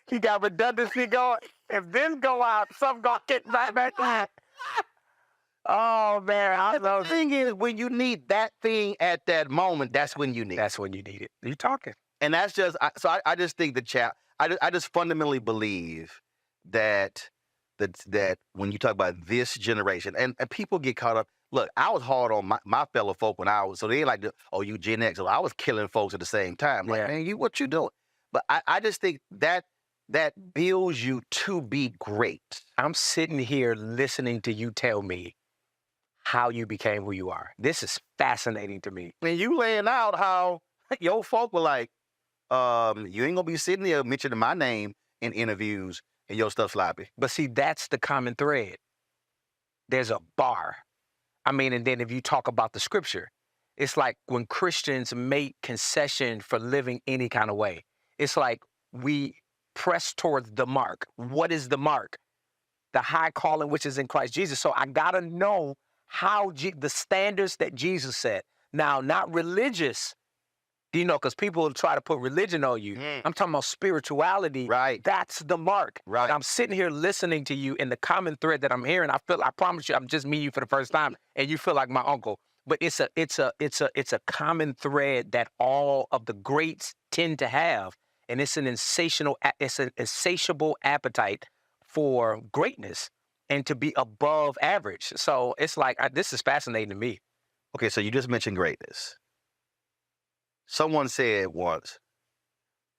He got redundancy going. If this go out, some gonna get right back. Oh, man. The thing is, when you need that thing at that moment, that's when you need it. That's when you need it. You're talking. And that's just, I just think I just fundamentally believe that when you talk about this generation, and people get caught up, look, I was hard on my fellow folk when I was, so they ain't like, oh, you Gen X. So I was killing folks at the same time. Like, man, what you doing? But I just think that builds you to be great. I'm sitting here listening to you tell me how you became who you are. This is fascinating to me. And you laying out how your folk were like, you ain't gonna be sitting there mentioning my name in interviews and your stuff sloppy. But see, that's the common thread. There's a bar. I mean, and then if you talk about the scripture, it's like when Christians make concession for living any kind of way, it's like we press towards the mark. What is the mark? The high calling which is in Christ Jesus. So I gotta know how the standards that Jesus set. Now, not religious, because people try to put religion on you. I'm talking about spirituality. Right. That's the mark. Right. And I'm sitting here listening to you, and the common thread that I'm hearing, I promise you, I'm just meeting you for the first time, and you feel like my uncle. But it's a common thread that all of the greats tend to have, and it's an insatiable appetite for greatness and to be above average. So it's like, this is fascinating to me. Okay, so you just mentioned greatness. Someone said once,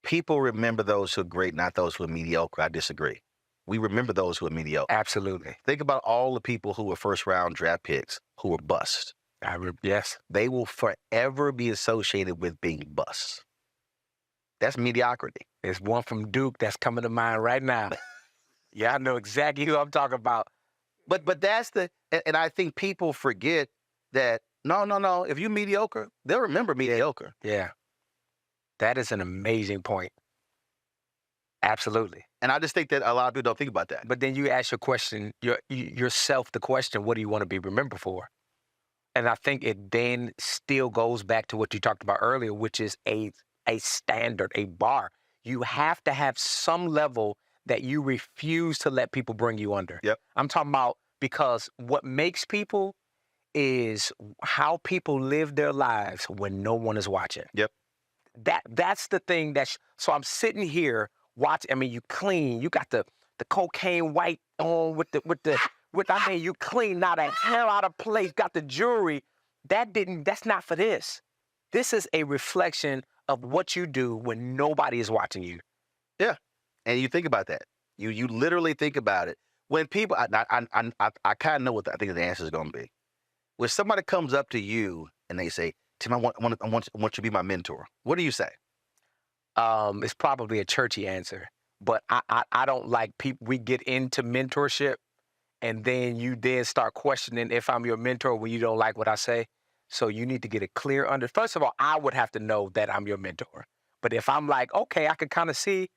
people remember those who are great, not those who are mediocre. I disagree. We remember those who are mediocre. Absolutely. Think about all the people who were first-round draft picks who were bust. Yes. They will forever be associated with being bust. That's mediocrity. There's one from Duke that's coming to mind right now. Yeah, I know exactly who I'm talking about. But that's and I think people forget that, no. If you're mediocre, they'll remember mediocre. Yeah. That is an amazing point. Absolutely. And I just think that a lot of people don't think about that. But then you ask yourself the question, what do you want to be remembered for? And I think it then still goes back to what you talked about earlier, which is a standard, a bar. You have to have some level that you refuse to let people bring you under. Yep. I'm talking about, because what makes people is how people live their lives when no one is watching. Yep. That's the thing so I'm sitting here watching. I mean, you clean, you got the cocaine white on you clean, not a hair out of place, got the jewelry. That's not for this. This is a reflection of what you do when nobody is watching you. Yeah. And you think about that. You literally think about it. When people, I kind of know what I think the answer is going to be. When somebody comes up to you and they say, Tim, I want you to be my mentor. What do you say? It's probably a churchy answer, but I don't like people. We get into mentorship and then you start questioning if I'm your mentor when you don't like what I say. So you need to get a clear First of all, I would have to know that I'm your mentor. But if I'm like, okay, I can kind of see,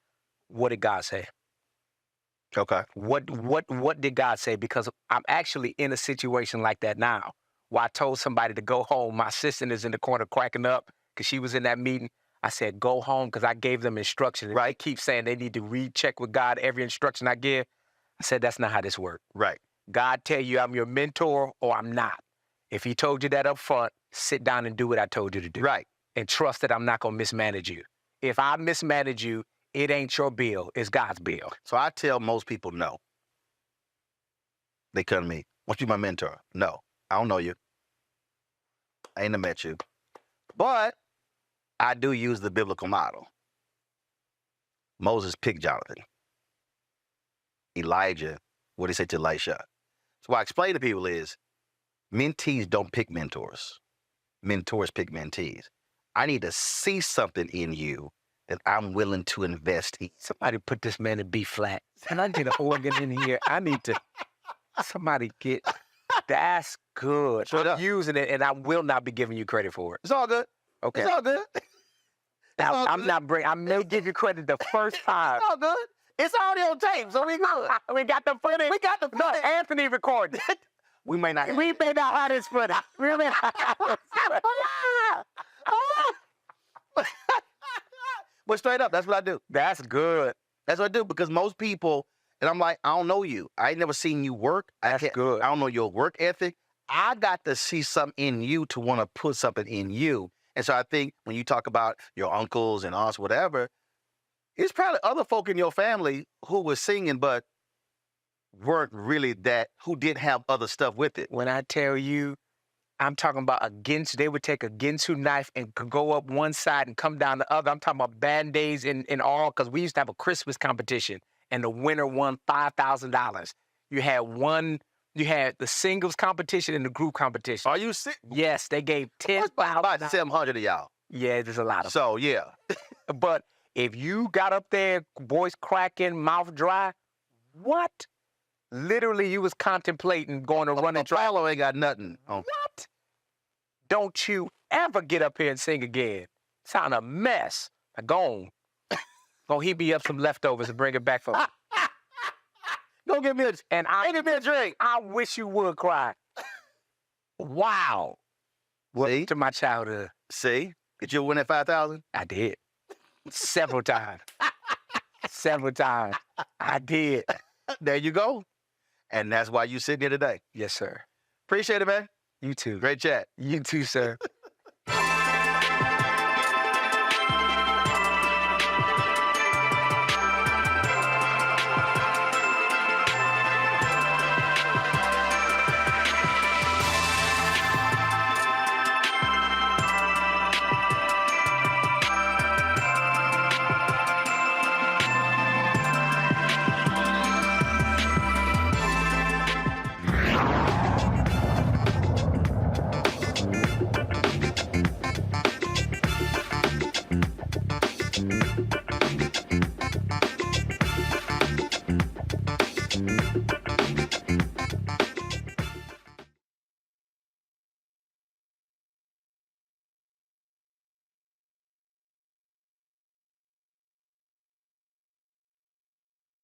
what did God say? Okay. What did God say? Because I'm actually in a situation like that now, where I told somebody to go home. My assistant is in the corner cracking up because she was in that meeting. I said, go home, because I gave them instructions. Right. They keep saying they need to recheck with God every instruction I give. I said, that's not how this works. Right. God tell you I'm your mentor or I'm not. If he told you that up front, sit down and do what I told you to do. Right. And trust that I'm not going to mismanage you. If I mismanage you, it ain't your bill. It's God's bill. So I tell most people no. They come to me. Want you my mentor? No. I don't know you. I ain't never met you. But I do use the biblical model. Moses picked Jonathan. Elijah, what did he say to Elisha? So what I explain to people is, mentees don't pick mentors. Mentors pick mentees. I need to see something in you that I'm willing to invest in. Somebody put this man in B flat. And I need an organ in here. I need to, somebody get, that's good. I'm using it, and I will not be giving you credit for it. It's all good. Okay. It's all good. Now, I may give you credit the first time. It's all good. It's already on tape, so we good. We got the footage. We got the footage. No, Anthony recorded. We may not have this footage. We may not have this footage. But straight up, that's what I do. That's good. That's what I do, because most people, and I'm like, I don't know you. I ain't never seen you work. That's good. I don't know your work ethic. I got to see something in you to want to put something in you. And so I think when you talk about your uncles and aunts, whatever, it's probably other folk in your family who were singing, but weren't really that, who did have other stuff with it. When I tell you, I'm talking about they would take a Ginsu knife and could go up one side and come down the other. I'm talking about Band-Aids in all, because we used to have a Christmas competition, and the winner won $5,000. You had the singles competition and the group competition. Are you sick? Yes, they gave $10,000. About 700 of y'all. Yeah, there's a lot of So, yeah. But if you got up there, voice cracking, mouth dry, what? Literally, you was contemplating going to run and try. Apollo ain't got nothing. What? Don't you ever get up here and sing again. Sound a mess. Now go on. Go heat me up some leftovers and bring it back for me. Go give me a drink. I wish you would cry. Wow. See? To my childhood. See? Did you win that 5,000? I did. Several times. Several times. I did. There you go. And that's why you sitting here today. Yes, sir. Appreciate it, man. You too. Great chat. You too, sir.